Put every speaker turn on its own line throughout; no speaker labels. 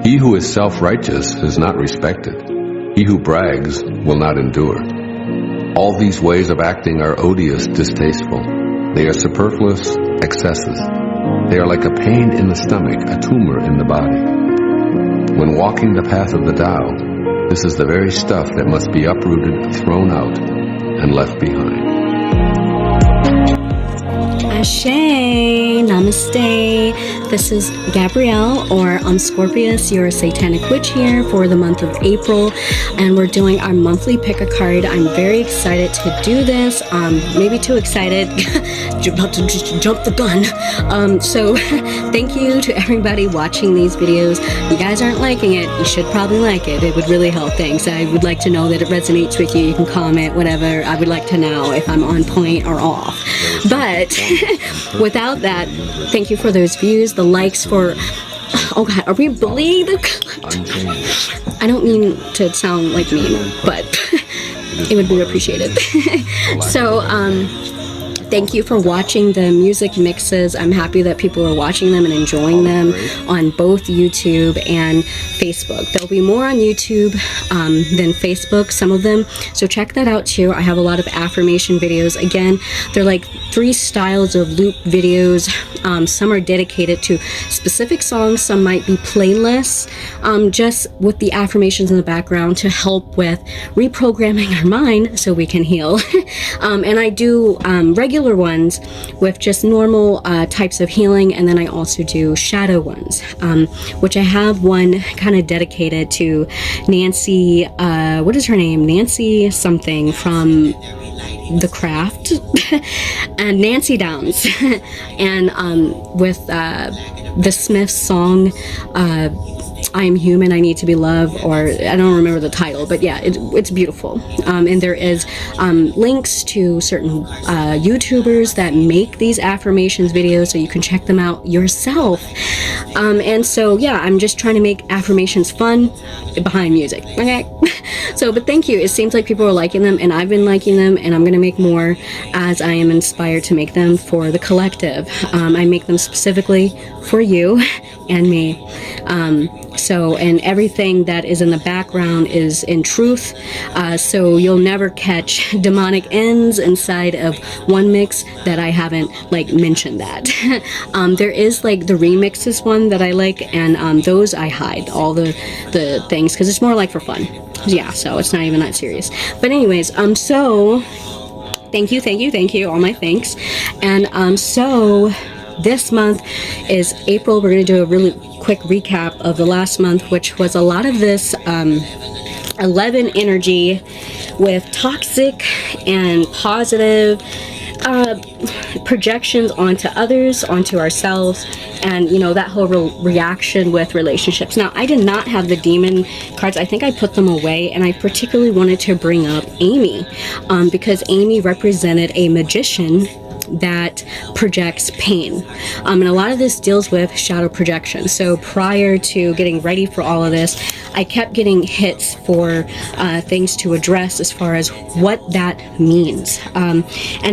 He who is self-righteous is not respected. He who brags will not endure. All these ways of acting are odious, distasteful. They are superfluous excesses. They are like a pain in the stomach, a tumor in the body. When walking the path of the Tao, this is the very stuff that must be uprooted, thrown out, and left behind.
Ashe, namaste. This is Gabrielle, or Omscorpius, your satanic witch, here for the month of April, and we're doing our monthly pick a card. I'm very excited to do this. Maybe too excited, about to just jump the gun. So thank you to everybody watching these videos. You guys aren't liking it, you should probably like it. It would really help things. I would like to know that it resonates with you. You can comment, whatever. I would like to know if I'm on point or off. But without that, thank you for those views, the likes for, oh God, are we bullying the, I don't mean to sound like me, but it would be appreciated. So, thank you for watching the music mixes. I'm happy that people are watching them and enjoying them on both YouTube and Facebook. There'll be more on YouTube than Facebook, some of them. So check that out too. I have a lot of affirmation videos. Again, they're like 3 styles of loop videos. Some are dedicated to specific songs. Some might be playlists, just with the affirmations in the background to help with reprogramming our mind so we can heal. And I do regular ones with just normal types of healing, and then I also do shadow ones, which I have one kind of dedicated to Nancy, what is her name? Nancy something from The Craft, and Nancy Downs, and with the Smiths song, I am human, I need to be loved, or I don't remember the title, but yeah, it's beautiful. And there is links to certain YouTubers that make these affirmations videos, so you can check them out yourself. And so yeah, I'm just trying to make affirmations fun behind music, okay? So, but thank you. It seems like people are liking them, and I've been liking them, and I'm gonna make more as I am inspired to make them for the collective. I make them specifically for you and me. So, and everything that is in the background is in truth, so you'll never catch demonic ends inside of one mix that I haven't like mentioned that. There is like the remixes one that I like, and those I hide all the things because it's more like for fun. Yeah, so it's not even that serious. But anyways, so thank you, all my thanks. And so this month is April. We're going to do a really quick recap of the last month, which was a lot of this 11 energy with toxic and positive projections onto others, onto ourselves, and you know, that whole reaction with relationships. Now, I did not have the demon cards. I think I put them away, and I particularly wanted to bring up Amy, because Amy represented a magician that projects pain, and a lot of this deals with shadow projection. So prior to getting ready for all of this, I kept getting hits for things to address as far as what that means, and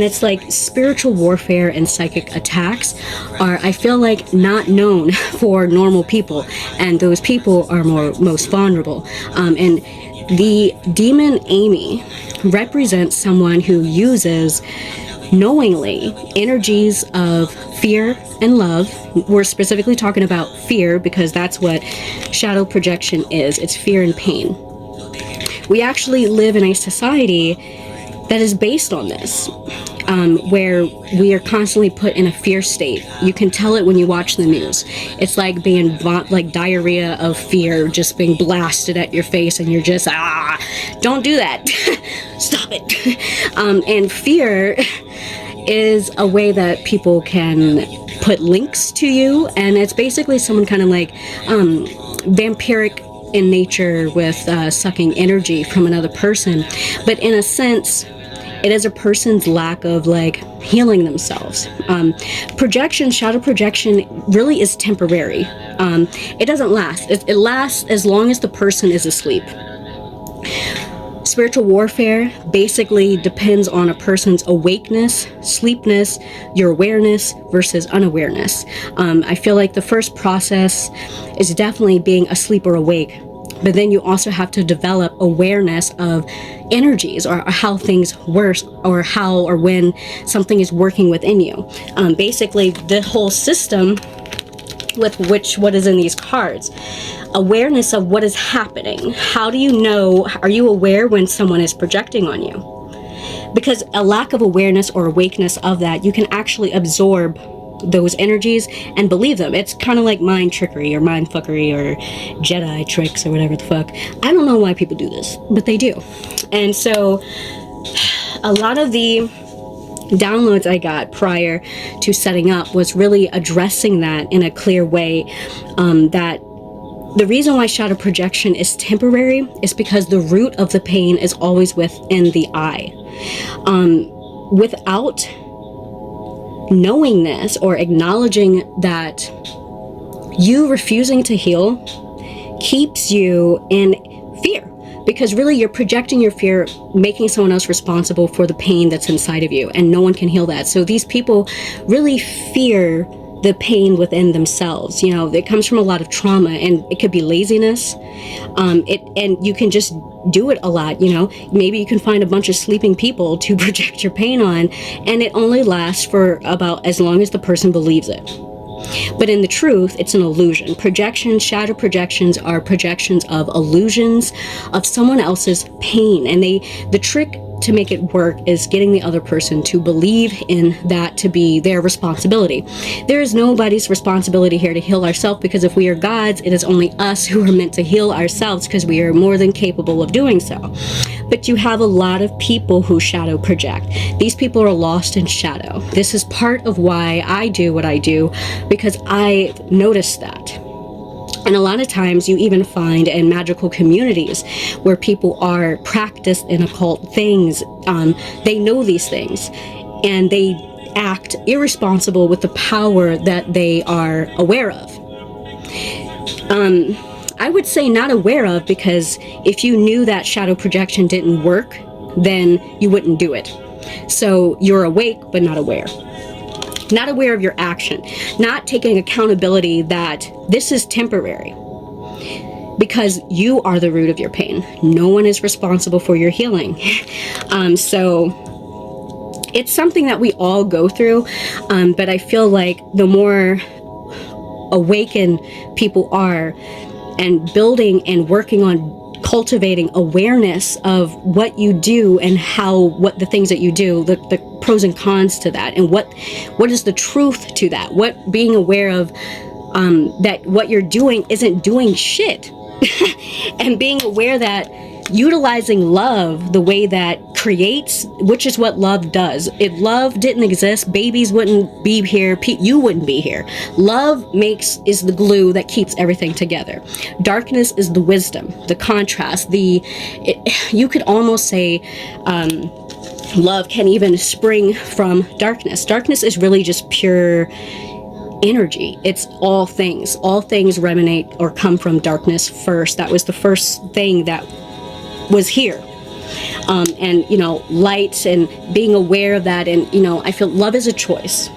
it's like spiritual warfare and psychic attacks are, I feel like, not known for normal people, and those people are most vulnerable, and the demon Amy represents someone who uses knowingly energies of fear and love. We're specifically talking about fear because that's what shadow projection is. It's fear and pain. We actually live in a society that is based on this, where we are constantly put in a fear state. You can tell it when you watch the news. It's like being like diarrhea of fear just being blasted at your face, and you're just, don't do that. Stop it. And fear is a way that people can put links to you, and it's basically someone kind of like vampiric in nature with sucking energy from another person. But in a sense, it is a person's lack of like healing themselves. Projection, shadow projection really is temporary. It doesn't last. It lasts as long as the person is asleep. Spiritual warfare basically depends on a person's awakeness, sleepness, your awareness versus unawareness. I feel like the first process is definitely being asleep or awake, but then you also have to develop awareness of energies or how things work, or how or when something is working within you. Basically, the whole system with what is in these cards. Awareness of what is happening. How do you know? Are you aware when someone is projecting on you? Because a lack of awareness or awakeness of that, you can actually absorb those energies and believe them. It's kind of like mind trickery or mind fuckery or Jedi tricks or whatever the fuck. I don't know why people do this, but they do. And so a lot of the downloads I got prior to setting up was really addressing that in a clear way, that the reason why shadow projection is temporary is because the root of the pain is always within the eye. Without knowing this or acknowledging that, you refusing to heal keeps you in fear. Because really you're projecting your fear, making someone else responsible for the pain that's inside of you, and no one can heal that. So these people really fear the pain within themselves. You know, it comes from a lot of trauma, and it could be laziness. And you can just do it a lot, you know. Maybe you can find a bunch of sleeping people to project your pain on, and it only lasts for about as long as the person believes it. But in the truth, it's an illusion. Projections, shadow projections, are projections of illusions of someone else's pain. And the trick to make it work is getting the other person to believe in that to be their responsibility. There is nobody's responsibility here to heal ourselves, because if we are gods, it is only us who are meant to heal ourselves, because we are more than capable of doing so. But you have a lot of people who shadow project. These people are lost in shadow. This is part of why I do what I do, because I noticed that. And a lot of times you even find in magical communities where people are practiced in occult things, they know these things, and they act irresponsible with the power that they are aware of. I would say not aware of, because if you knew that shadow projection didn't work, then you wouldn't do it. So you're awake, but not aware. Not aware of your action, not taking accountability that this is temporary, because you are the root of your pain. No one is responsible for your healing. So it's something that we all go through, but I feel like the more awakened people are, and building and working on cultivating awareness of what you do and what the things that you do, the pros and cons to that, and what is the truth to that, what being aware of that what you're doing isn't doing shit. And being aware that utilizing love the way that creates, which is what love does. If love didn't exist, babies wouldn't be here, you wouldn't be here. Love is the glue that keeps everything together. Darkness is the wisdom, the contrast, you could almost say love can even spring from darkness. Darkness is really just pure energy. It's all things. All things reminate or come from darkness first. That was the first thing that was here. And, you know, light and being aware of that. And, you know, I feel love is a choice.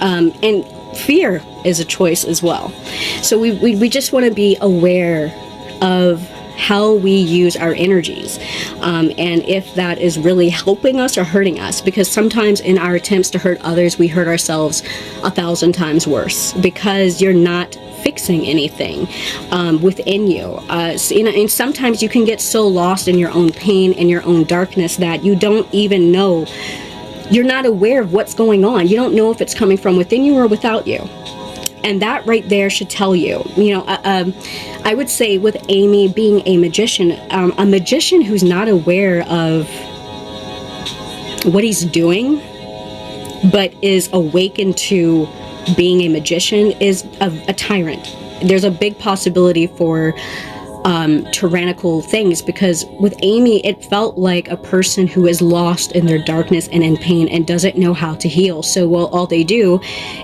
And fear is a choice as well. So we just want to be aware of how we use our energies, and if that is really helping us or hurting us, because sometimes in our attempts to hurt others, we hurt ourselves 1,000 times worse, because you're not fixing anything within you. So, you know, and sometimes you can get so lost in your own pain and your own darkness that you don't even know, you're not aware of what's going on. You don't know if it's coming from within you or without you. And that right there should tell you, you know, I would say with Amy being a magician who's not aware of what he's doing, but is awakened to being a magician, is a tyrant. There's a big possibility for tyrannical things, because with Amy, it felt like a person who is lost in their darkness and in pain and doesn't know how to heal. So all they do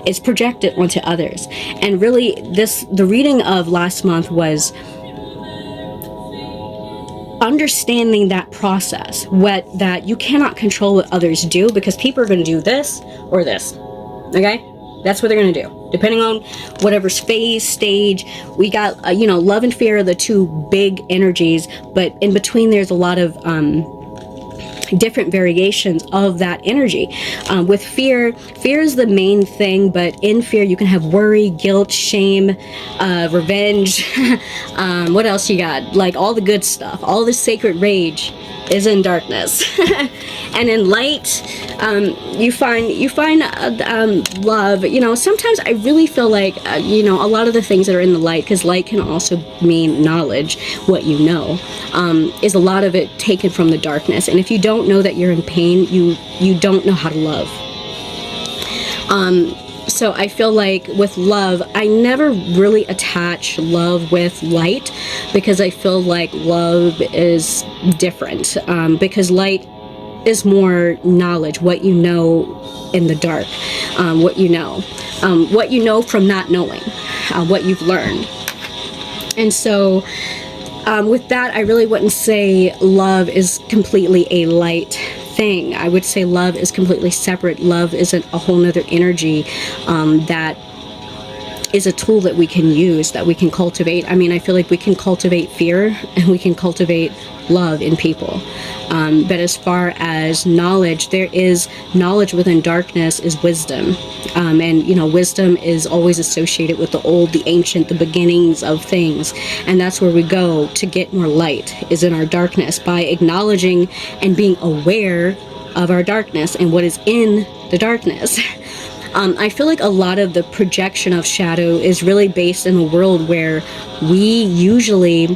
is project it onto others. And really, the reading of last month was understanding that process, that you cannot control what others do, because people are going to do this or this. Okay, that's what they're going to do depending on whatever phase, stage. We got love and fear are the two big energies, but in between there's a lot of different variations of that energy. With fear is the main thing, but in fear you can have worry, guilt, shame, revenge. What else you got? Like all the good stuff, all the sacred rage is in darkness. And in light, you find love. Sometimes I really feel like a lot of the things that are in the light, because light can also mean knowledge, what you know, is a lot of it taken from the darkness. And if you don't know that you're in pain, you don't know how to love. So I feel like with love, I never really attach love with light, because I feel like love is different, because light is more knowledge, what you know in the dark, what you know from not knowing, what you've learned. And so with that, I really wouldn't say love is completely a light thing. I would say love is completely separate. Love isn't a whole nother energy that is a tool that we can use, that we can cultivate. I mean, I feel like we can cultivate fear and we can cultivate love in people. But as far as knowledge, there is knowledge within darkness is wisdom. And wisdom is always associated with the old, the ancient, the beginnings of things. And that's where we go to get more light, is in our darkness, by acknowledging and being aware of our darkness and what is in the darkness. I feel like a lot of the projection of shadow is really based in a world where we usually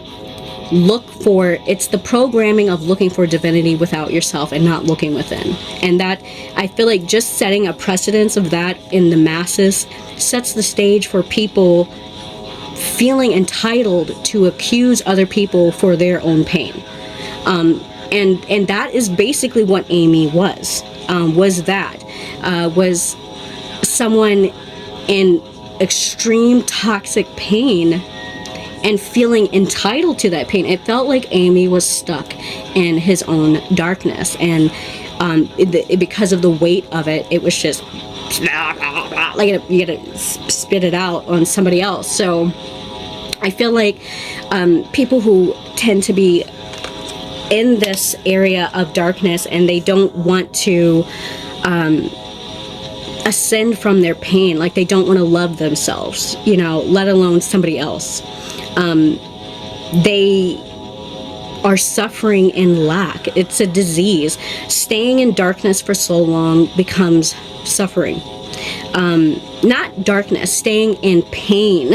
look for, it's the programming of looking for divinity without yourself and not looking within. And that, I feel like just setting a precedence of that in the masses sets the stage for people feeling entitled to accuse other people for their own pain. And that is basically what Amy was someone in extreme toxic pain and feeling entitled to that pain. It felt like Amy was stuck in his own darkness, and because of the weight of it, it was just like you gotta spit it out on somebody else. So I feel like people who tend to be in this area of darkness and they don't want to ascend from their pain, like they don't want to love themselves, let alone somebody else. They are suffering in lack. It's a disease. Staying in darkness for so long becomes suffering. Not darkness, staying in pain.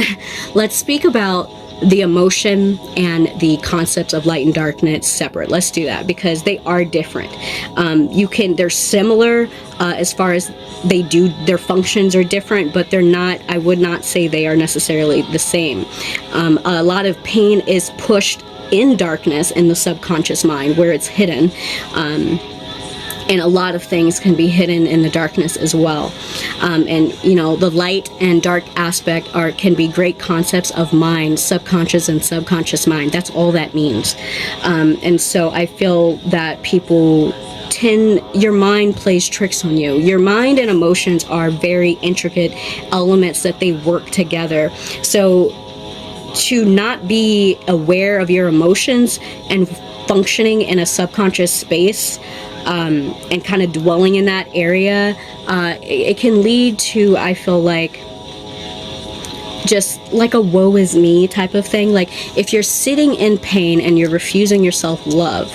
Let's speak about the emotion and the concepts of light and darkness separate. Let's do that, because they are different. They're similar as far as their functions are different, but they're not, I would not say they are necessarily the same. A lot of pain is pushed in darkness in the subconscious mind where it's hidden. And a lot of things can be hidden in the darkness as well. And the light and dark aspect can be great concepts of mind, subconscious and subconscious mind. That's all that means. And so I feel that people your mind plays tricks on you. Your mind and emotions are very intricate elements that they work together. So to not be aware of your emotions and functioning in a subconscious space, and kind of dwelling in that area, it can lead to, I feel like, just like a woe is me type of thing. Like if you're sitting in pain and you're refusing yourself love,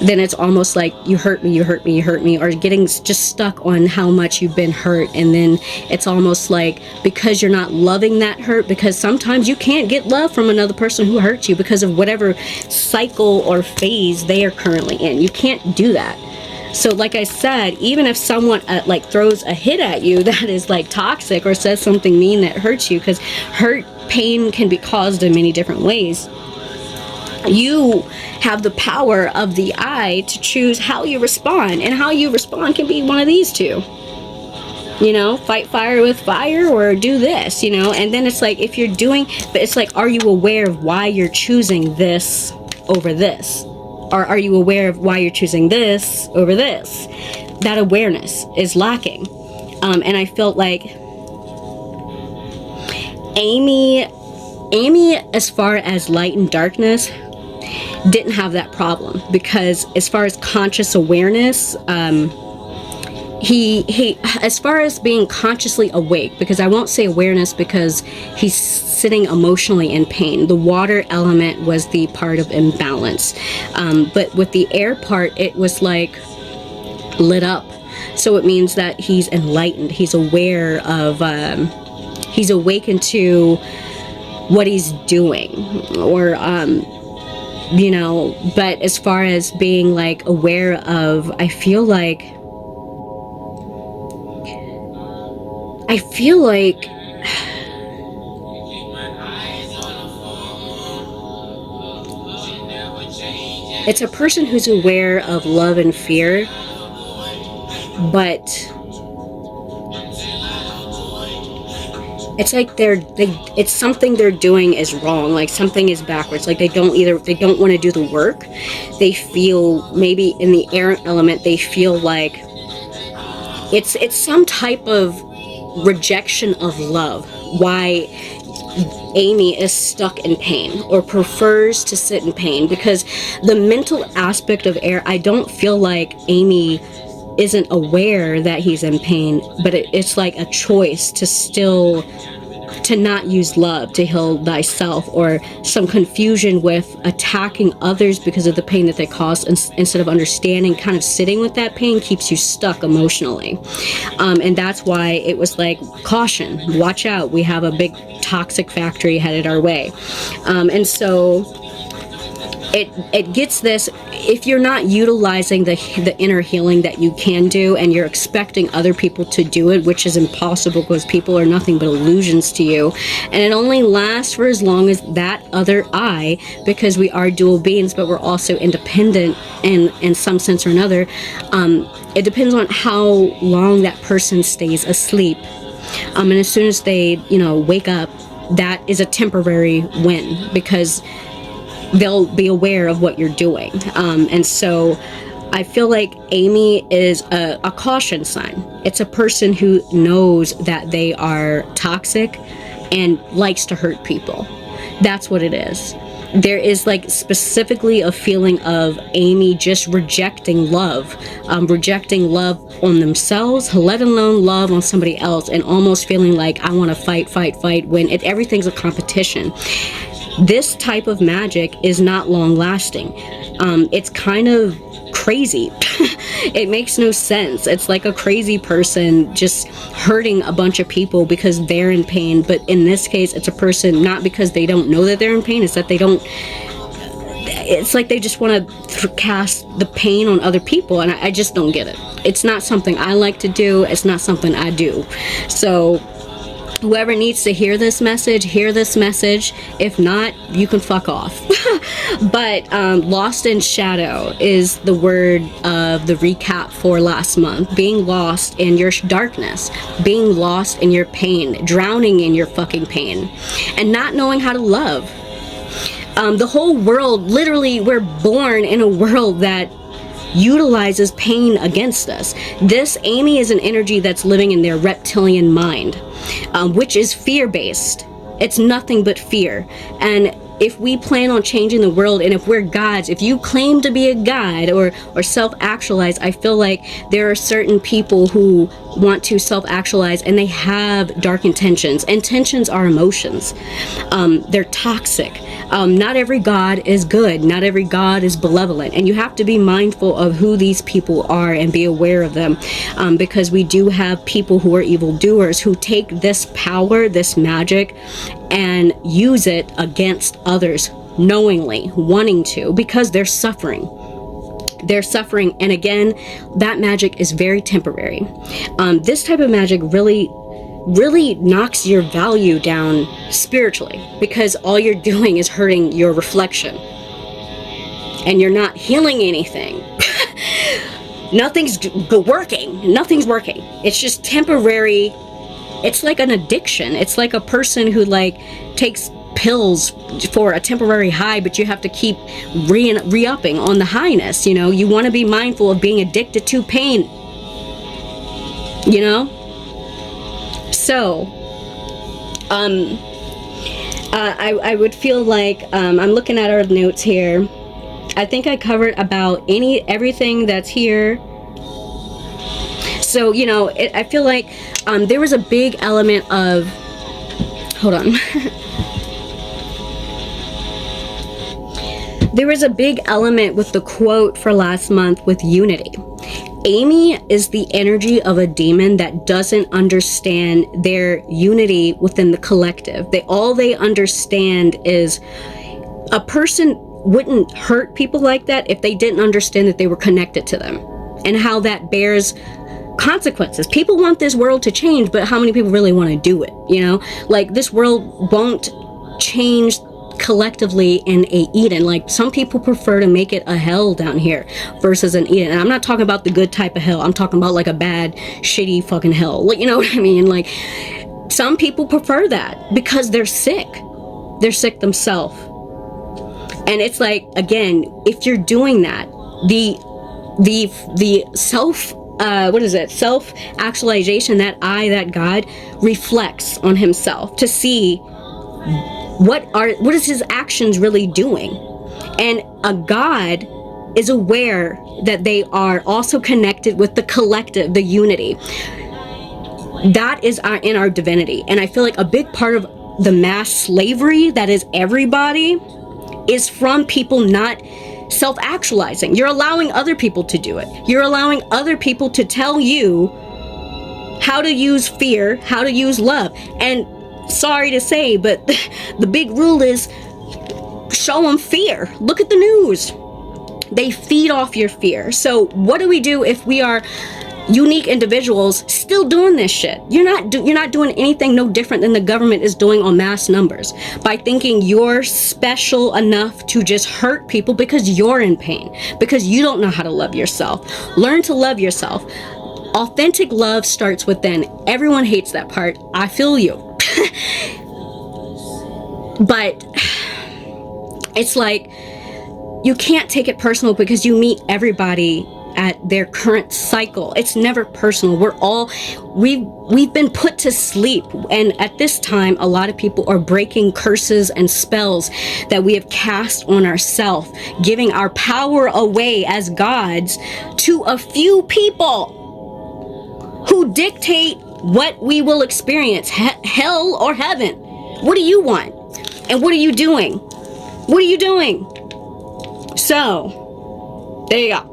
then it's almost like you hurt me, or getting just stuck on how much you've been hurt. And then it's almost like, because you're not loving that hurt, because sometimes you can't get love from another person who hurts you because of whatever cycle or phase they are currently in. You can't do that. So like I said, even if someone throws a hit at you that is like toxic or says something mean that hurts you, because pain can be caused in many different ways, you have the power of the I to choose how you respond, and how you respond can be one of these two. Fight fire with fire, or do this, and then it's like, but it's like, are you aware of why you're choosing this over this? Or are you aware of why you're choosing this over this? That awareness is lacking. And I felt like Amy, as far as light and darkness, didn't have that problem, because as far as conscious awareness, he as far as being consciously awake, because I won't say awareness because he's sitting emotionally in pain. The water element was the part of imbalance, but with the air part, it was like lit up. So it means that he's enlightened, he's aware of, he's awakened to what he's doing, or you know. But as far as being like aware of, I feel like it's a person who's aware of love and fear, but it's like it's something they're doing is wrong, like something is backwards, like they don't want to do the work. They feel, maybe in the air element, they feel like it's some type of rejection of love, why Amy is stuck in pain or prefers to sit in pain, because the mental aspect of air, I don't feel like Amy isn't aware that he's in pain, but it's like a choice to not use love to heal thyself, or some confusion with attacking others because of the pain that they cause, instead of understanding. Kind of sitting with that pain keeps you stuck emotionally, and that's why it was like, caution, watch out, we have a big toxic factory headed our way. And so it gets this, if you're not utilizing the inner healing that you can do, and you're expecting other people to do it, which is impossible, because people are nothing but illusions to you, and it only lasts for as long as that other I, because we are dual beings, but we're also independent in some sense or another. It depends on how long that person stays asleep, and as soon as they wake up, that is a temporary win, because they'll be aware of what you're doing. And so I feel like Amy is a caution sign. It's a person who knows that they are toxic and likes to hurt people. That's what it is. There is like specifically a feeling of Amy just rejecting love on themselves, let alone love on somebody else, and almost feeling like, I want to fight when everything's a competition. This type of magic is not long lasting. It's kind of crazy. It makes no sense. It's like a crazy person just hurting a bunch of people because they're in pain. But in this case, it's a person, not because they don't know that they're in pain, it's that it's like they just want to cast the pain on other people, and I just don't get it. It's not something I like to do. It's not something I do. So whoever needs to hear this message, hear this message. If not, you can fuck off. But lost in shadow is the word of the recap for last month. Being lost in your darkness, being lost in your pain, drowning in your fucking pain, and not knowing how to love. The whole world, literally, we're born in a world that utilizes pain against us. This Amy is an energy that's living in their reptilian mind, which is fear-based. It's nothing but fear. And if we plan on changing the world, and if we're gods, if you claim to be a god or self-actualize, I feel like there are certain people who want to self-actualize and they have dark intentions. Intentions are emotions. They're toxic. Not every god is good. Not every god is benevolent. And you have to be mindful of who these people are and be aware of them, because we do have people who are evildoers who take this power, this magic, and use it against others knowingly, wanting to, because they're suffering. They're suffering, and again, that magic is very temporary. This type of magic really knocks your value down spiritually, because all you're doing is hurting your reflection, and you're not healing anything. Nothing's working. It's just temporary. It's like an addiction. It's like a person who takes pills for a temporary high, but you have to keep re-upping on the highness. You know, you want to be mindful of being addicted to pain, you know. So I would feel like I'm looking at our notes here. I think I covered about everything that's here. So, you know, I feel like there was a big element of, hold on. There was a big element with the quote for last month with unity. Amy is the energy of a demon that doesn't understand their unity within the collective. All they understand is a person wouldn't hurt people like that if they didn't understand that they were connected to them and how that bears consequences. People want this world to change, but how many people really want to do it? You know, like this world won't change collectively in a Eden. Like some people prefer to make it a hell down here versus an Eden. And I'm not talking about the good type of hell. I'm talking about like a bad, shitty fucking hell. Like, you know what I mean? Like some people prefer that because they're sick. They're sick themselves. And it's like, again, if you're doing that, the self self-actualization, that that God reflects on himself to see what is his actions really doing. And a God is aware that they are also connected with the collective, the unity. That is in our divinity. And I feel like a big part of the mass slavery that is everybody is from people not self-actualizing. You're allowing other people to do it. You're allowing other people to tell you how to use fear, how to use love. And sorry to say, but the big rule is show them fear. Look at the news. They feed off your fear. So what do we do if we are unique individuals still doing this shit? You're not doing anything no different than the government is doing on mass numbers by thinking you're special enough to just hurt people because you're in pain, because you don't know how to love yourself. Learn to love yourself. Authentic love starts within. Everyone hates that part. I feel you. But it's like you can't take it personal because you meet everybody at their current cycle. It's never personal. We've been put to sleep, and at this time a lot of people are breaking curses and spells that we have cast on ourselves, giving our power away as gods to a few people who dictate what we will experience, hell or heaven. What do you want? And what are you doing? What are you doing? So there you go.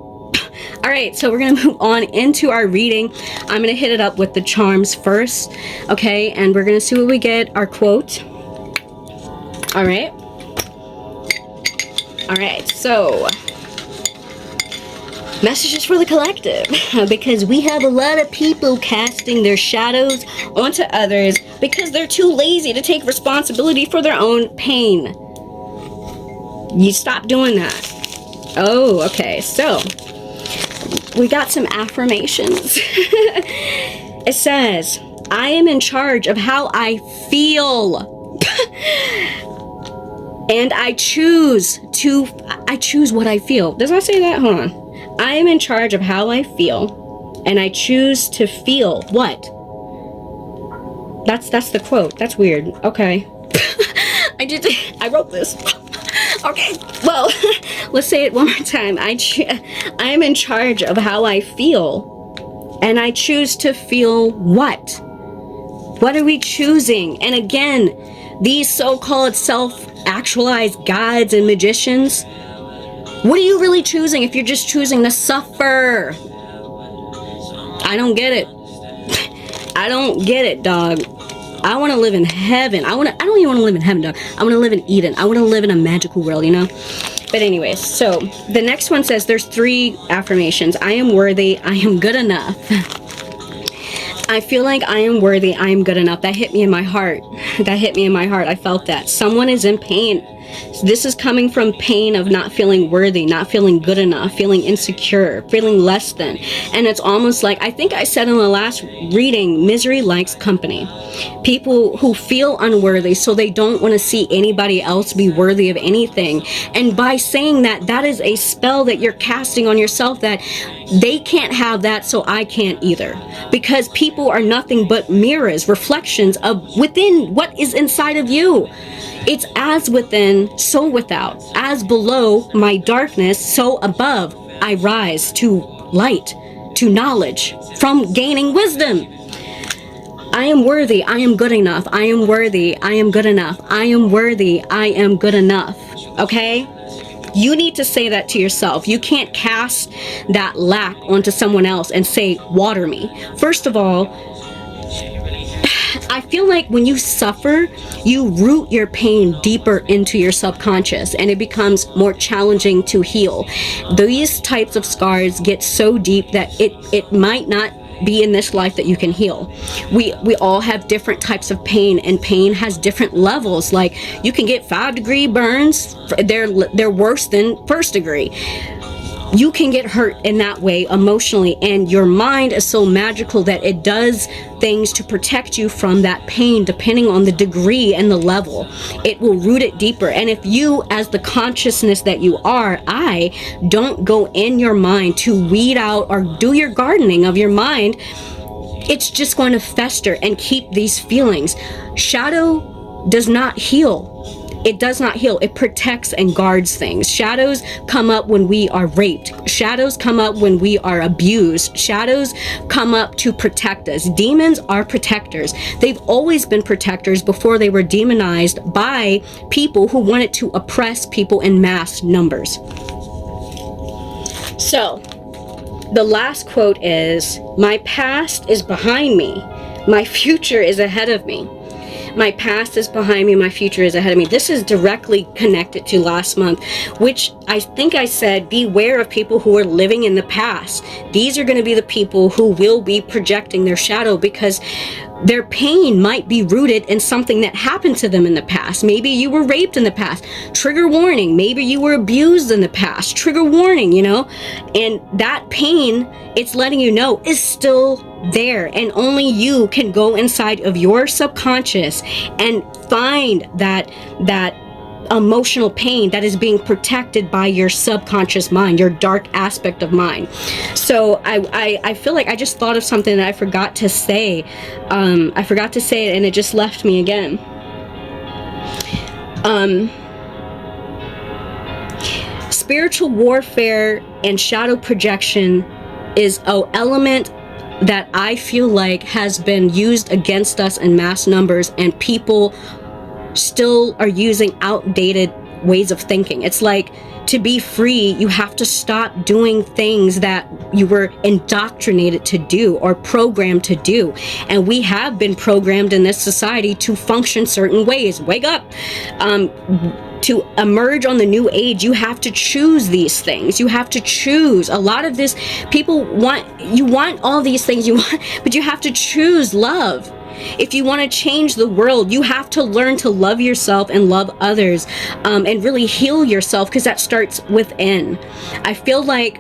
All right, so we're gonna move on into our reading. I'm gonna hit it up with the charms first, okay? And we're gonna see what we get, our quote. All right, so messages for the collective, because we have a lot of people casting their shadows onto others because they're too lazy to take responsibility for their own pain. You stop doing that. Oh, okay, so we got some affirmations. It says, I am in charge of how I feel. And I choose what I feel. Does that say that? Hold on. I am in charge of how I feel, and I choose to feel what? That's the quote. That's weird. Okay. I wrote this. Okay, well, let's say it one more time. I am in charge of how I feel, and I choose to feel what? What are we choosing? And again, these so-called self-actualized gods and magicians, what are you really choosing if you're just choosing to suffer? I don't get it. I don't get it, dog. I want to live in heaven. I don't even want to live in heaven, dog. I want to live in Eden. I want to live in a magical world, you know? But anyways, so the next one says there's 3 affirmations. I am worthy. I am good enough. I feel like I am worthy. I am good enough. That hit me in my heart. That hit me in my heart. I felt that. Someone is in pain. This is coming from pain of not feeling worthy, not feeling good enough, feeling insecure, feeling less than. And it's almost like, I think I said in the last reading, misery likes company. People who feel unworthy, so they don't want to see anybody else be worthy of anything. And by saying that, that is a spell that you're casting on yourself, that they can't have that, so I can't either. Because people are nothing but mirrors, reflections of within what is inside of you. It's as within, so without. As below my darkness, so above I rise to light, to knowledge, from gaining wisdom. I am worthy, I am good enough, I am worthy, I am good enough, I am worthy, I am good enough. Okay? You need to say that to yourself. You can't cast that lack onto someone else and say, water me. First of all, I feel like when you suffer, you root your pain deeper into your subconscious, and it becomes more challenging to heal. These types of scars get so deep that it might not be in this life that you can heal. We all have different types of pain, and pain has different levels. Like, you can get 5-degree burns, they're worse than 1st degree. You can get hurt in that way emotionally, and your mind is so magical that it does things to protect you from that pain depending on the degree and the level. It will root it deeper. And if you, as the consciousness that you are, don't go in your mind to weed out or do your gardening of your mind, it's just going to fester and keep these feelings. Shadow does not heal. It does not heal. It protects and guards things. Shadows come up when we are raped. Shadows come up when we are abused. Shadows come up to protect us. Demons are protectors. They've always been protectors before they were demonized by people who wanted to oppress people in mass numbers. So, the last quote is, "My past is behind me. My future is ahead of me." My past is behind me, my future is ahead of me. This is directly connected to last month, which I think I said, beware of people who are living in the past. These are going to be the people who will be projecting their shadow, because their pain might be rooted in something that happened to them in the past. Maybe you were raped in the past. Trigger warning. Maybe you were abused in the past. Trigger warning, And that pain, it's letting you know, is still there. And only you can go inside of your subconscious and find that emotional pain that is being protected by your subconscious mind, your dark aspect of mind. So I feel like I just thought of something that I forgot to say. I forgot to say it, and it just left me again. Spiritual warfare and shadow projection is an element that I feel like has been used against us in mass numbers, and people still are using outdated ways of thinking. It's like, to be free, you have to stop doing things that you were indoctrinated to do or programmed to do. And we have been programmed in this society to function certain ways. Wake up. To emerge on the new age, you have to choose these things. You have to choose. A lot of this, people want all these things you want, but you have to choose love. If you want to change the world, you have to learn to love yourself and love others, and really heal yourself, because that starts within. I feel like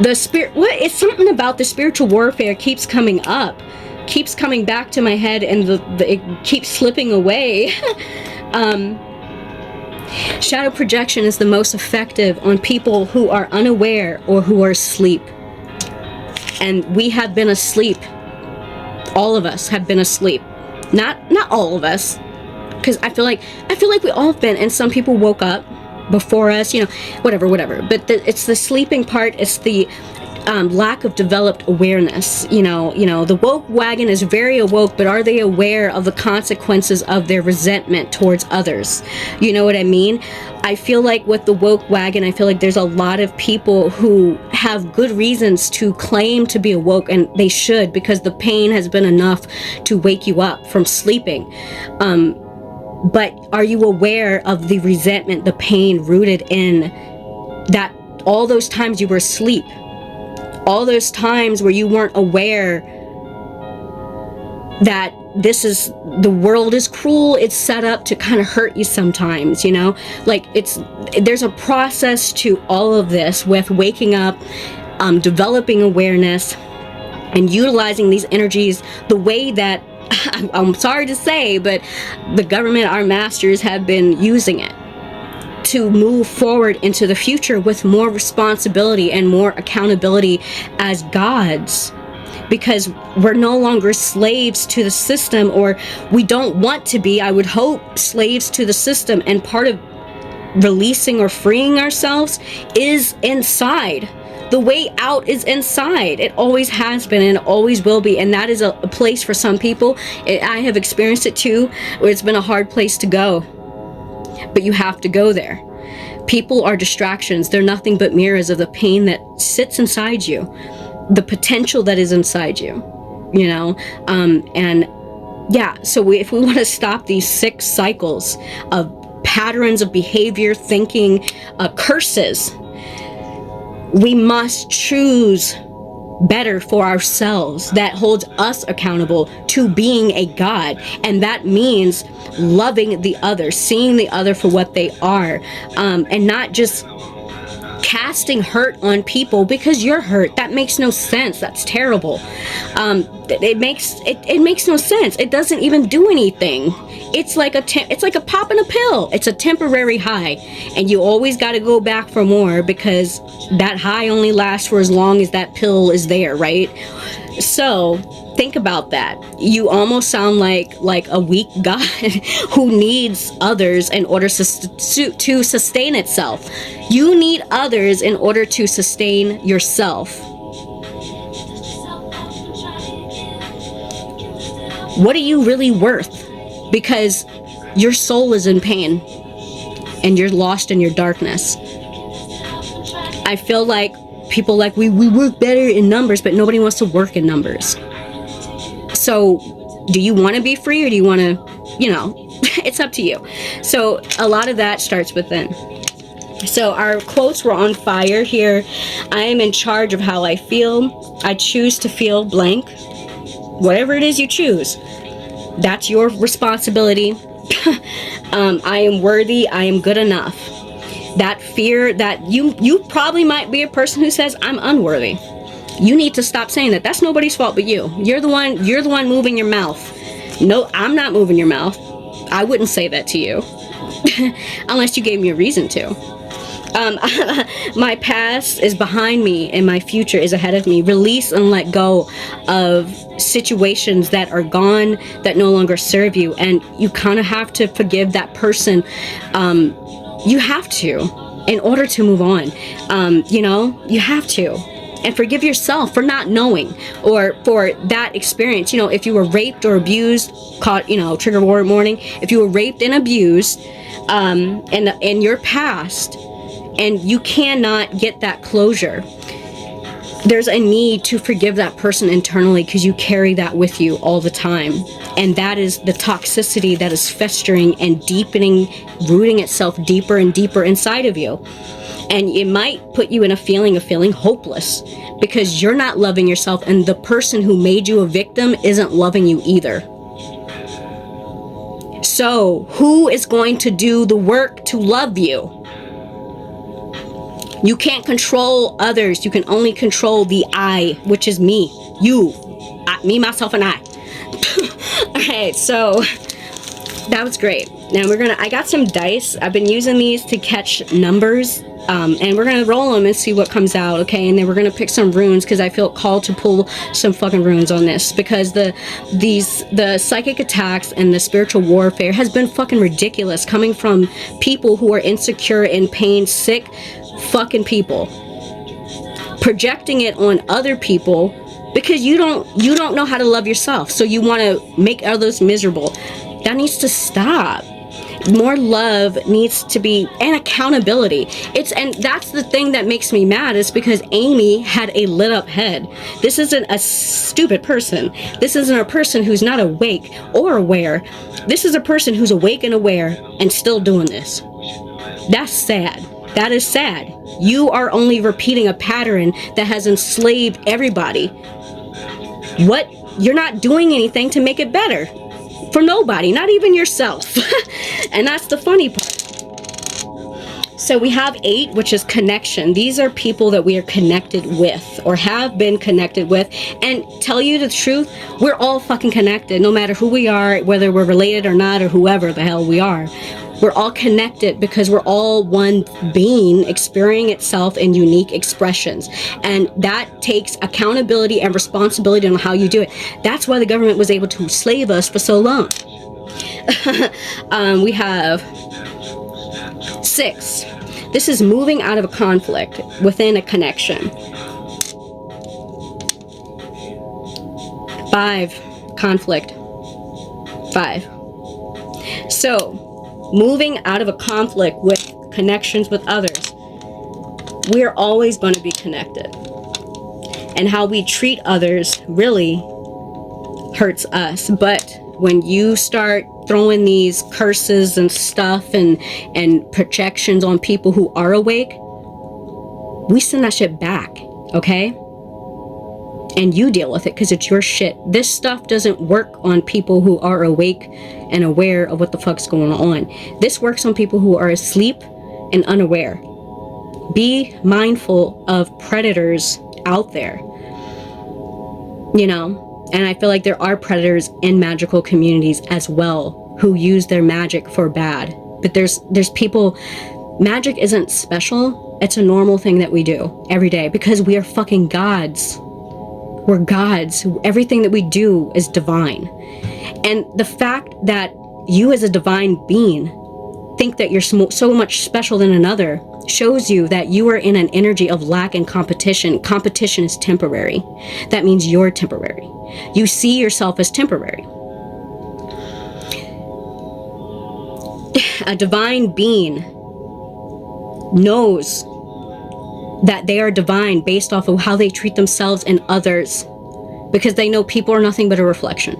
it's something about the spiritual warfare keeps coming up, keeps coming back to my head, and it keeps slipping away. Shadow projection is the most effective on people who are unaware or who are asleep. And we have been asleep. All of us have been asleep. Not all of us, because I feel like we all have been, and some people woke up before us, whatever. But it's the sleeping part. It's the lack of developed awareness. The woke wagon is very awoke, but are they aware of the consequences of their resentment towards others? You know what I mean? I feel like with the woke wagon, I feel like there's a lot of people who have good reasons to claim to be awoke, and they should, because the pain has been enough to wake you up from sleeping. But are you aware of the resentment, the pain rooted in that, all those times you were asleep? All those times where you weren't aware that the world is cruel. It's set up to kind of hurt you sometimes, you know, like there's a process to all of this with waking up, developing awareness and utilizing these energies the way that I'm sorry to say, but the government, our masters, have been using it to move forward into the future with more responsibility and more accountability as gods, because we're no longer slaves to the system, or we don't want to be, I would hope, slaves to the system. And part of releasing or freeing ourselves is inside. The way out is inside. It always has been and always will be. And that is a place for some people. I have experienced it too, where it's been a hard place to go. But you have to go there. People are distractions. They're nothing but mirrors of the pain that sits inside you, the potential that is inside you, you know. And yeah, so if we want to stop these 6 cycles of patterns of behavior, thinking, curses, we must choose better for ourselves. That holds us accountable to being a god, and that means loving the other, seeing the other for what they are, and not just casting hurt on people because you're hurt. That makes no sense. That's terrible. It makes no sense. It doesn't even do anything. It's like a pop in a pill. It's a temporary high, and you always got to go back for more, because that high only lasts for as long as that pill is there, right? So think about that. You almost sound like a weak god who needs others in order to sustain itself. You need others in order to sustain yourself. What are you really worth? Because your soul is in pain and you're lost in your darkness. I feel like people we work better in numbers, but nobody wants to work in numbers. So do you want to be free, or do you want to, you know, it's up to you. So a lot of that starts within. So our quotes were on fire here. I am in charge of how I feel. I choose to feel blank. Whatever it is you choose, that's your responsibility. I am worthy. I am good enough. That fear that you probably might be a person who says, I'm unworthy. You need to stop saying that. That's nobody's fault but you. You're the one moving your mouth. No, I'm not moving your mouth. I wouldn't say that to you unless you gave me a reason to. My past is behind me and my future is ahead of me. Release and let go of situations that are gone, that no longer serve you. And you kind of have to forgive that person. You have to, in order to move on. You know, you have to. And forgive yourself for not knowing, or for that experience. You know, if you were raped or abused, caught, you know, trigger warning. If you were raped and abused in your past, and you cannot get that closure, there's a need to forgive that person internally, because you carry that with you all the time. And that is the toxicity that is festering and deepening, rooting itself deeper and deeper inside of you. And it might put you in a feeling of feeling hopeless, because you're not loving yourself, and the person who made you a victim isn't loving you either. So who is going to do the work to love you? You can't control others. You can only control the I, which is me. You. Me, myself, and I. Alright, so that was great. Now I got some dice. I've been using these to catch numbers. And we're gonna roll them and see what comes out, okay? And then we're gonna pick some runes, because I feel called to pull some fucking runes on this, because the psychic attacks and the spiritual warfare has been fucking ridiculous, coming from people who are insecure, in pain, sick fucking people, projecting it on other people because you don't know how to love yourself, so you want to make others miserable. That needs to stop. More love needs to be, and accountability. And that's the thing that makes me mad, is because Amy had a lit up head. This isn't a stupid person. This isn't a person who's not awake or aware. This is a person who's awake and aware and still doing this. That's sad. That is sad. You are only repeating a pattern that has enslaved everybody. You're not doing anything to make it better. For nobody, not even yourself. And that's the funny part. So we have 8, which is connection. These are people that we are connected with or have been connected with. And tell you the truth, we're all fucking connected, no matter who we are, whether we're related or not, or whoever the hell we are. We're all connected because we're all one being experiencing itself in unique expressions. And that takes accountability and responsibility on how you do it. That's why the government was able to slave us for so long. We have 6. This is moving out of a conflict within a connection. 5, conflict. 5. So, moving out of a conflict with connections with others, we're always going to be connected. And how we treat others really hurts us. But when you start throwing these curses and stuff and projections on people who are awake, we send that shit back, okay? And you deal with it because it's your shit. This stuff doesn't work on people who are awake and aware of what the fuck's going on. This works on people who are asleep and unaware. Be mindful of predators out there, you know? And I feel like there are predators in magical communities as well who use their magic for bad. But there's people, magic isn't special. It's a normal thing that we do every day because we are fucking gods. We're gods. Everything that we do is divine. And the fact that you as a divine being think that you're so much special than another shows you that you are in an energy of lack and competition. Competition is temporary. That means you're temporary. You see yourself as temporary. A divine being knows that they are divine based off of how they treat themselves and others, because they know people are nothing but a reflection.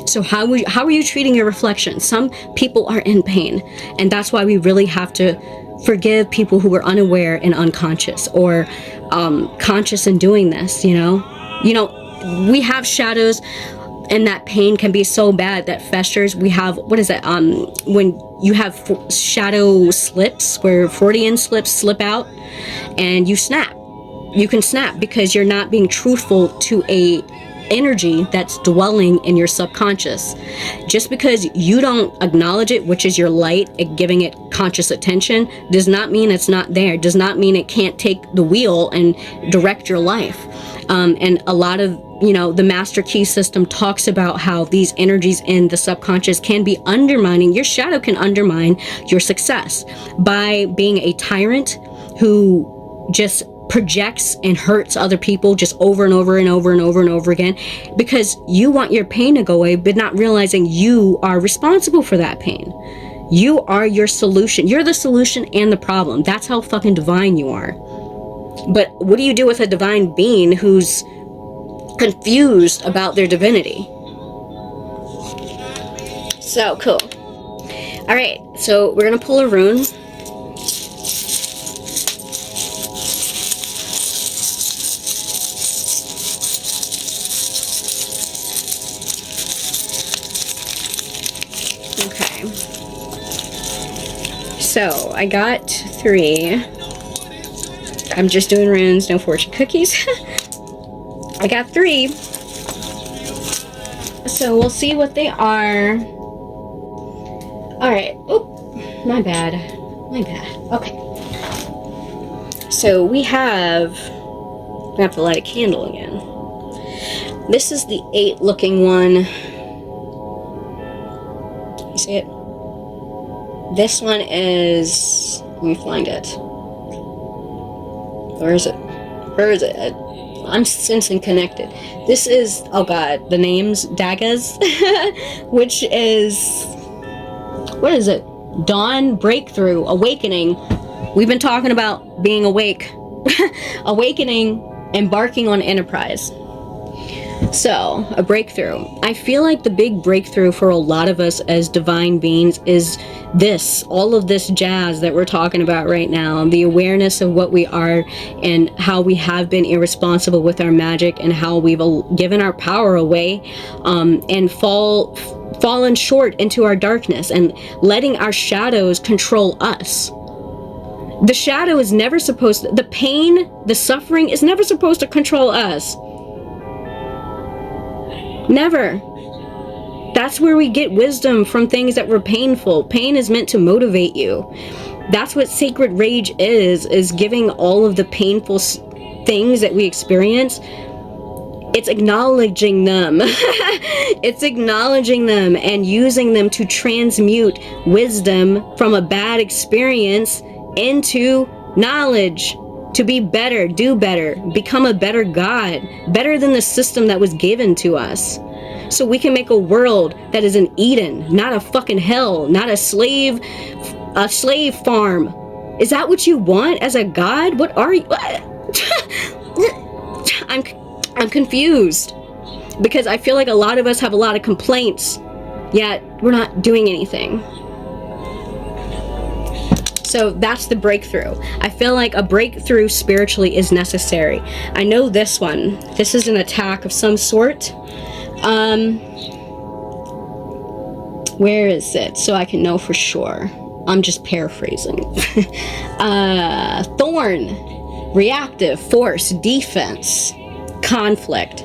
So how are you treating your reflection? Some people are in pain, and that's why we really have to forgive people who are unaware and unconscious, or conscious in doing this. You know, we have shadows, and that pain can be so bad that festers. We have, what is it? When you have shadow slips, where Freudian slips slip out, and you snap. You can snap because you're not being truthful to a energy that's dwelling in your subconscious. Just because you don't acknowledge it, which is your light, giving it conscious attention, does not mean it's not there. Does not mean it can't take the wheel and direct your life. And a lot of, you know, the master key system talks about how these energies in the subconscious can be undermining. Your shadow can undermine your success by being a tyrant who just projects and hurts other people just over and over and over and over and over again, because you want your pain to go away, but not realizing you are responsible for that pain. You are your solution. You're the solution and the problem. That's how fucking divine you are. But what do you do with a divine being who's confused about their divinity? So cool. All right, so we're gonna pull a rune. Okay. So I got 3. I'm just doing runes, no fortune cookies. I got 3. So we'll see what they are. Alright. Oh, my bad. My bad. Okay. So we have to light a candle again. This is the 8 looking one. You see it? This one is, let me find it. Where is it? Where is it? I'm sensing connected. This is, oh god, the name's Dagas, which is, what is it? Dawn, breakthrough, awakening. We've been talking about being awake. Awakening, embarking on enterprise. So, a breakthrough. I feel like the big breakthrough for a lot of us as divine beings is this, all of this jazz that we're talking about right now, the awareness of what we are and how we have been irresponsible with our magic and how we've given our power away, and fallen short into our darkness and letting our shadows control us. The shadow is never supposed to, the pain, the suffering is never supposed to control us. Never. That's where we get wisdom from things that were painful. Pain is meant to motivate you. That's what sacred rage is giving all of the painful things that we experience. It's acknowledging them. It's acknowledging them and using them to transmute wisdom from a bad experience into knowledge, to be better, do better, become a better God, better than the system that was given to us. So we can make a world that is an Eden, not a fucking hell, not a slave farm. Is that what you want as a God? What are you? I'm confused, because I feel like a lot of us have a lot of complaints, yet we're not doing anything. So that's the breakthrough. I feel like a breakthrough spiritually is necessary. I know this one. This is an attack of some sort. Where is it? So I can know for sure. I'm just paraphrasing. Thorn, reactive, force, defense, conflict.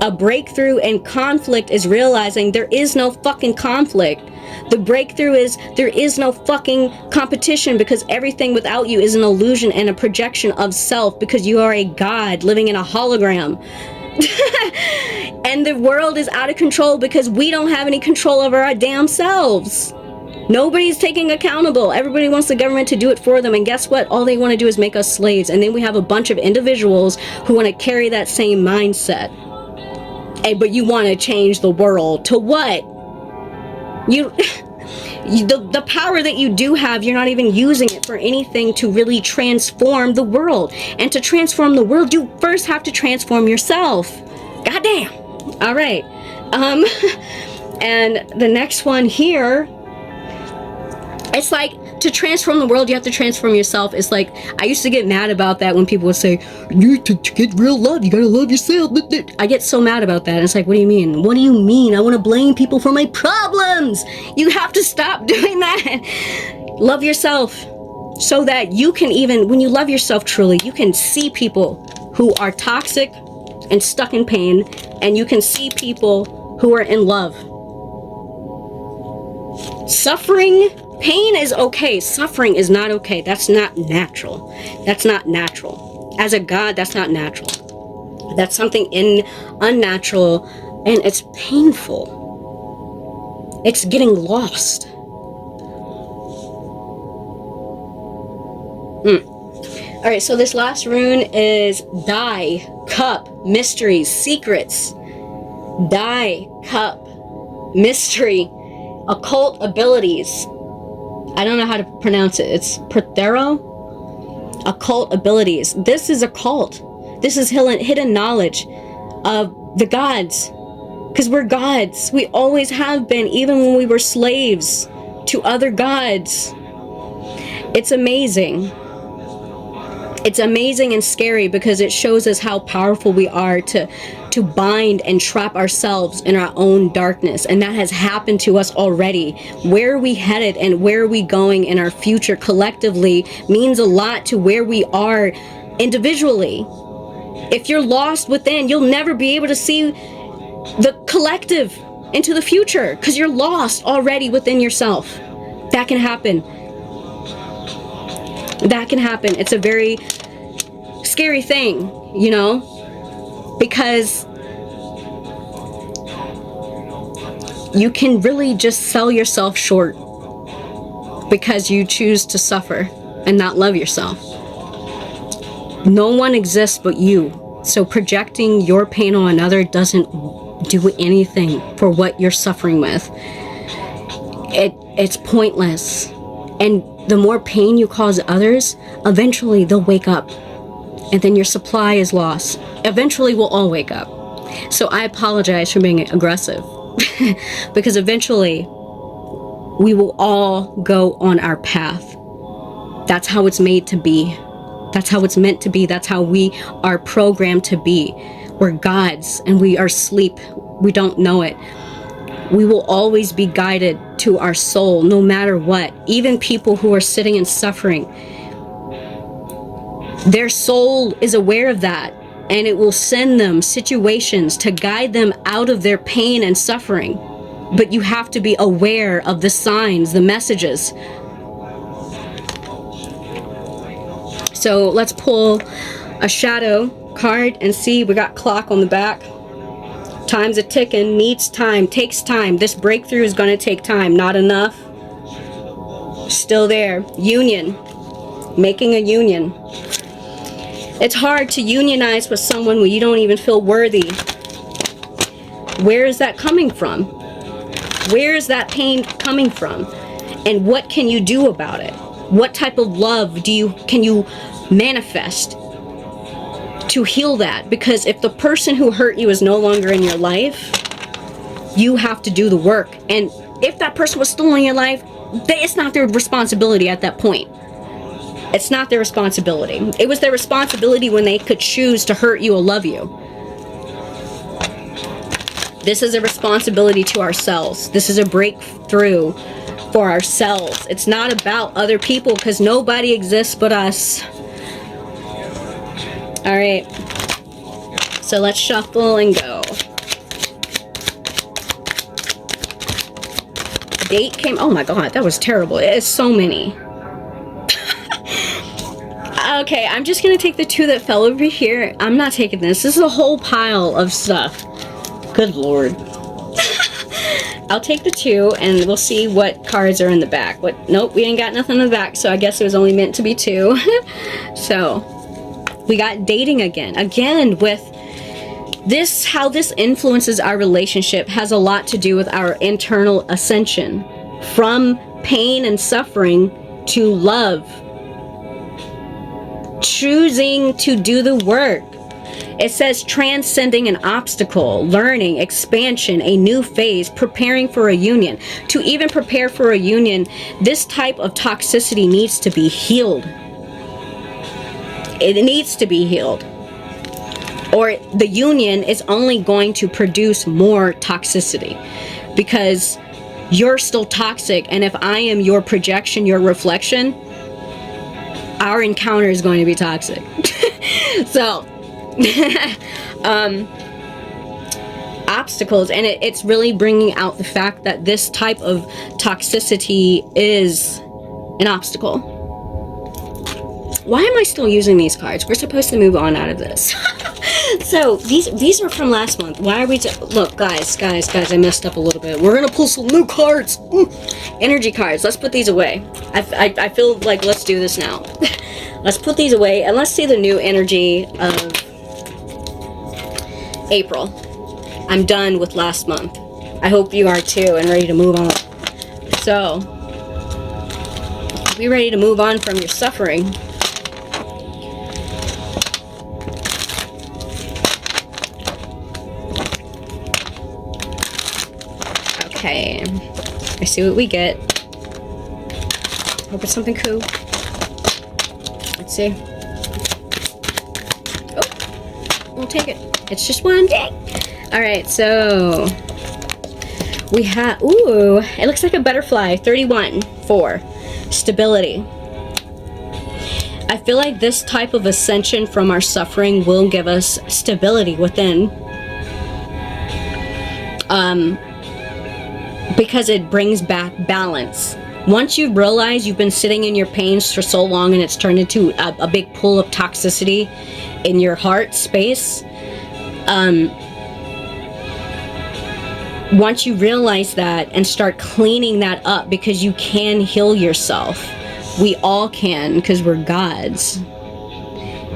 A breakthrough in conflict is realizing there is no fucking conflict. The breakthrough is there is no fucking competition, because everything without you is an illusion and a projection of self, because you are a God living in a hologram. And the world is out of control because we don't have any control over our damn selves. Nobody's taking accountable. Everybody wants the government to do it for them, and guess what? All they want to do is make us slaves. And then we have a bunch of individuals who want to carry that same mindset. Hey, but you want to change the world to what? The power that you do have, you're not even using it for anything to really transform the world. And to transform the world, you first have to transform yourself. Goddamn. All right. And the next one here, it's like, to transform the world, you have to transform yourself. It's like, I used to get mad about that when people would say, you to get real love, you gotta love yourself. I get so mad about that. It's like, what do you mean? What do you mean? I want to blame people for my problems. You have to stop doing that. Love yourself, so that you can, even when you love yourself truly, you can see people who are toxic and stuck in pain, and you can see people who are in love. Suffering, pain is okay. Suffering is not okay. That's not natural. That's not natural. As a God, that's not natural. That's something unnatural, and it's painful. It's getting lost. All right, so this last rune is Die, Cup, Mysteries, Secrets. Die, Cup, Mystery, Occult Abilities. I don't know how to pronounce it. It's Prothero? Occult abilities. This is occult. This is hidden knowledge of the gods. Because we're gods. We always have been, even when we were slaves to other gods. It's amazing. It's amazing and scary, because it shows us how powerful we are to bind and trap ourselves in our own darkness. And that has happened to us already. Where are we headed and where are we going in our future collectively means a lot to where we are individually. If you're lost within, you'll never be able to see the collective into the future, because you're lost already within yourself. That can happen. That can happen. It's a very scary thing, you know, because you can really just sell yourself short because you choose to suffer and not love yourself. No one exists but you. So projecting your pain on another doesn't do anything for what you're suffering with. It's pointless. And the more pain you cause others, eventually they'll wake up. And then your supply is lost. Eventually we'll all wake up. So I apologize for being aggressive. Because eventually we will all go on our path. That's how it's made to be. That's how it's meant to be. That's how we are programmed to be. We're gods and we are asleep. We don't know it. We will always be guided to our soul, no matter what. Even people who are sitting and suffering, their soul is aware of that, and it will send them situations to guide them out of their pain and suffering. But you have to be aware of the signs, the messages. So let's pull a shadow card and see. We got clock on the back. Time's a ticking, needs time, takes time. This breakthrough is going to take time. Not enough. Still there. Union. Making a union. It's hard to unionize with someone when you don't even feel worthy. Where is that coming from? Where is that pain coming from? And what can you do about it? What type of love can you manifest to heal that? Because if the person who hurt you is no longer in your life, you have to do the work. And if that person was still in your life, it's not their responsibility at that point. It's not their responsibility. It was their responsibility when they could choose to hurt you or love you. This is a responsibility to ourselves. This is a breakthrough for ourselves. It's not about other people, because nobody exists but us. All right. So let's shuffle and go. Date came. Oh my God, that was terrible. It's so many. Okay, I'm just going to take the two that fell over here. I'm not taking this. This is a whole pile of stuff. Good Lord. I'll take the two and we'll see what cards are in the back. Nope, we ain't got nothing in the back, so I guess it was only meant to be two. So, we got dating again. Again, with this, how this influences our relationship has a lot to do with our internal ascension. From pain and suffering to love. Choosing to do the work. It says transcending an obstacle, learning, expansion, a new phase, preparing for a union. To even prepare for a union, this type of toxicity needs to be healed. It needs to be healed. Or the union is only going to produce more toxicity. Because you're still toxic, and if I am your projection, your reflection, our encounter is going to be toxic. So, obstacles, and it's really bringing out the fact that this type of toxicity is an obstacle. Why am I still using these cards? We're supposed to move on out of this. So these are from last month. Why are we look, guys, I messed up a little bit. We're gonna pull some new cards. Energy cards. Let's put these away. I feel like let's do this now. Let's put these away and let's see the new energy of April. I'm done with last month. I hope you are too and ready to move on. So, be ready to move on from your suffering. Okay, I see what we get. Hope it's something cool. Let's see. Oh, we'll take it. It's just one day. Alright, so we have, ooh, it looks like a butterfly. 31 for stability. I feel like this type of ascension from our suffering will give us stability within. Because it brings back balance. Once you realize you've been sitting in your pains for so long and it's turned into a big pool of toxicity in your heart space, once you realize that and start cleaning that up, because you can heal yourself. We all can, because we're gods.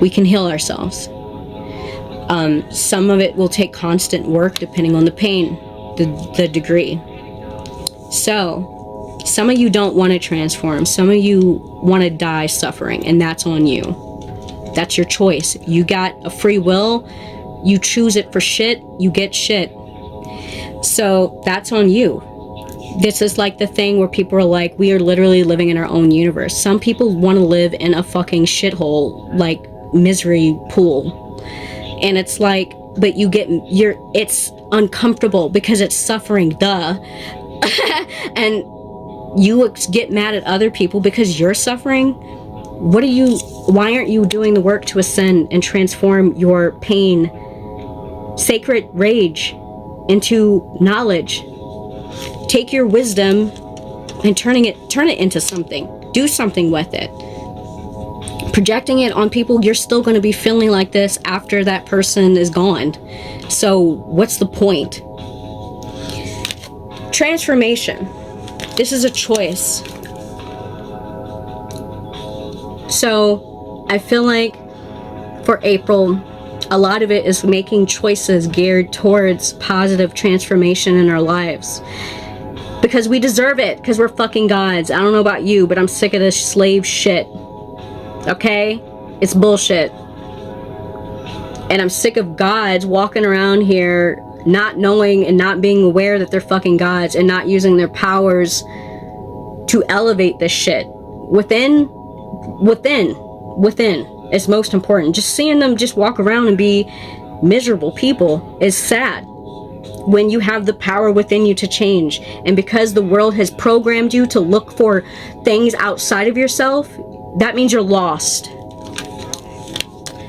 We can heal ourselves. Some of it will take constant work depending on the pain, the degree. So, some of you don't want to transform. Some of you want to die suffering, and that's on you. That's your choice. You got a free will. You choose it for shit, you get shit. So, that's on you. This is like the thing where people are like, we are literally living in our own universe. Some people want to live in a fucking shithole, like misery pool. And it's like, but it's uncomfortable because it's suffering, duh. And you get mad at other people because you're suffering. Why aren't you doing the work to ascend and transform your pain, sacred rage, into knowledge? Take your wisdom and turn it into something. Do something with it. Projecting it on people, you're still going to be feeling like this after that person is gone. So what's the point? Transformation. This is a choice. So I feel like for April, a lot of it is making choices geared towards positive transformation in our lives. Because we deserve it, because we're fucking gods. I don't know about you, but I'm sick of this slave shit. Okay? It's bullshit. And I'm sick of gods walking around here not knowing and not being aware that they're fucking gods and not using their powers to elevate this shit. Within is most important. Just seeing them just walk around and be miserable people is sad. When you have the power within you to change, and because the world has programmed you to look for things outside of yourself, that means you're lost.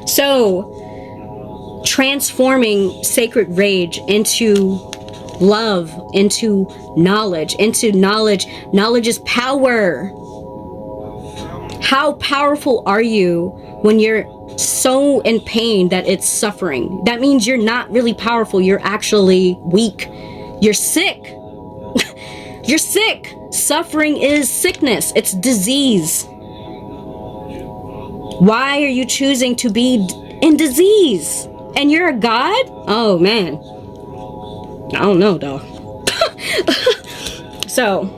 So transforming sacred rage into love, into knowledge. Knowledge is power. How powerful are you when you're so in pain that it's suffering? That means you're not really powerful. You're actually weak. You're sick. You're sick. Suffering is sickness. It's disease. Why are you choosing to be in disease? And you're a god? Oh man. I don't know, dog. So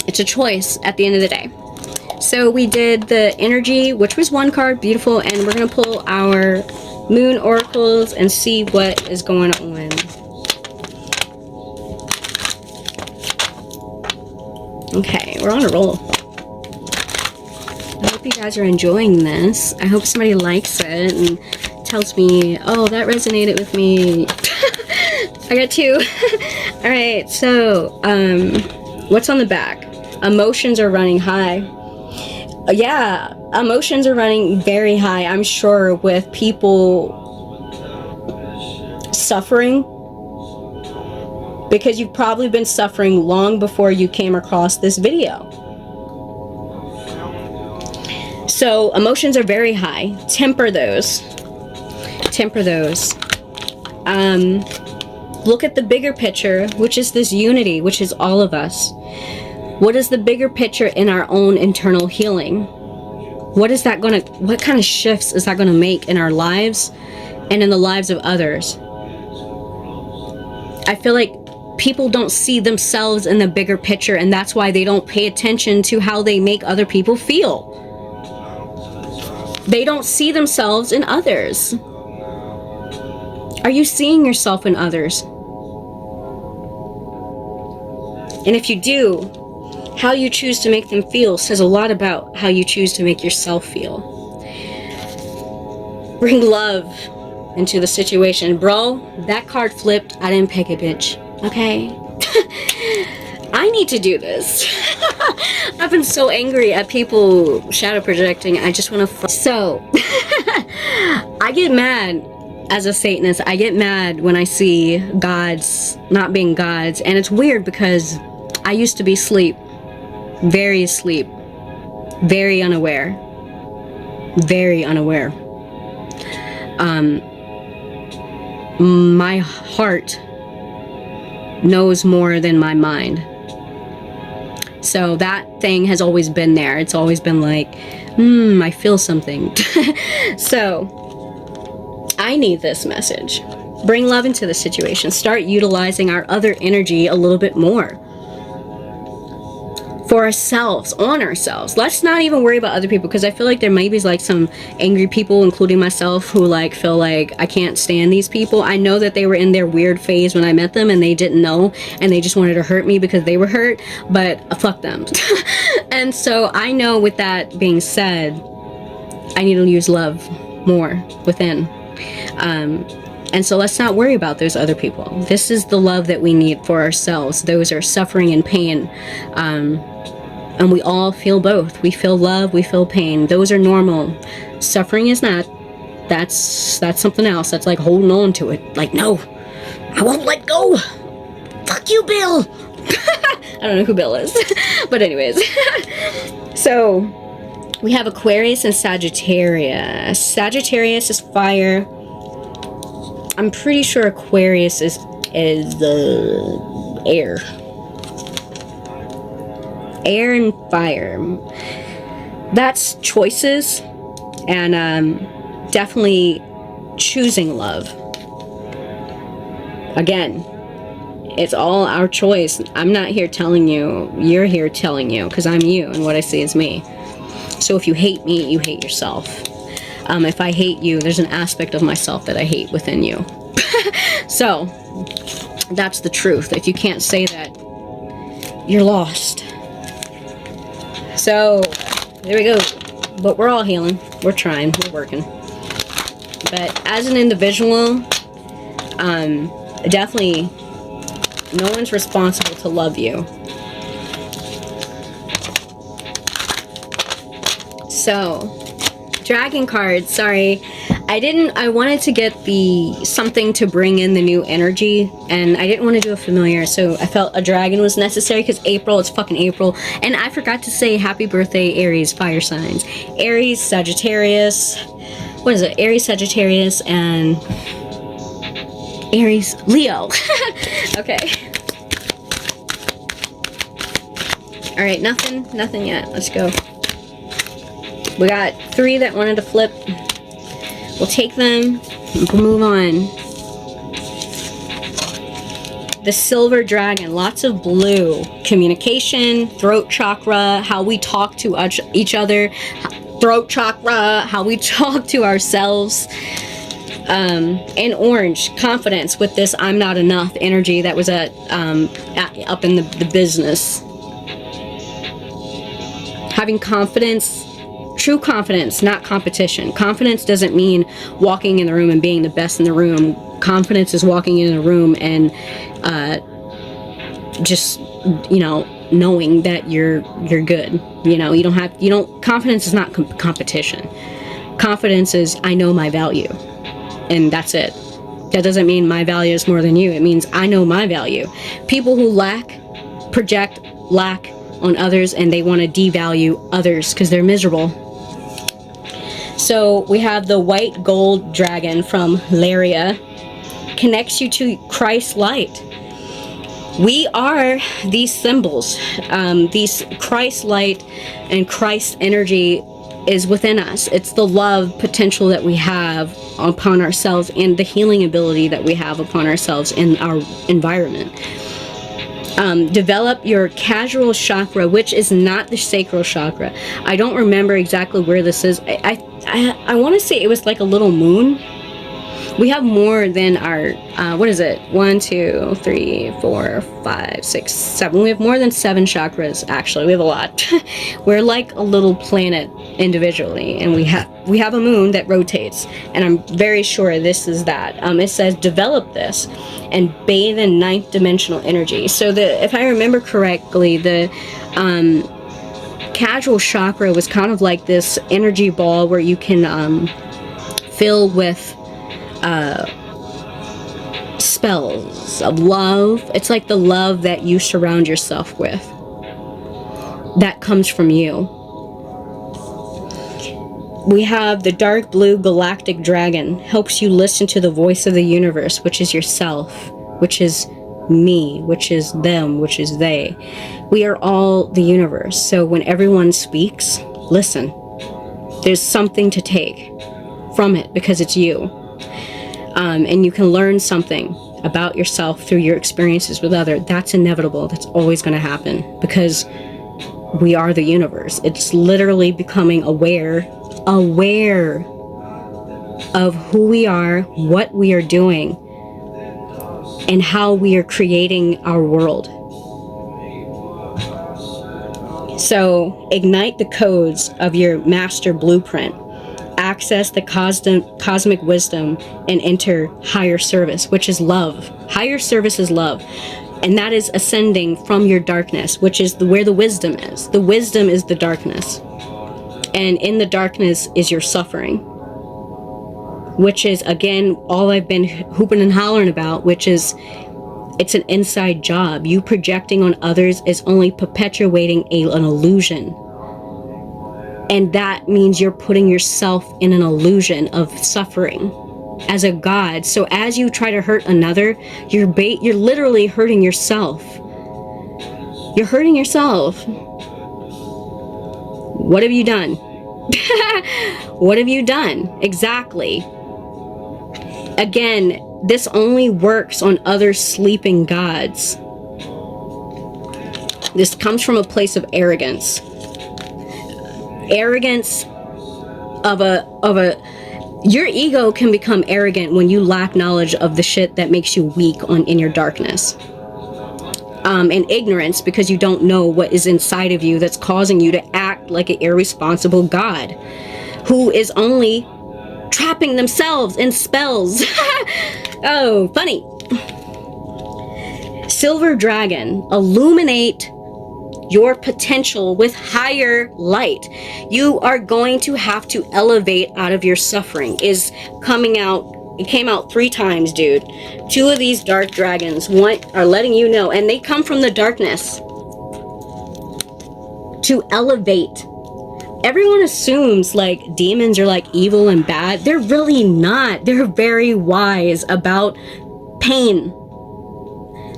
it's a choice at the end of the day. So we did the energy, which was one card, beautiful, and we're going to pull our moon oracles and see what is going on. Okay, we're on a roll. I hope you guys are enjoying this. I hope somebody likes it and tells me, oh, that resonated with me. I got two. Alright, so, what's on the back? Emotions are running high. Yeah, emotions are running very high, I'm sure, with people suffering, because you've probably been suffering long before you came across this video. So emotions are very high. Temper those. Temper those. Look at the bigger picture, which is this unity, which is all of us. What is the bigger picture in our own internal healing? What kind of shifts is that gonna make in our lives and in the lives of others? I feel like people don't see themselves in the bigger picture, and that's why they don't pay attention to how they make other people feel. They don't see themselves in others. Are you seeing yourself in others? And if you do, how you choose to make them feel says a lot about how you choose to make yourself feel. Bring love into the situation. Bro, that card flipped. I didn't pick it, bitch. Okay? I need to do this. I've been so angry at people shadow projecting. I just want to So, I get mad as a Satanist. I get mad when I see gods not being gods. And it's weird because I used to be asleep. Very asleep. Very unaware. Very unaware. My heart knows more than my mind. So that thing has always been there. It's always been like, I feel something. So I need this message. Bring love into the situation. Start utilizing our other energy a little bit more. For ourselves, on ourselves. Let's not even worry about other people, because I feel like there may be like some angry people, including myself, who like feel like I can't stand these people. I know that they were in their weird phase when I met them and they didn't know and they just wanted to hurt me because they were hurt, but fuck them. And so I know, with that being said, I need to use love more within. And so let's not worry about those other people. This is the love that we need for ourselves. Those are suffering and pain. And we all feel both. We feel love, we feel pain. Those are normal. Suffering is not. That's something else. That's like holding on to it. Like, no, I won't let go. Fuck you, Bill. I don't know who Bill is. But anyways. So we have Aquarius and Sagittarius. Sagittarius is fire. I'm pretty sure Aquarius is the air. Air and fire. That's choices, and definitely choosing love. Again, it's all our choice. I'm not here telling you. You're here telling you, because I'm you, and what I see is me. So if you hate me, you hate yourself. If I hate you, there's an aspect of myself that I hate within you. So that's the truth. If you can't say that, you're lost. So there we go. But we're all healing. We're trying. We're working. But as an individual, definitely no one's responsible to love you. So, dragon cards, sorry. I wanted to get something to bring in the new energy, and I didn't want to do a familiar, so I felt a dragon was necessary, because April, it's fucking April. And I forgot to say happy birthday, Aries, fire signs. Aries, Sagittarius, what is it? Aries, Sagittarius, and Aries, Leo. Okay. Alright, nothing yet. Let's go. We got 3 that wanted to flip. We'll take them and move on. The silver dragon, lots of blue. Communication, throat chakra, how we talk to each other. Throat chakra, how we talk to ourselves. And orange, confidence with this I'm not enough energy that was up in the business. Having confidence. True confidence, not competition. Confidence doesn't mean walking in the room and being the best in the room. Confidence is walking in the room and just, knowing that you're good. Confidence is not competition. Confidence is I know my value, and that's it. That doesn't mean my value is more than you. It means I know my value. People who project lack on others, and they want to devalue others because they're miserable. So we have the white gold dragon from Flavia. Connects you to Christ's light. We are these symbols. These Christ light and Christ energy is within us. It's the love potential that we have upon ourselves, and the healing ability that we have upon ourselves in our environment. Develop your casual chakra, which is not the sacral chakra. I don't remember exactly where this is. I want to say it was like a little moon. We have more than our, what is it? 1, 2, 3, 4, 5, 6, 7. We have more than 7 chakras, actually. We have a lot. We're like a little planet individually, and we have a moon that rotates, and I'm very sure this is that. It says develop this and bathe in 9th dimensional energy. So if I remember correctly, the casual chakra was kind of like this energy ball where you can fill with spells of love. It's like the love that you surround yourself with. That comes from you. We have the dark blue galactic dragon. Helps you listen to the voice of the universe, which is yourself, which is me, which is them, which is they. We are all the universe. So when everyone speaks, listen. There's something to take from it because it's you. And you can learn something about yourself through your experiences with others. That's inevitable. That's always going to happen because we are the universe. It's literally becoming aware of who we are, what we are doing, and how we are creating our world. So ignite the codes of your master blueprint. access the cosmic wisdom and enter higher service, which is love. Higher service is love. And that is ascending from your darkness, which is where the wisdom is. The wisdom is the darkness. And in the darkness is your suffering. Which is, again, all I've been hooping and hollering about, which is, it's an inside job. You projecting on others is only perpetuating an illusion. And that means you're putting yourself in an illusion of suffering as a god. So as you try to hurt another, you're literally hurting yourself. You're hurting yourself. What have you done? What have you done? Exactly. Again, this only works on other sleeping gods. This comes from a place of arrogance. Arrogance your ego can become arrogant when you lack knowledge of the shit that makes you weak in your darkness. And ignorance, because you don't know what is inside of you that's causing you to act like an irresponsible god who is only trapping themselves in spells. Oh, funny. Silver Dragon, illuminate your potential with higher light. You are going to have to elevate out of your suffering. Is coming out. It came out 3 times, dude. 2 of these dark dragons are letting you know, and they come from the darkness to elevate. Everyone assumes like demons are like evil and bad. They're really not. They're very wise about pain.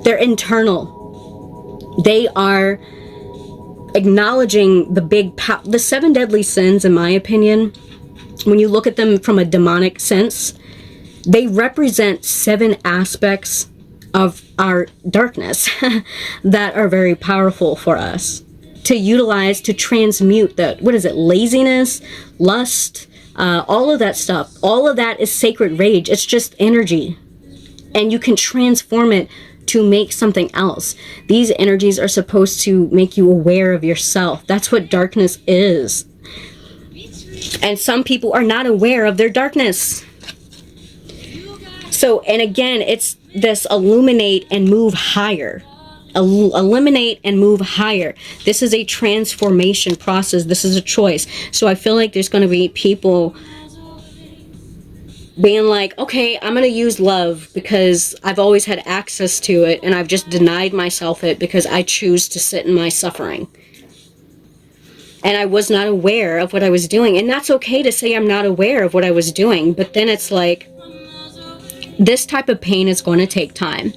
They're internal. They are acknowledging the 7 deadly sins, in my opinion. When you look at them from a demonic sense, they represent 7 aspects of our darkness that are very powerful for us to utilize to transmute laziness, lust, all of that stuff. All of that is sacred rage. It's just energy. And you can transform it to make something else. These energies are supposed to make you aware of yourself. That's what darkness is. And some people are not aware of their darkness. So, and again, it's this illuminate and move higher. Eliminate and move higher. This is a transformation process. This is a choice. So I feel like there's going to be people being like, okay, I'm going to use love because I've always had access to it and I've just denied myself it because I choose to sit in my suffering. And I was not aware of what I was doing. And that's okay to say I'm not aware of what I was doing. But then it's like, this type of pain is going to take time.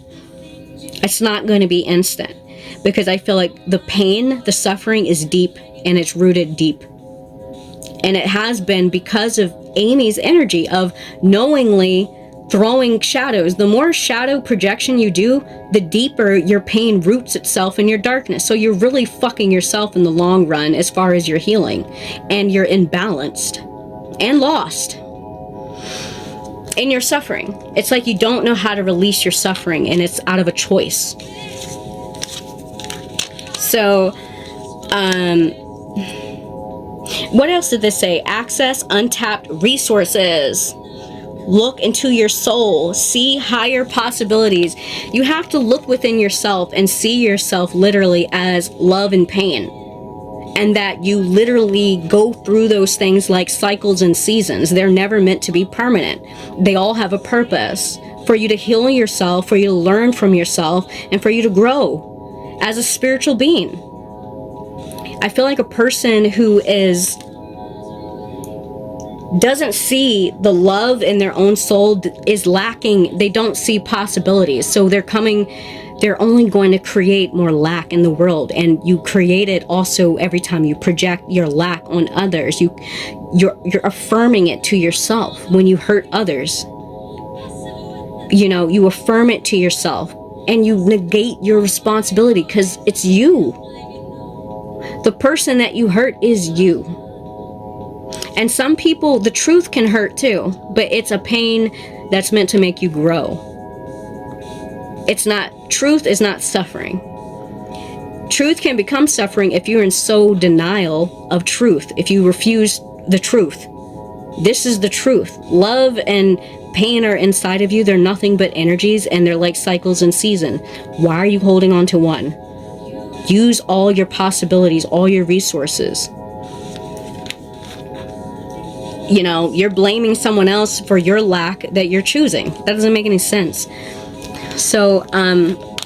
It's not going to be instant. Because I feel like the pain, the suffering is deep and it's rooted deep. And it has been because of Amy's energy of knowingly throwing shadows. The more shadow projection you do, the deeper your pain roots itself in your darkness. So you're really fucking yourself in the long run as far as your healing. And you're imbalanced and lost in your suffering. It's like you don't know how to release your suffering and it's out of a choice. So, what else did this say? Access untapped resources. Look into your soul. See higher possibilities. You have to look within yourself and see yourself literally as love and pain. And that you literally go through those things like cycles and seasons. They're never meant to be permanent. They all have a purpose. For you to heal yourself, for you to learn from yourself, and for you to grow as a spiritual being. I feel like a person who doesn't see the love in their own soul is lacking. They don't see possibilities. So they're only going to create more lack in the world. And you create it also every time you project your lack on others. You're affirming it to yourself when you hurt others. You know, you affirm it to yourself and you negate your responsibility because it's you. The person that you hurt is you. And some people, the truth can hurt too, but it's a pain that's meant to make you grow. Truth is not suffering. Truth can become suffering if you're in so denial of truth, if you refuse the truth. This is the truth. Love and pain are inside of you. They're nothing but energies, and they're like cycles in season. Why are you holding on to one? Use all your possibilities, all your resources. You know, you're blaming someone else for your lack that you're choosing. That doesn't make any sense. So,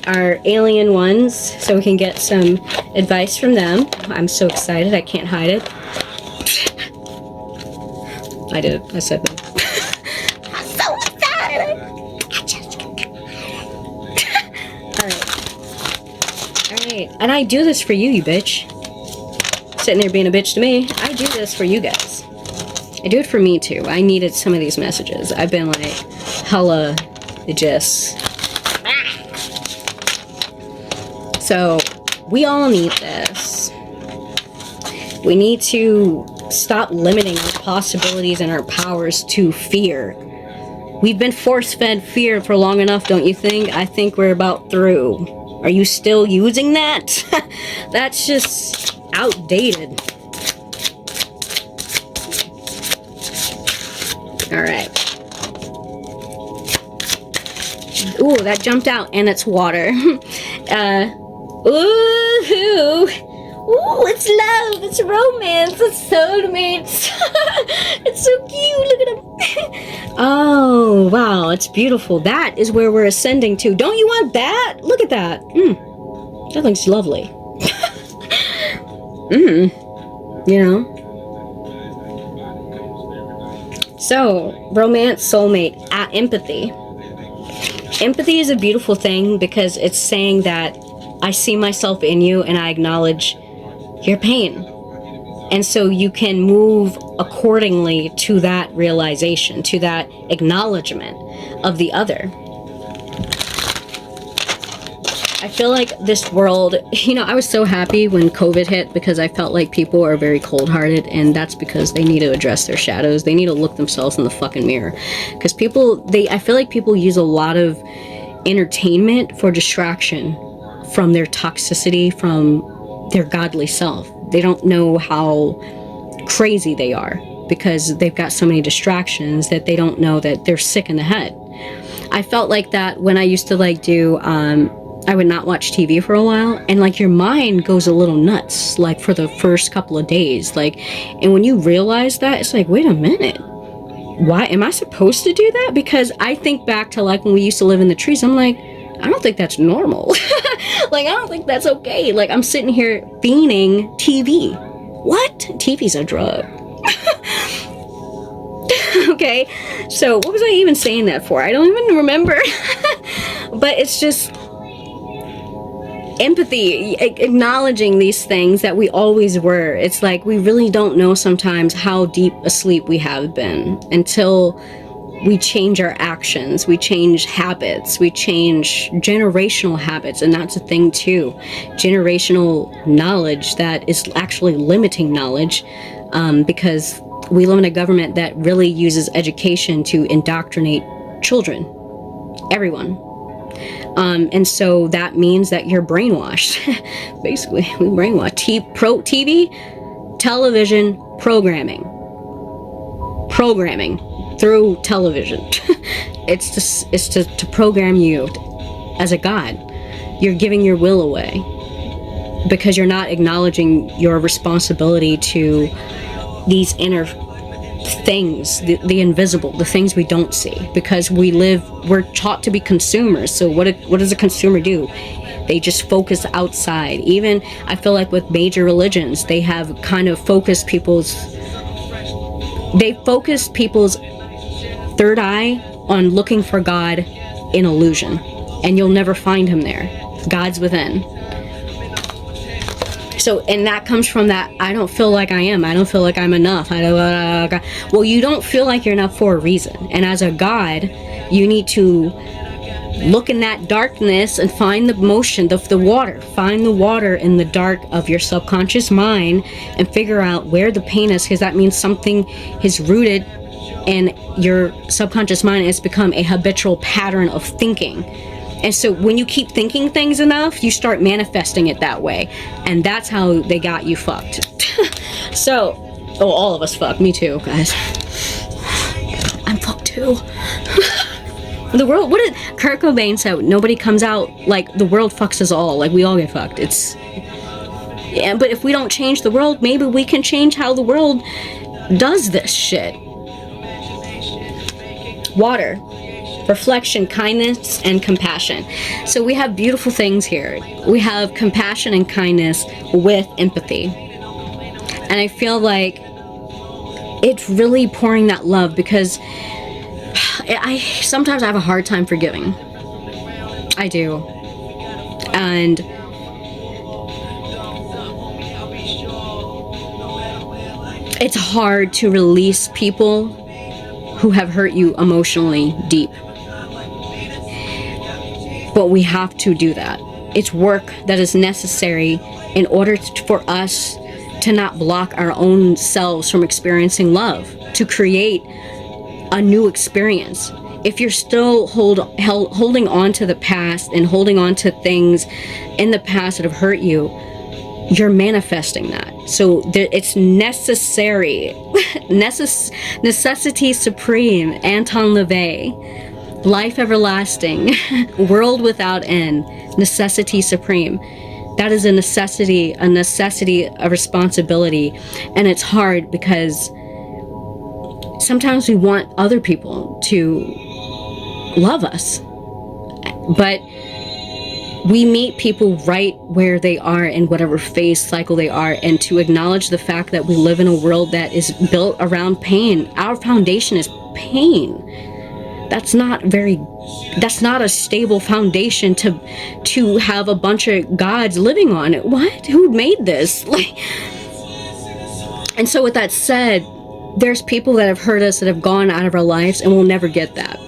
our alien ones, so we can get some advice from them. I'm so excited, I can't hide it. I did it, I said that. I'm so excited! Alright, and I do this for you, you bitch. Sitting there being a bitch to me, I do this for you guys. I do it for me too. I needed some of these messages. I've been like, hella just... So, we all need this. We need to stop limiting our possibilities and our powers to fear. We've been force-fed fear for long enough, don't you think? I think we're about through. Are you still using that? That's just outdated. Alright. Ooh, that jumped out, and it's water. Ooh, it's love, it's romance, it's soulmates. It's so cute, look at him. Oh, wow, it's beautiful. That is where we're ascending to. Don't you want that? Look at that. That looks lovely. You know? So, romance, soulmate, empathy. Empathy is a beautiful thing because it's saying that I see myself in you and I acknowledge your pain. And so you can move accordingly to that realization, to that acknowledgement of the other. I feel like this world, you know, I was so happy when COVID hit because I felt like people are very cold-hearted, and that's because they need to address their shadows. They need to look themselves in the fucking mirror. Because people, I feel like people use a lot of entertainment for distraction from their toxicity, from their godly self. They don't know how crazy they are because they've got so many distractions that they don't know that they're sick in the head. I felt like that when I used to like do, I would not watch TV for a while, and like your mind goes a little nuts, like for the first couple of days, like, and when you realize that, it's like, wait a minute, why am I supposed to do that? Because I think back to like when we used to live in the trees, I'm like, I don't think that's normal. Like, I don't think that's okay. Like, I'm sitting here fiending TV. What? TV's a drug. Okay, so what was I even saying that for? I don't even remember. But it's just empathy, acknowledging these things that we always were. It's like we really don't know sometimes how deep asleep we have been until we change our actions, we change habits, we change generational habits, and that's a thing too. Generational knowledge that is actually limiting knowledge, because we live in a government that really uses education to indoctrinate children, everyone. And so that means that you're brainwashed. Basically, we brainwash. TV, television, programming through television. It's to program you as a god. You're giving your will away because you're not acknowledging your responsibility to these inner things, the invisible, the things we don't see, because we're taught to be consumers. So what does a consumer do? They just focus outside. Even I feel like with major religions, they have kind of focused people's third eye on looking for God in illusion, and you'll never find him there. God's within. So, and that comes from that, I don't feel like I am. I don't feel like I'm enough. Well, you don't feel like you're enough for a reason. And as a God, you need to look in that darkness and find the motion, the water. Find the water in the dark of your subconscious mind and figure out where the pain is, because that means something is rooted in your subconscious mind. It's become a habitual pattern of thinking. And so when you keep thinking things enough, you start manifesting it that way. And that's how they got you fucked. So Oh, all of us fuck. Me too, guys. I'm fucked too. The world, what did Kurt Cobain said? Nobody comes out, like, the world fucks us all. Like, we all get fucked. It's, yeah, but if we don't change the world, maybe we can change how the world does this shit. Water. Reflection, kindness, and compassion. So we have beautiful things here. We have compassion and kindness with empathy. And I feel like it's really pouring that love, because I sometimes have a hard time forgiving. I do. And it's hard to release people who have hurt you emotionally deep. But we have to do that. It's work that is necessary in order for us to not block our own selves from experiencing love, to create a new experience. If you're still holding on to the past and holding on to things in the past that have hurt you, you're manifesting that. So it's necessary. Necessity supreme, Anton LaVey. Life everlasting, world without end, necessity supreme. That is a necessity, a responsibility. And it's hard because sometimes we want other people to love us. But we meet people right where they are in whatever phase cycle they are, and to acknowledge the fact that we live in a world that is built around pain. Our foundation is pain. That's not a stable foundation to have a bunch of gods living on it. What? Who made this? And so with that said, there's people that have hurt us, that have gone out of our lives, and we'll never get that.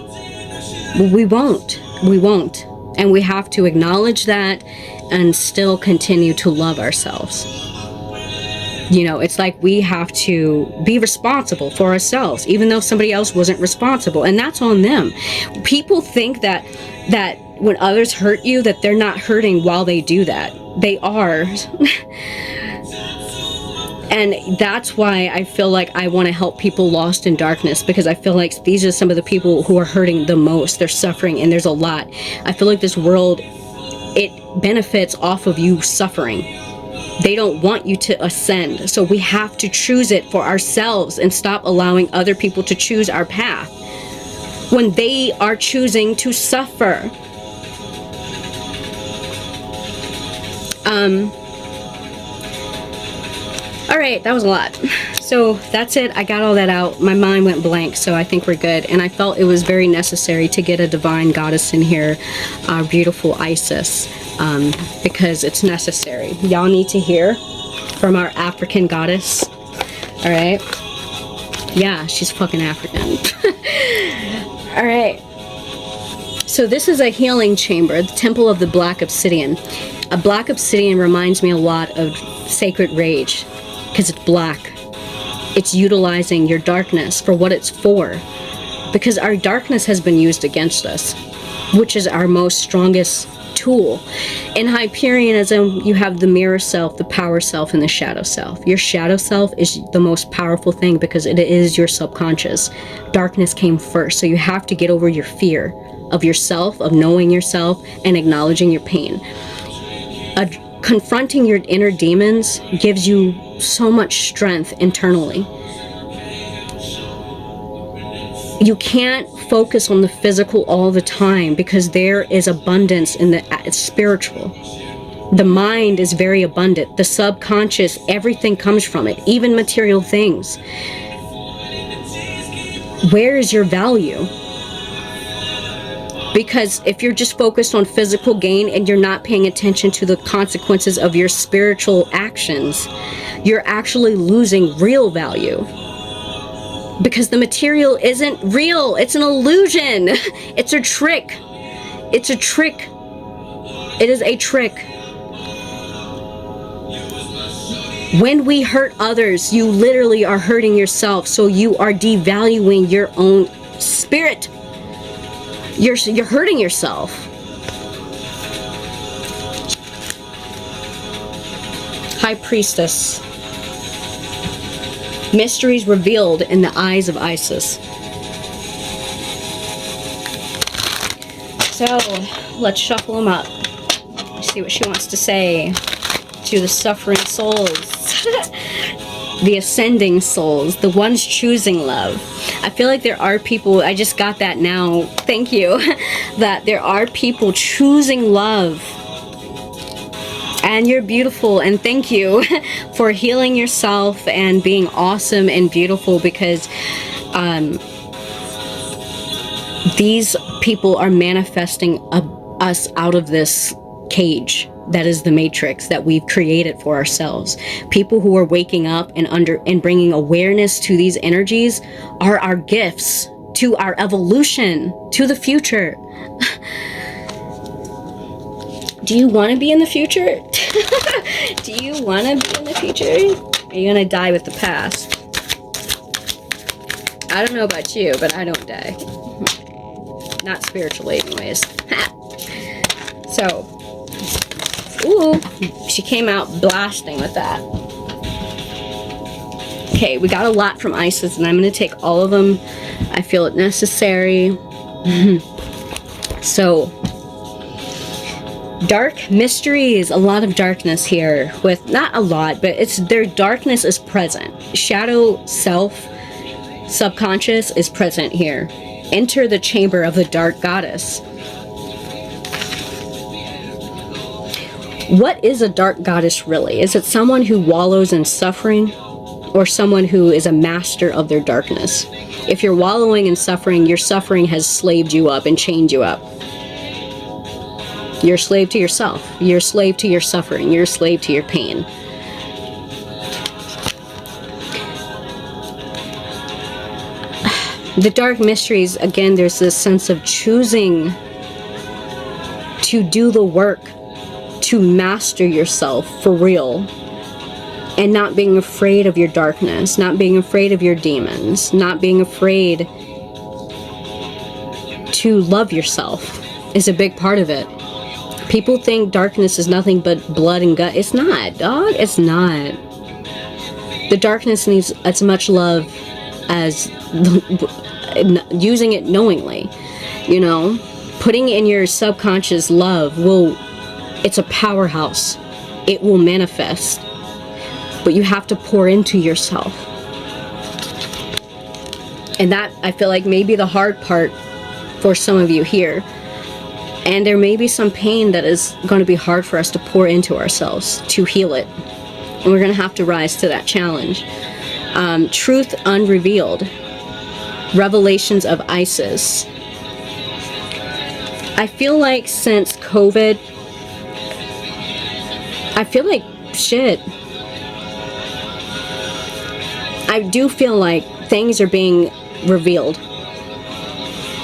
We won't. And we have to acknowledge that and still continue to love ourselves. You know, it's like we have to be responsible for ourselves, even though somebody else wasn't responsible, and that's on them. People think that when others hurt you, that they're not hurting while they do that. They are. And that's why I feel like I want to help people lost in darkness, because I feel like these are some of the people who are hurting the most. They're suffering, and there's a lot. I feel like this world, it benefits off of you suffering. They don't want you to ascend. So we have to choose it for ourselves and stop allowing other people to choose our path when they are choosing to suffer. All right, that was a lot. So that's it. I got all that out. My mind went blank, so I think we're good. And I felt it was very necessary to get a divine goddess in here, our beautiful Isis, because it's necessary. Y'all need to hear from our African goddess. All right? Yeah, she's fucking African. All right. So this is a healing chamber, the Temple of the Black Obsidian. A black obsidian reminds me a lot of sacred rage, because it's black. It's utilizing your darkness for what it's for, because our darkness has been used against us, which is our most strongest tool. In Hyperionism, you have the mirror self, the power self, and the shadow self. Your shadow self is the most powerful thing because it is your subconscious. Darkness came first, so you have to get over your fear of yourself, of knowing yourself, and acknowledging your pain. Confronting your inner demons gives you so much strength internally. You can't focus on the physical all the time, because there is abundance in the spiritual. The mind is very abundant. The subconscious, everything comes from it, even material things. Where is your value? Because if you're just focused on physical gain and you're not paying attention to the consequences of your spiritual actions, you're actually losing real value. Because the material isn't real. It's an illusion. It's a trick. It's a trick. It is a trick. When we hurt others, you literally are hurting yourself. So you are devaluing your own spirit. You're hurting yourself. High Priestess. Mysteries revealed in the eyes of Isis. So, let's shuffle them up. See what she wants to say to the suffering souls. The ascending souls, the ones choosing love. I feel like there are people, I just got that now, thank you, that there are people choosing love. And you're beautiful, and thank you for healing yourself and being awesome and beautiful, because these people are manifesting us out of this cage that is the matrix that we've created for ourselves. People who are waking up and bringing awareness to these energies are our gifts to our evolution, to the future. Do you want to be in the future? Do you want to be in the future? Are you gonna die with the past? I don't know about you, but I don't die. Not spiritually, anyways. So, ooh, she came out blasting with that. Okay, we got a lot from Isis, and I'm going to take all of them. I feel it necessary. So, dark mysteries, a lot of darkness here. With, not a lot, but their darkness is present. Shadow self, subconscious, is present here. Enter the chamber of the dark goddess. What is a dark goddess really? Is it someone who wallows in suffering, or someone who is a master of their darkness? If you're wallowing in suffering, your suffering has slaved you up and chained you up. You're a slave to yourself. You're a slave to your suffering. You're a slave to your pain. The dark mysteries, again, there's this sense of choosing to do the work, to master yourself for real, and not being afraid of your darkness, not being afraid of your demons, not being afraid to love yourself is a big part of it. People think darkness is nothing but blood and gut. It's not, dog. It's not. The darkness needs as much love as using it knowingly. You know, putting in your subconscious love it's a powerhouse. It will manifest. But you have to pour into yourself. And that, I feel like, may be the hard part for some of you here. And there may be some pain that is going to be hard for us to pour into ourselves to heal it. And we're going to have to rise to that challenge. Truth unrevealed. Revelations of Isis. I feel like since COVID, I feel like shit. I do feel like things are being revealed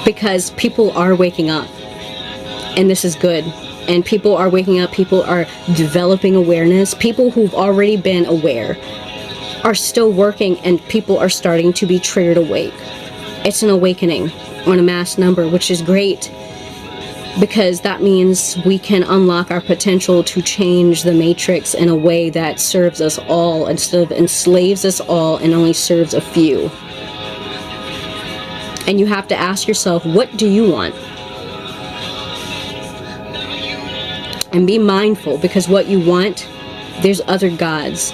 because people are waking up, and this is good. And people are waking up, people are developing awareness. People who've already been aware are still working, and people are starting to be triggered awake. It's an awakening on a mass number, which is great, because that means we can unlock our potential to change the matrix in a way that serves us all instead of enslaves us all and only serves a few. And you have to ask yourself, what do you want? And be mindful, because what you want, there's other gods.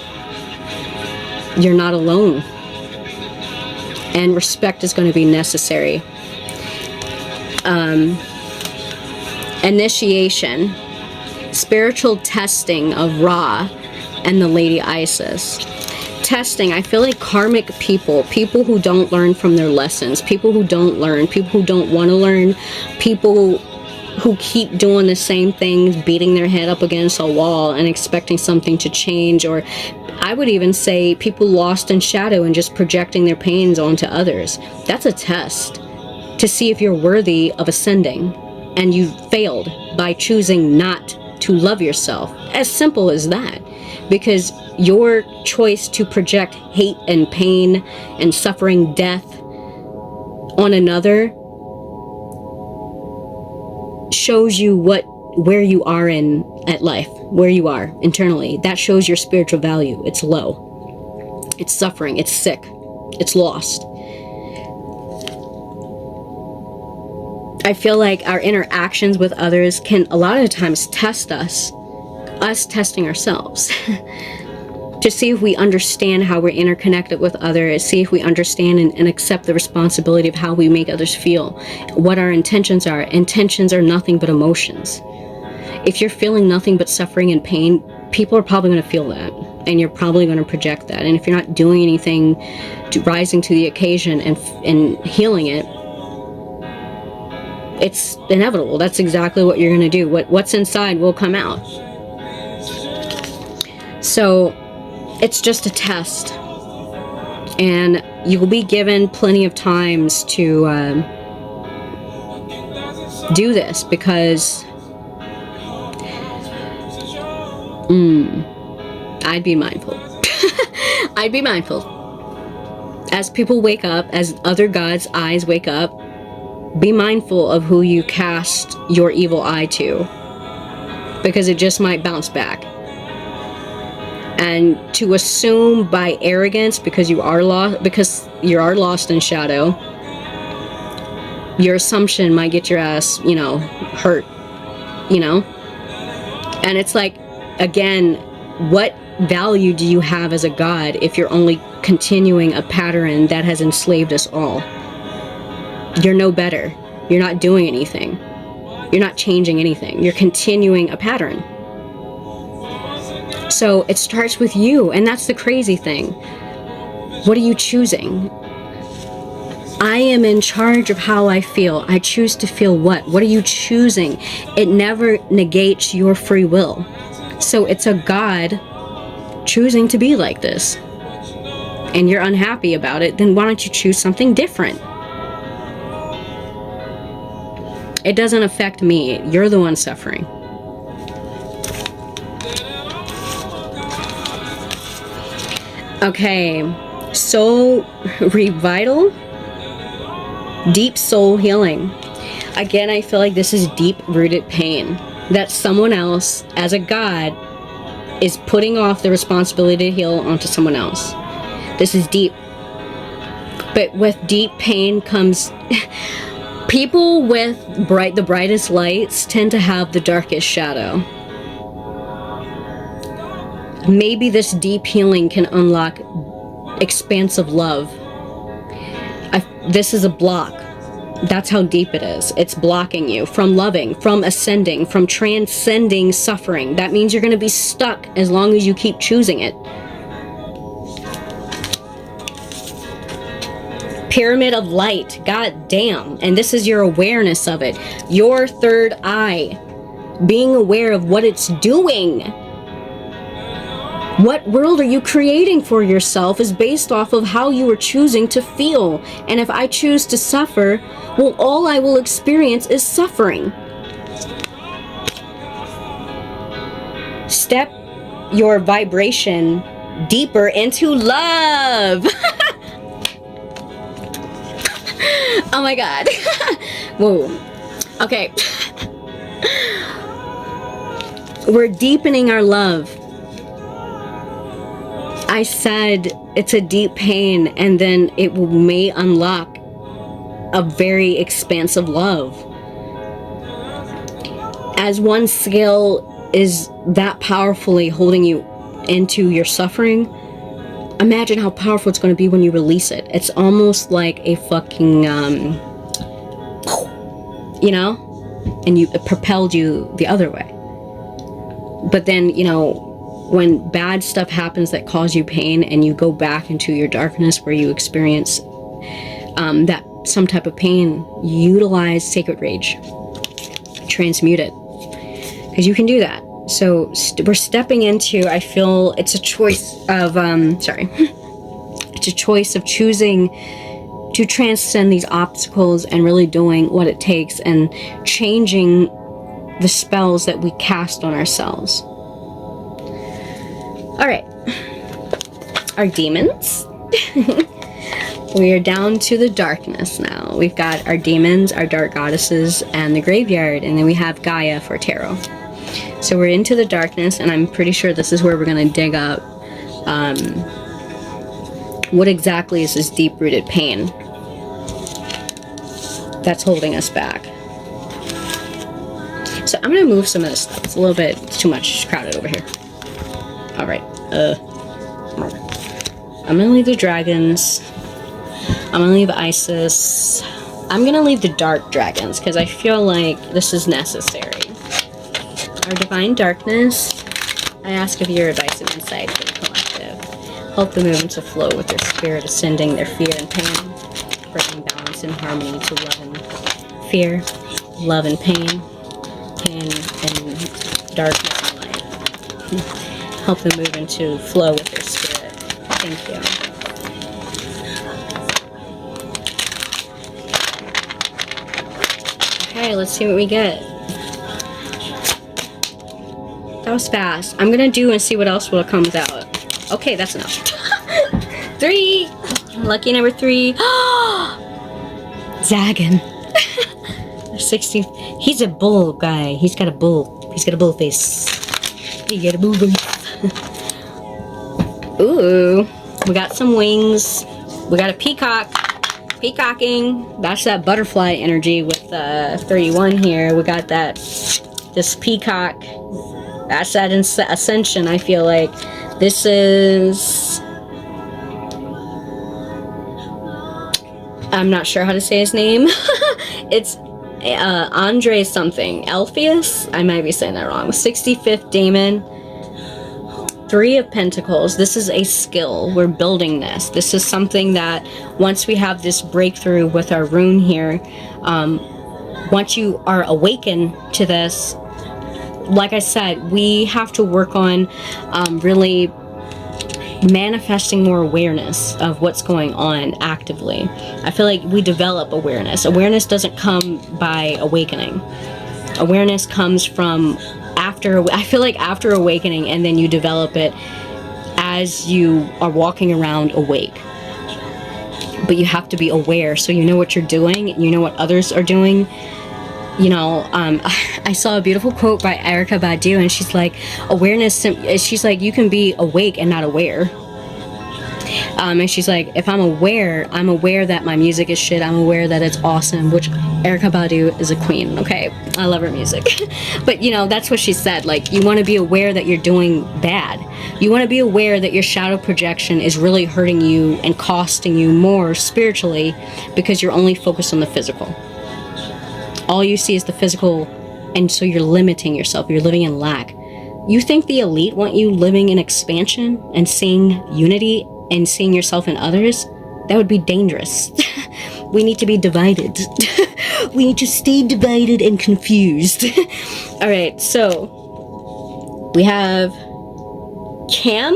You're not alone. And respect is going to be necessary. Initiation, spiritual testing of Ra and the Lady Isis. Testing, I feel like karmic people who don't learn from their lessons, people who don't learn, people who don't want to learn, people who keep doing the same things, beating their head up against a wall and expecting something to change, or I would even say people lost in shadow and just projecting their pains onto others. That's a test to see if you're worthy of ascending. And you failed by choosing not to love yourself. As simple as that. Because your choice to project hate and pain and suffering, death on another shows you where you are at life, where you are internally. That shows your spiritual value. It's low. It's suffering. It's sick. It's lost. I feel like our interactions with others can a lot of times test us testing ourselves. To see if we understand how we're interconnected with others, see if we understand and accept the responsibility of how we make others feel, what our intentions are. Intentions are nothing but emotions. If you're feeling nothing but suffering and pain, people are probably going to feel that, and you're probably going to project that. And if you're not doing anything to rising to the occasion and healing it, it's inevitable. That's exactly what you're going to do. What's inside will come out. So it's just a test, and you will be given plenty of times to do this, because I'd be mindful. I'd be mindful. As people wake up, as other gods' eyes wake up, be mindful of who you cast your evil eye to, because it just might bounce back. And to assume by arrogance, because you are lost in shadow, your assumption might get your ass, hurt, And it's like, again, what value do you have as a god if you're only continuing a pattern that has enslaved us all? You're no better. You're not doing anything. You're not changing anything. You're continuing a pattern. So it starts with you, and that's the crazy thing. What are you choosing? I am in charge of how I feel. I choose to feel what? What are you choosing? It never negates your free will. So it's a God choosing to be like this. And you're unhappy about it, then why don't you choose something different? It doesn't affect me. You're the one suffering. Okay, soul revital, deep soul healing. Again, I feel like this is deep-rooted pain that someone else, as a god, is putting off the responsibility to heal onto someone else. This is deep. But with deep pain comes... People with the brightest lights tend to have the darkest shadow. Maybe this deep healing can unlock expansive love. This is a block. That's how deep it is. It's blocking you from loving, from ascending, from transcending suffering. That means you're going to be stuck as long as you keep choosing it. Pyramid of light. God damn. And this is your awareness of it. Your third eye. Being aware of what it's doing. What world are you creating for yourself is based off of how you are choosing to feel. And if I choose to suffer, well, all I will experience is suffering. Step your vibration deeper into love. Oh my God. Whoa. Okay. We're deepening our love. I said it's a deep pain, and then it may unlock a very expansive love. As one scale is that powerfully holding you into your suffering, imagine how powerful it's going to be when you release it. It's almost like a fucking, and it propelled you the other way. But then, when bad stuff happens that cause you pain and you go back into your darkness where you experience that some type of pain, utilize sacred rage. Transmute it. Because you can do that. So we're stepping into, I feel it's a choice of, it's a choice of choosing to transcend these obstacles and really doing what it takes and changing the spells that we cast on ourselves. All right, our demons. We are down to the darkness now. We've got our demons, our dark goddesses, and the graveyard, and then we have Gaia for tarot. So we're into the darkness, and I'm pretty sure this is where we're going to dig up What exactly is this deep-rooted pain that's holding us back? So I'm gonna move some of this stuff. It's a little bit too much crowded over here. All right. I'm gonna leave the dragons. I'm gonna leave Isis. I'm gonna leave the dark dragons because I feel like this is necessary. Our divine darkness, I ask of your advice and insight for the collective. Help them move into flow with their spirit, ascending their fear and pain, bringing balance and harmony to love and fear, love and pain and darkness and light. Help them move into flow with their spirit. Thank you. Okay, let's see what we get. That was fast. I'm gonna do and see what else will comes out. Okay, that's enough. 3. Lucky number 3. Zagan. 60. He's a bull guy. He's got a bull. He's got a bull face. He got a bull face. Ooh, we got some wings. We got a peacock. Peacocking. That's that butterfly energy with 31 here. We got that. This peacock. That's that ascension. I feel like this is. I'm not sure how to say his name. It's Andre something. Alpheus? I might be saying that wrong. 65th Daemon. 3 of Pentacles. This is a skill. We're building this. This is something that once we have this breakthrough with our rune here, once you are awakened to this, like I said, we have to work on really manifesting more awareness of what's going on actively. I feel like we develop awareness. Awareness doesn't come by awakening. Awareness comes from after, I feel like after awakening, and then you develop it as you are walking around awake. But you have to be aware so you know what you're doing, you know what others are doing. You know, I saw a beautiful quote by Erykah Badu, and she's like, awareness, she's like, you can be awake and not aware. And she's like, if I'm aware that my music is shit, I'm aware that it's awesome, which Erykah Badu is a queen, okay? I love her music. But, you know, that's what she said. Like, you want to be aware that you're doing bad. You want to be aware that your shadow projection is really hurting you and costing you more spiritually because you're only focused on the physical. All you see is the physical, and so you're limiting yourself. You're living in lack. You think the elite want you living in expansion and seeing unity and seeing yourself in others? That would be dangerous. We need to be divided. We need to stay divided and confused. All right, so we have Cam.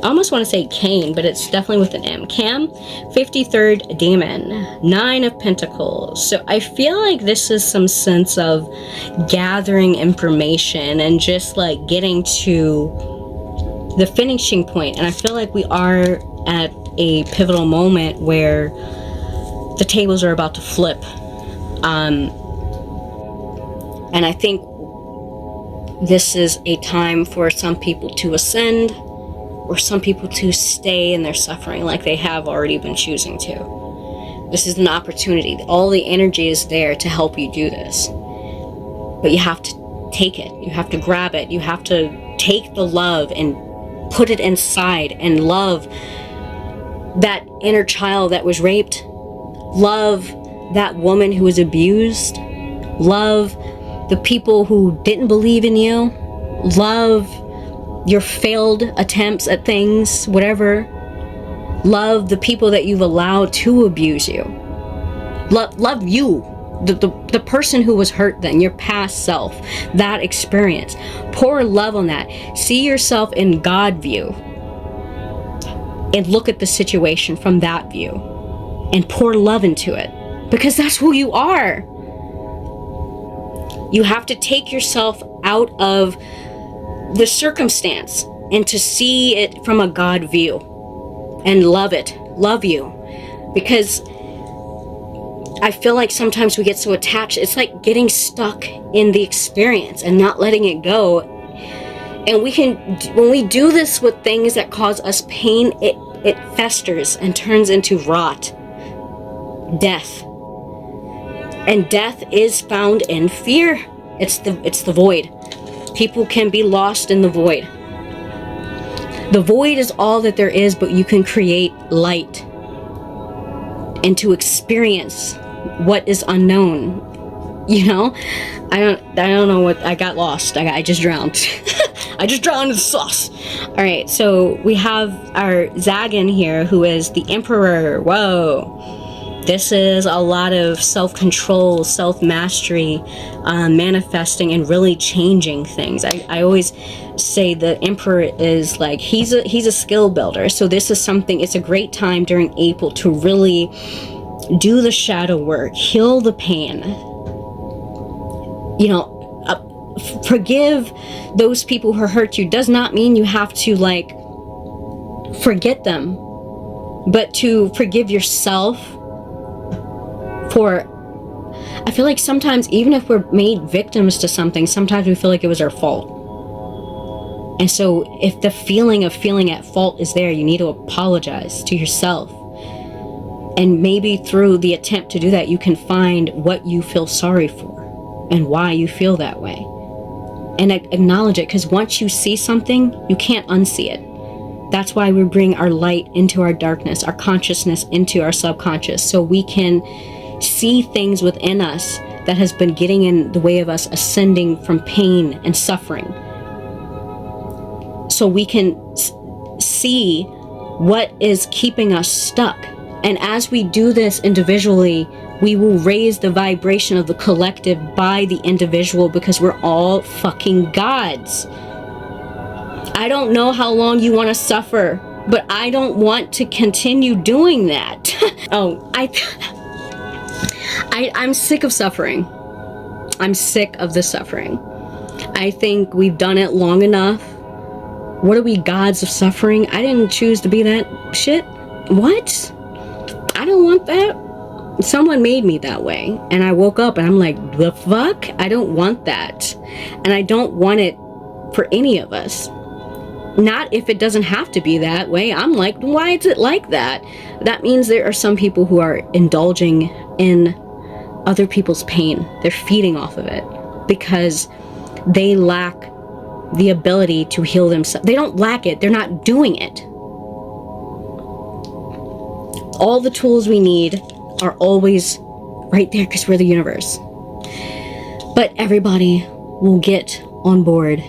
I almost want to say Cain, but it's definitely with an M. Cam, 53rd Demon, 9 of Pentacles. So I feel like this is some sense of gathering information and just like getting to the finishing point. And I feel like we are at a pivotal moment where the tables are about to flip. And I think this is a time for some people to ascend, or some people to stay in their suffering like they have already been choosing to. This is an opportunity. All the energy is there to help you do this. But you have to take it. You have to grab it. You have to take the love and put it inside and love that inner child that was raped. Love that woman who was abused. Love the people who didn't believe in you. Love your failed attempts at things, whatever. Love the people that you've allowed to abuse you. Love you, the person who was hurt then, your past self, that experience. Pour love on that. See yourself in God view. And look at the situation from that view. And pour love into it. Because that's who you are. You have to take yourself out of the circumstance and to see it from a God view and love it, love you. Because I feel like sometimes we get so attached. It's like getting stuck in the experience and not letting it go. And we can, when we do this with things that cause us pain, it festers and turns into rot, death. And death is found in fear. It's the void. People can be lost in the void. The void is all that there is, but you can create light and to experience what is unknown. You know, I don't know what, I got lost. I just drowned. I just drowned in the sauce. All right, so we have our Zagan here, who is the Emperor. Whoa. This is a lot of self-control, self-mastery, manifesting and really changing things. I always say the Emperor is like, he's a skill builder. So this is something, it's a great time during April to really do the shadow work, heal the pain. You know, forgive those people who hurt you. Does not mean you have to like forget them, but to forgive yourself for, I feel like sometimes even if we're made victims to something, sometimes we feel like it was our fault. And so if the feeling of feeling at fault is there, you need to apologize to yourself. And maybe through the attempt to do that, you can find what you feel sorry for and why you feel that way. And acknowledge it, because once you see something, you can't unsee it. That's why we bring our light into our darkness, our consciousness into our subconscious, so we can see things within us that has been getting in the way of us ascending from pain and suffering. So we can see what is keeping us stuck. And as we do this individually, we will raise the vibration of the collective by the individual, because we're all fucking gods. I don't know how long you want to suffer, but I don't want to continue doing that. I'm sick of suffering. I'm sick of the suffering. I think we've done it long enough. What are we, gods of suffering? I didn't choose to be that shit. What? I don't want that. Someone made me that way, and I woke up and I'm like, the fuck? I don't want that. And I don't want it for any of us. Not if it doesn't have to be that way. I'm like, why is it like that? That means there are some people who are indulging in other people's pain. They're feeding off of it because they lack the ability to heal themselves. They don't lack it, they're not doing it. All the tools we need are always right there, because we're the universe. But everybody will get on board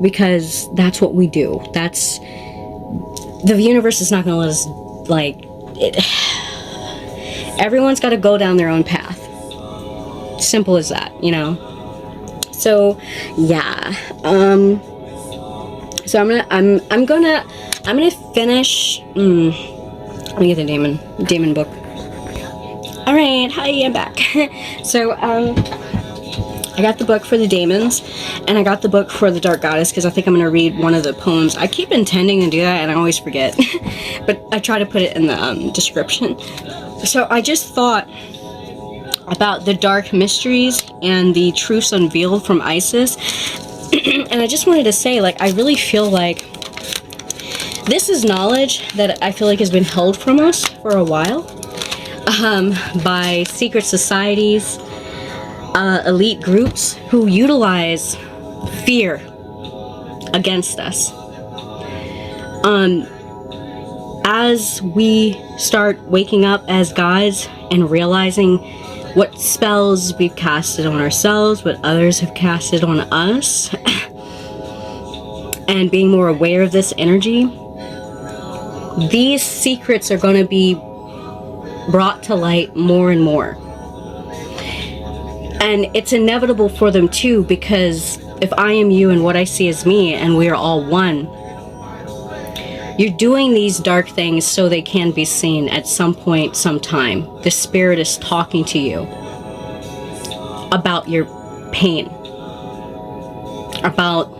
because that's what we do. That's, the universe is not going to let us, like, it. Everyone's got to go down their own path. Simple as that, you know. So yeah, so I'm gonna finish. Let me get the demon book. All right, hi, I'm back. So I got the book for the demons, and I got the book for the dark goddess, because I think I'm gonna read one of the poems. I keep intending to do that, and I always forget, but I try to put it in the description. So I just thought about the dark mysteries and the truths unveiled from Isis, and I just wanted to say, like, I really feel like this is knowledge that I feel like has been held from us for a while, by secret societies, elite groups who utilize fear against us. As we start waking up as gods and realizing what spells we've casted on ourselves, what others have casted on us, and being more aware of this energy, these secrets are going to be brought to light more and more. And it's inevitable for them too, because if I am you and what I see is me, and we are all one, you're doing these dark things so they can be seen at some point, sometime. The spirit is talking to you about your pain, about,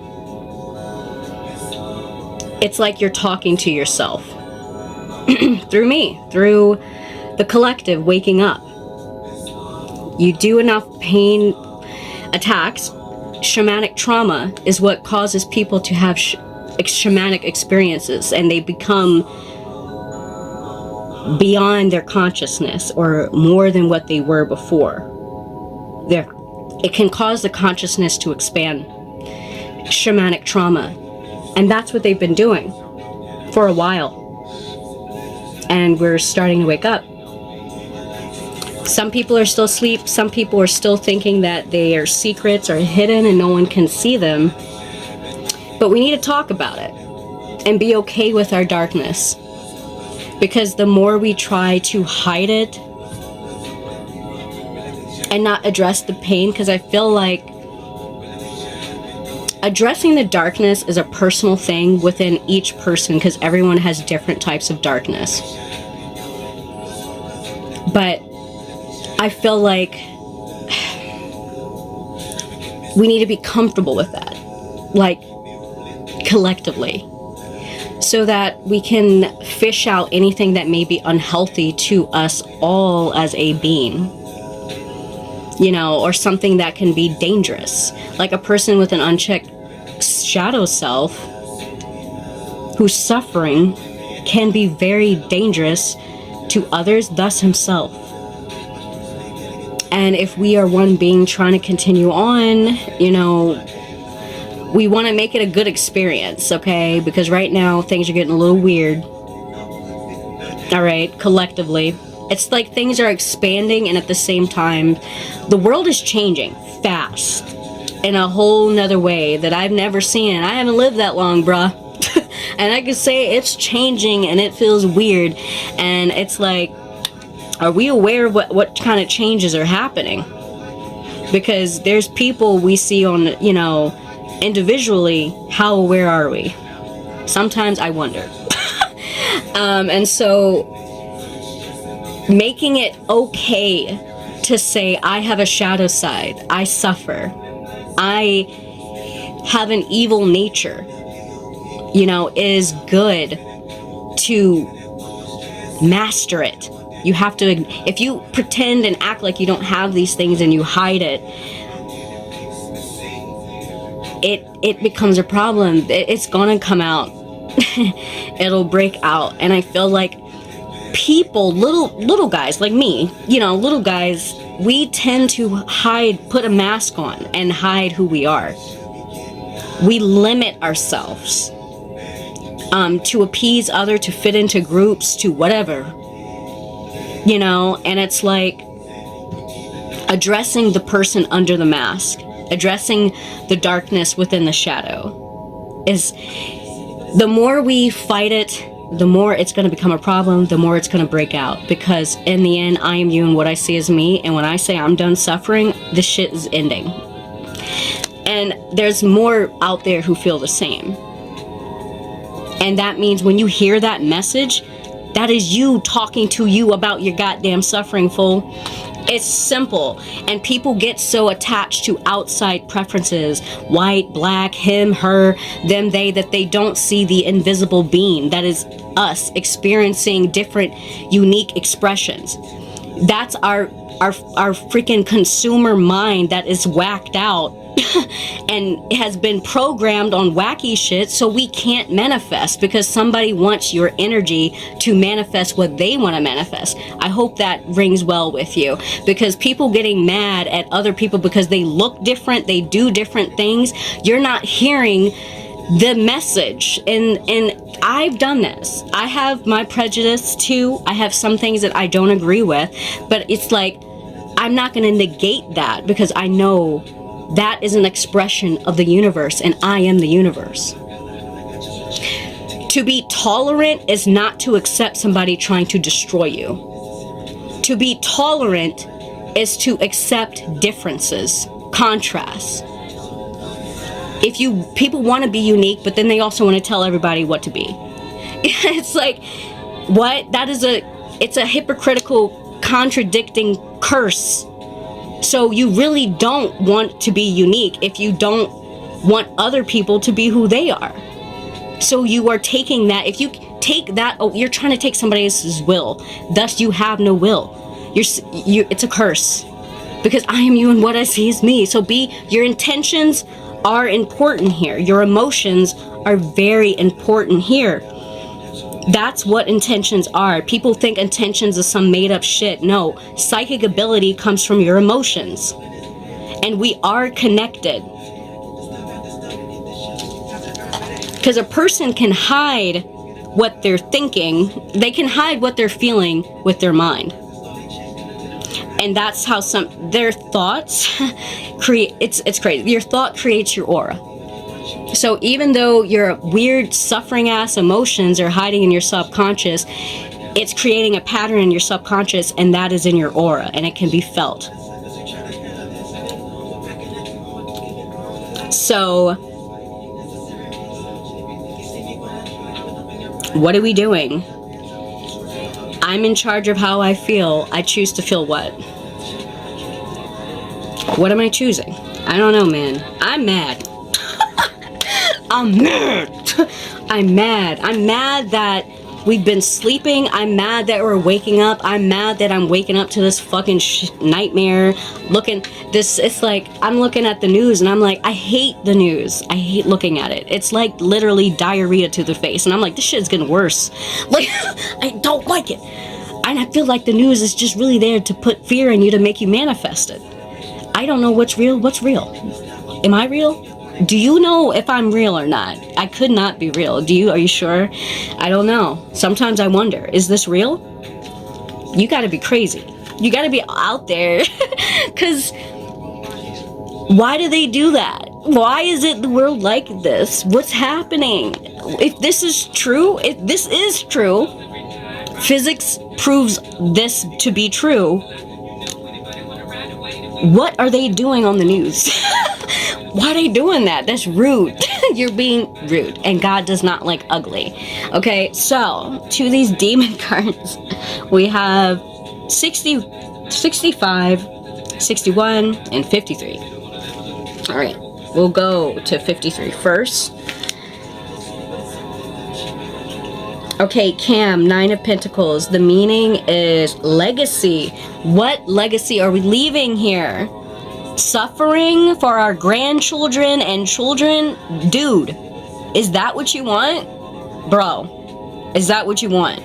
it's like you're talking to yourself through me, through the collective waking up. You do enough pain attacks. Shamanic trauma is what causes people to have shamanic experiences, and they become beyond their consciousness or more than what they were before. It can cause the consciousness to expand. Shamanic trauma. And that's what they've been doing for a while. And we're starting to wake up. Some people are still asleep. Some people are still thinking that their secrets are hidden and no one can see them. But we need to talk about it and be okay with our darkness. Because the more we try to hide it and not address the pain, because I feel like addressing the darkness is a personal thing within each person, because everyone has different types of darkness. But I feel like we need to be comfortable with that, like collectively, so that we can fish out anything that may be unhealthy to us all as a being, you know, or something that can be dangerous. Like a person with an unchecked shadow self who's suffering can be very dangerous to others, thus himself. And if we are one being trying to continue on, you know, we want to make it a good experience, okay? Because right now things are getting a little weird. All right, collectively. It's like things are expanding, and at the same time, the world is changing fast in a whole nother way that I've never seen. I haven't lived that long, bruh. And I can say it's changing, and it feels weird. And it's like, are we aware of what kind of changes are happening? Because there's people we see on, you know, individually. How aware are we? Sometimes I wonder. And so making it okay to say, I have a shadow side, I suffer, I have an evil nature, you know, is good to master it. You have to, if you pretend and act like you don't have these things and you hide it, it becomes a problem. It's gonna come out. It'll break out. And I feel like people, little guys like me, you know, little guys, we tend to hide, put a mask on and hide who we are. We limit ourselves to appease others, to fit into groups, to whatever, you know. And it's like addressing the person under the mask, addressing the darkness within the shadow. Is the more we fight it, the more it's going to become a problem, the more it's going to break out. Because in the end, I am you and what I see is me. And when I say I'm done suffering, this shit is ending. And there's more out there who feel the same. And that means when you hear that message, that is you talking to you about your goddamn suffering, fool. It's simple. And people get so attached to outside preferences, white, black, him, her, them, they, that they don't see the invisible being that is us experiencing different unique expressions. That's our freaking consumer mind that is whacked out and has been programmed on wacky shit, so we can't manifest because somebody wants your energy to manifest what they want to manifest. I hope that rings well with you, because people getting mad at other people because they look different, they do different things, you're not hearing the message. And I've done this. I have my prejudice too. I have some things that I don't agree with, but it's like I'm not going to negate that, because I know that is an expression of the universe, and I am the universe. To be tolerant is not to accept somebody trying to destroy you. To be tolerant is to accept differences, contrasts. People want to be unique, but then they also want to tell everybody what to be. It's like, what? It's a hypocritical, contradicting curse. So you really don't want to be unique if you don't want other people to be who they are. So you are taking that, if you take that, you're trying to take somebody else's will. Thus you have no will. It's a curse. Because I am you and what I see is me. So your intentions are important here. Your emotions are very important here. That's what intentions are. People think intentions is some made up shit. No, psychic ability comes from your emotions. And we are connected. Because a person can hide what they're thinking. They can hide what they're feeling with their mind. And that's how their thoughts create, it's crazy. Your thought creates your aura. So even though your weird suffering ass emotions are hiding in your subconscious, it's creating a pattern in your subconscious, and that is in your aura, and it can be felt. So what are we doing? I'm in charge of how I feel. I choose to feel what? What am I choosing? I don't know, man. I'm mad. I'm mad. I'm mad. I'm mad that we've been sleeping. I'm mad that we're waking up. I'm mad that I'm waking up to this fucking nightmare. It's like, I'm looking at the news and I'm like, I hate the news. I hate looking at it. It's like literally diarrhea to the face. And I'm like, this shit's getting worse. Like, I don't like it. And I feel like the news is just really there to put fear in you to make you manifest it. I don't know what's real. What's real? Am I real? Do you know if I'm real or not? I could not be real. Do you? Are you sure? I don't know. Sometimes I wonder, is this real? You gotta be crazy. You gotta be out there. Because why do they do that? Why is it the world like this? What's happening? If this is true, physics proves this to be true. What are they doing on the news? Why are they doing that? That's rude. You're being rude. And God does not like ugly. Okay, so to these demon cards, we have 60, 65, 61, and 53. All right, we'll go to 53 first. Okay, Cam, 9 of Pentacles. The meaning is legacy. What legacy are we leaving here? Suffering for our grandchildren and children? Dude, is that what you want? Bro, is that what you want?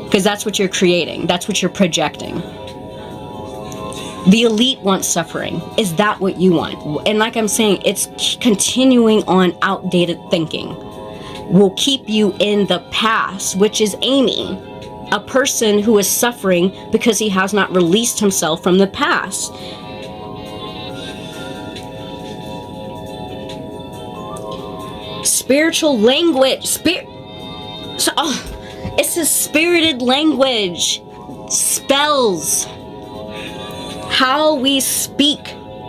Because that's what you're creating. That's what you're projecting. The elite wants suffering. Is that what you want? And like I'm saying, it's continuing on outdated thinking. Will keep you in the past, which is Amy, a person who is suffering because he has not released himself from the past. Spiritual language. It's a spirited language. Spells. How we speak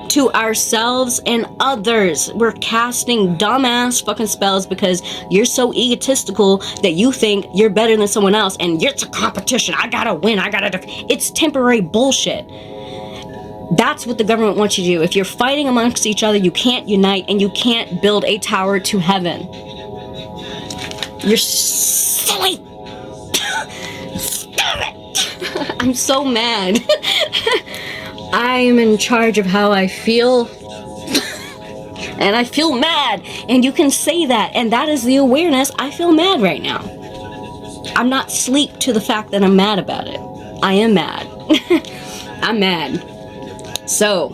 to ourselves and others. We're casting dumbass fucking spells because you're so egotistical that you think you're better than someone else and it's a competition. I gotta win. It's temporary bullshit. That's what the government wants you to do. If you're fighting amongst each other, you can't unite and you can't build a tower to heaven. You're silly. Stop it. I'm so mad. I am in charge of how I feel. And I feel mad. And you can say that. And that is the awareness. I feel mad right now. I'm not asleep to the fact that I'm mad about it. I am mad. I'm mad. So,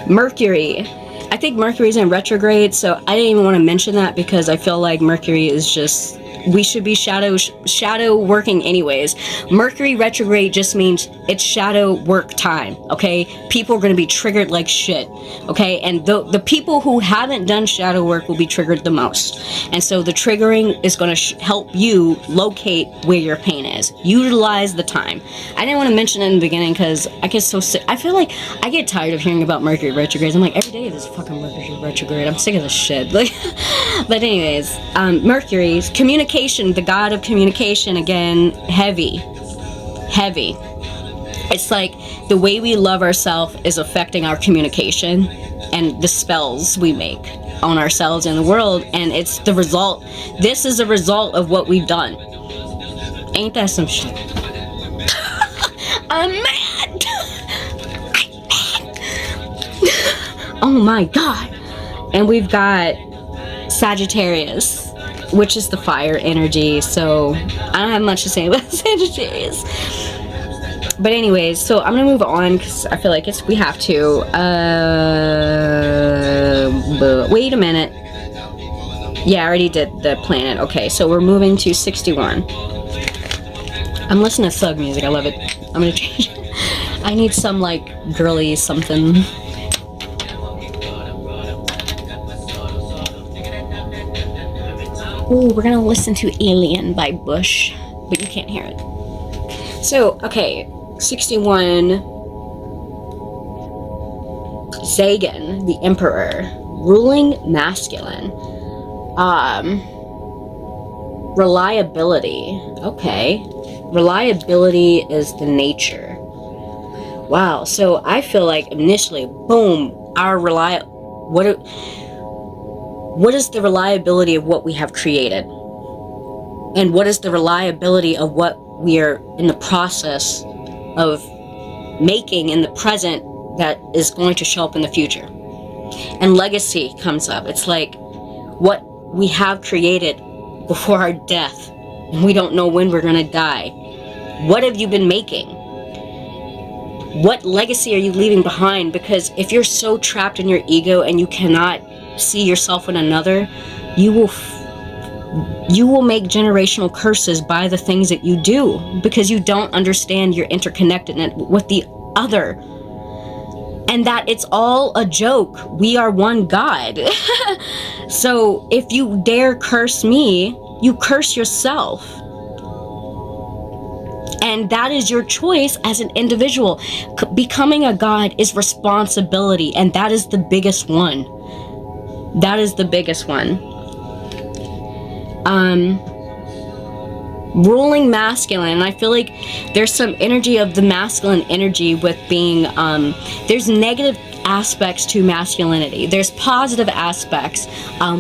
Mercury. I think Mercury's in retrograde. So I didn't even want to mention that because I feel like Mercury is just... We should be shadow working anyways. Mercury retrograde just means it's shadow work time, okay? People are going to be triggered like shit, okay? And the people who haven't done shadow work will be triggered the most. And so the triggering is going to help you locate where your pain is. Utilize the time. I didn't want to mention it in the beginning because I get so sick. I feel like I get tired of hearing about Mercury retrogrades. I'm like, every day this fucking Mercury retrograde. I'm sick of this shit. Like, but anyways, Mercury's communication. The god of communication, again, heavy. It's like the way we love ourselves is affecting our communication and the spells we make on ourselves and the world, and it's the result. This is a result of what we've done. Ain't that some shit? I'm mad. Oh my god. And we've got Sagittarius, which is the fire energy, so I don't have much to say about Sagittarius. But anyways, so I'm gonna move on because I feel like we have to. But wait a minute. Yeah, I already did the planet. Okay, so we're moving to 61. I'm listening to thug music. I love it. I'm gonna change it. I need some like girly something. Ooh, we're gonna listen to Alien by Bush, but you can't hear it. So, okay, 61. Zagan, the Emperor, ruling masculine. Reliability. Okay. Reliability is the nature. Wow. So I feel like initially, boom, what is the reliability of what we have created? And what is the reliability of what we are in the process of making in the present that is going to show up in the future? And legacy comes up. It's like what we have created before our death, and we don't know when we're going to die. What have you been making? What legacy are you leaving behind? Because if you're so trapped in your ego and you cannot see yourself in another, you will make generational curses by the things that you do, because you don't understand your interconnectedness with the other, and that it's all a joke. We are one God. So if you dare curse me, you curse yourself. And that is your choice as an individual. Becoming a god is responsibility, and that is the biggest one. That is the biggest one. Ruling masculine, and I feel like there's some energy of the masculine energy with being, there's negative aspects to masculinity. There's positive aspects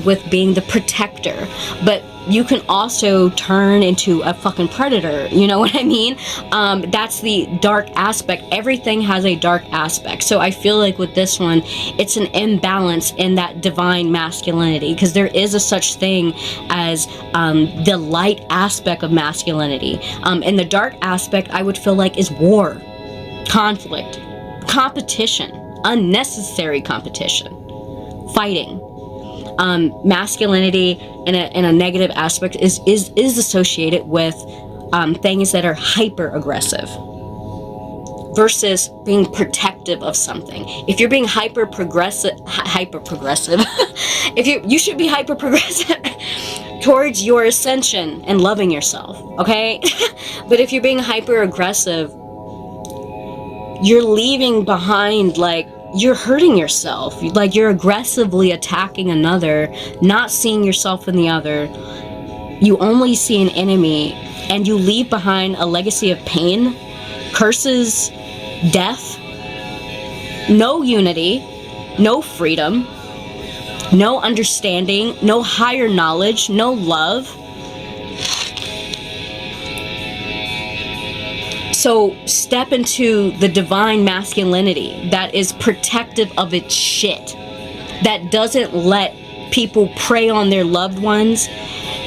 with being the protector, but you can also turn into a fucking predator, you know what I mean? That's the dark aspect. Everything has a dark aspect. So I feel like with this one, it's an imbalance in that divine masculinity, because there is a such thing as the light aspect of masculinity. And the dark aspect, I would feel like, is war, conflict, competition, unnecessary competition, fighting. Masculinity in a negative aspect is associated with things that are hyper aggressive versus being protective of something. If you're being hyper progressive, if you should be hyper progressive towards your ascension and loving yourself, okay? But if you're being hyper aggressive, you're leaving behind, like, you're hurting yourself. Like, you're aggressively attacking another, not seeing yourself in the other. You only see an enemy, and you leave behind a legacy of pain, curses, death, no unity, no freedom, no understanding, no higher knowledge, no love. So step into the divine masculinity that is protective of its shit, that doesn't let people prey on their loved ones.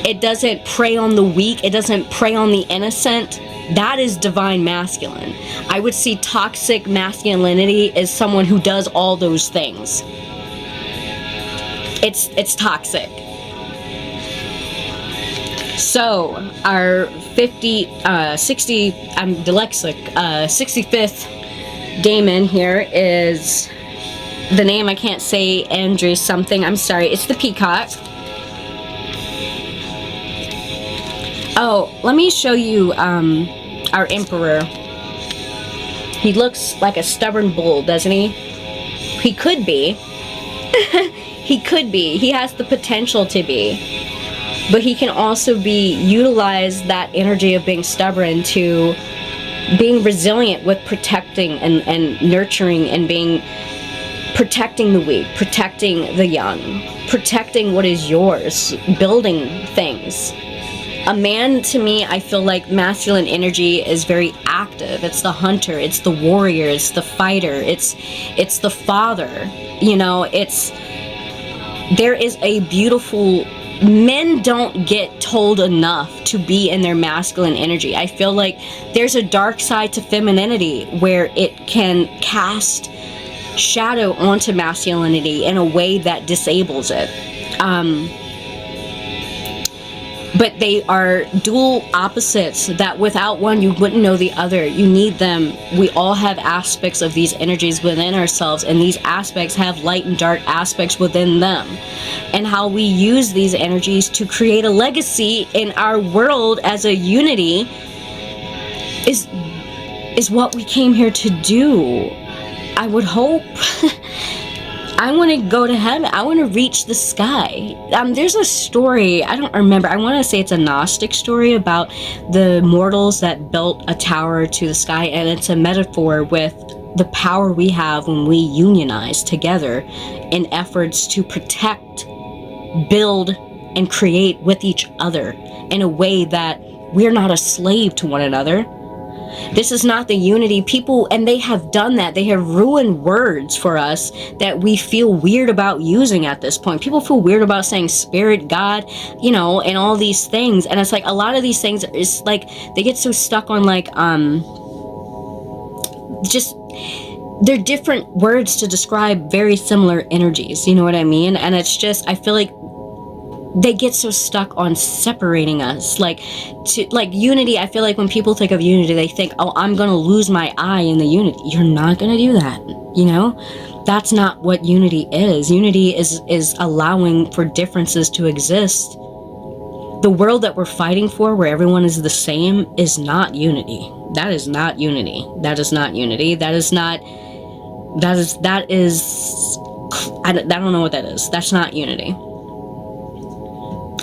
It doesn't prey on the weak. It doesn't prey on the innocent. That is divine masculine. I would see toxic masculinity as someone who does all those things. It's toxic. So our 65th daemon here is the name I can't say, Andrew something. I'm sorry. It's the peacock. Oh, let me show you our emperor. He looks like a stubborn bull, doesn't he? He could be. He could be. He has the potential to be. But he can also utilize that energy of being stubborn to being resilient with protecting and nurturing and protecting the weak, protecting the young, protecting what is yours, building things. A man, to me, I feel like masculine energy is very active. It's the hunter, it's the warrior, it's the fighter, it's the father. You know, it's there is a beautiful, men don't get told enough to be in their masculine energy. I feel like there's a dark side to femininity where it can cast shadow onto masculinity in a way that disables it. But they are dual opposites that without one you wouldn't know the other. You need them. We all have aspects of these energies within ourselves, and these aspects have light and dark aspects within them. And how we use these energies to create a legacy in our world as a unity is what we came here to do. I would hope. I want to go to heaven. I want to reach the sky. There's a story, I don't remember. I want to say it's a Gnostic story about the mortals that built a tower to the sky, and it's a metaphor with the power we have when we unionize together in efforts to protect, build, and create with each other in a way that we're not a slave to one another. This is not the unity. People, and they have done that. They have ruined words for us that we feel weird about using at this point. People feel weird about saying spirit, God, you know, and all these things. And it's like a lot of these things is like they get so stuck on like just they're different words to describe very similar energies. You know what I mean? And it's just, I feel like they get so stuck on separating us, like unity. I feel like when people think of unity, they think, oh, I'm gonna lose my eye in the unity. You're not gonna do that, you know? That's not what unity is. Unity is allowing for differences to exist. The world that we're fighting for, where everyone is the same, is not unity. That is not unity. That is not unity. I don't know what that is. That's not unity.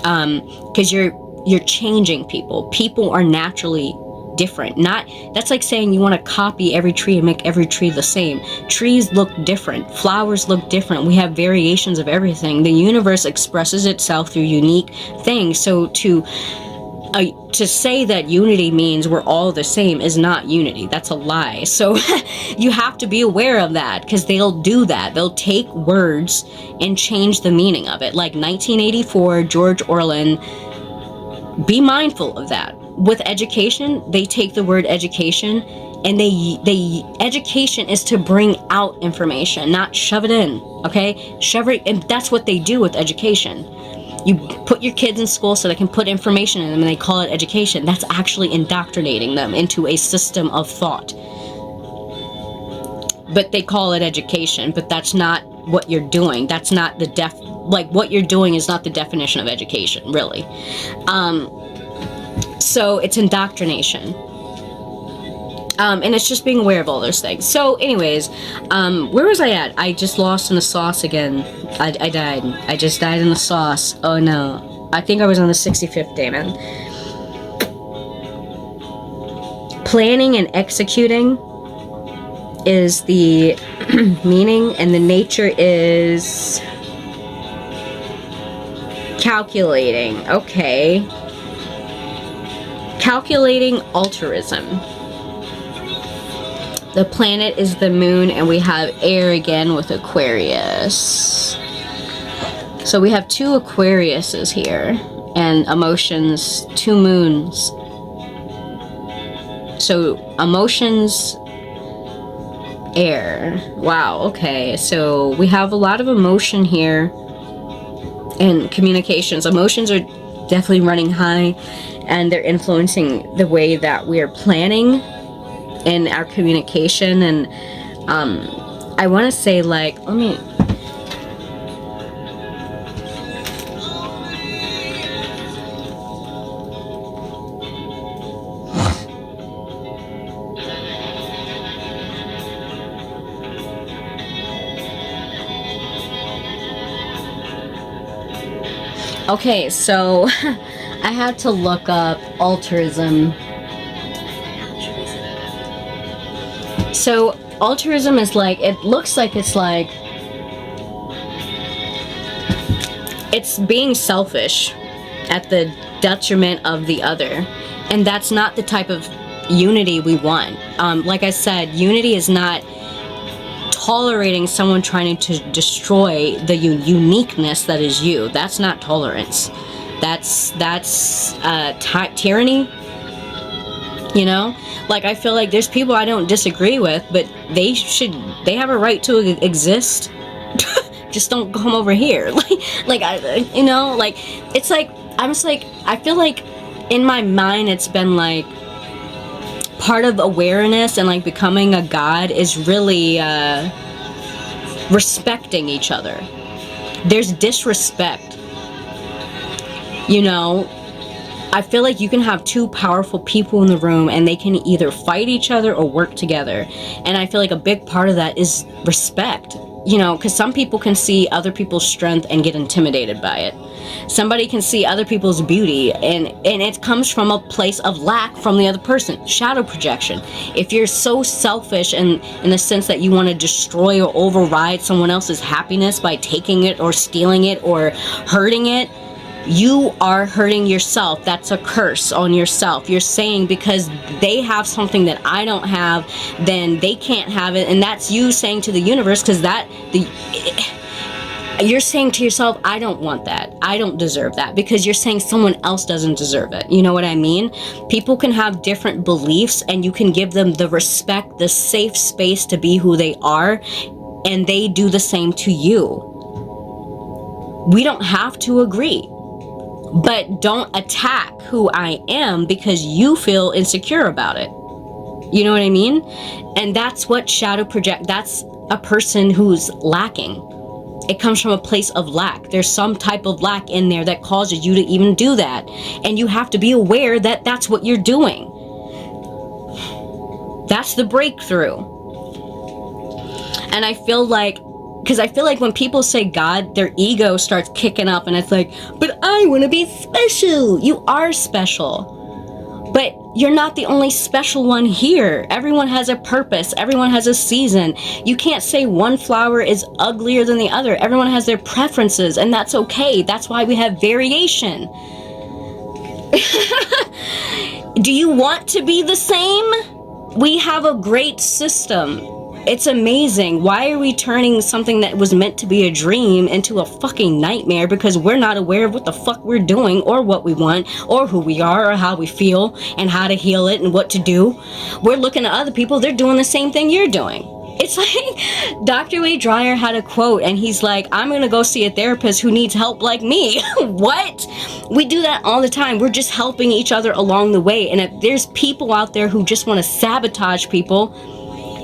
Because you're changing people. People are naturally different. That's like saying you want to copy every tree and make every tree the same. Trees look different. Flowers look different. We have variations of everything. The universe expresses itself through unique things. So to say that unity means we're all the same is not unity. That's a lie. So you have to be aware of that, because they'll do that. They'll take words and change the meaning of it. Like 1984, George Orwell. Be mindful of that. With education, they take the word education and they education is to bring out information, not shove it in. Okay? Shove it, and that's what they do with education. You put your kids in school so they can put information in them, and they call it education. That's actually indoctrinating them into a system of thought. But they call it education, but that's not what you're doing. That's not the what you're doing is not the definition of education, really. So it's indoctrination. And it's just being aware of all those things. So anyways, where was I at? I just lost in the sauce again. I died. I just died in the sauce. Oh no. I think I was on the 65th day, man. Planning and executing is the meaning, and the nature is calculating. Okay. Calculating altruism. The planet is the moon, and we have air again with Aquarius. So we have two Aquariuses here, and emotions, two moons. So emotions, air. Wow, okay. So we have a lot of emotion here, and communications. Emotions are definitely running high, and they're influencing the way that we're planning in our communication. And I want to say, like, let me okay, so I had to look up altruism. So altruism is like, it looks like it's like, it's being selfish at the detriment of the other. And that's not the type of unity we want. Like I said, unity is not tolerating someone trying to destroy the uniqueness that is you. That's not tolerance. That's tyranny. You know, like, I feel like there's people I don't disagree with, but they have a right to exist. Just don't come over here. You know, like, it's like, I'm just like, I feel like in my mind it's been like, part of awareness and like becoming a god is really respecting each other. There's disrespect, you know. I feel like you can have two powerful people in the room and they can either fight each other or work together. And I feel like a big part of that is respect, you know, because some people can see other people's strength and get intimidated by it. Somebody can see other people's beauty and it comes from a place of lack from the other person. Shadow projection. If you're so selfish in the sense that you want to destroy or override someone else's happiness by taking it or stealing it or hurting it, you are hurting yourself. That's a curse on yourself. You're saying because they have something that I don't have, then they can't have it. And that's you saying to the universe, because you're saying to yourself, I don't want that. I don't deserve that, because you're saying someone else doesn't deserve it. You know what I mean? People can have different beliefs and you can give them the respect, the safe space to be who they are, and they do the same to you. We don't have to agree. But don't attack who I am because you feel insecure about it. You know what I mean? And that's what shadow project, that's a person who's lacking. It comes from a place of lack. There's some type of lack in there that causes you to even do that. And you have to be aware that that's what you're doing. That's the breakthrough. And I feel like, because I feel like when people say God, their ego starts kicking up and it's like, but I want to be special. You are special. But you're not the only special one here. Everyone has a purpose. Everyone has a season. You can't say one flower is uglier than the other. Everyone has their preferences, and that's okay. That's why we have variation. Do you want to be the same? We have a great system. It's amazing. Why are we turning something that was meant to be a dream into a fucking nightmare because we're not aware of what the fuck we're doing or what we want or who we are or how we feel and how to heal it and what to do? We're looking at other people. They're doing the same thing you're doing. It's like Dr. Wade Dreyer had a quote and he's like, I'm going to go see a therapist who needs help like me. What? We do that all the time. We're just helping each other along the way. And if there's people out there who just want to sabotage people,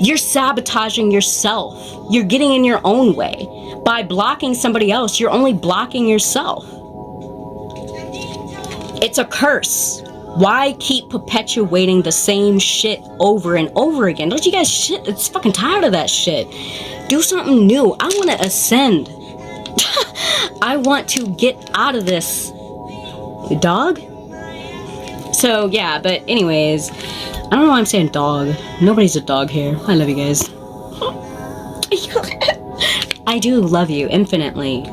you're sabotaging yourself. You're getting in your own way. By blocking somebody else, you're only blocking yourself. It's a curse. Why keep perpetuating the same shit over and over again? Don't you guys shit? It's fucking tired of that shit. Do something new. I want to ascend. I want to get out of this. Dog? So, yeah, but anyways, I don't know why I'm saying dog. Nobody's a dog here. I love you guys. I do love you infinitely,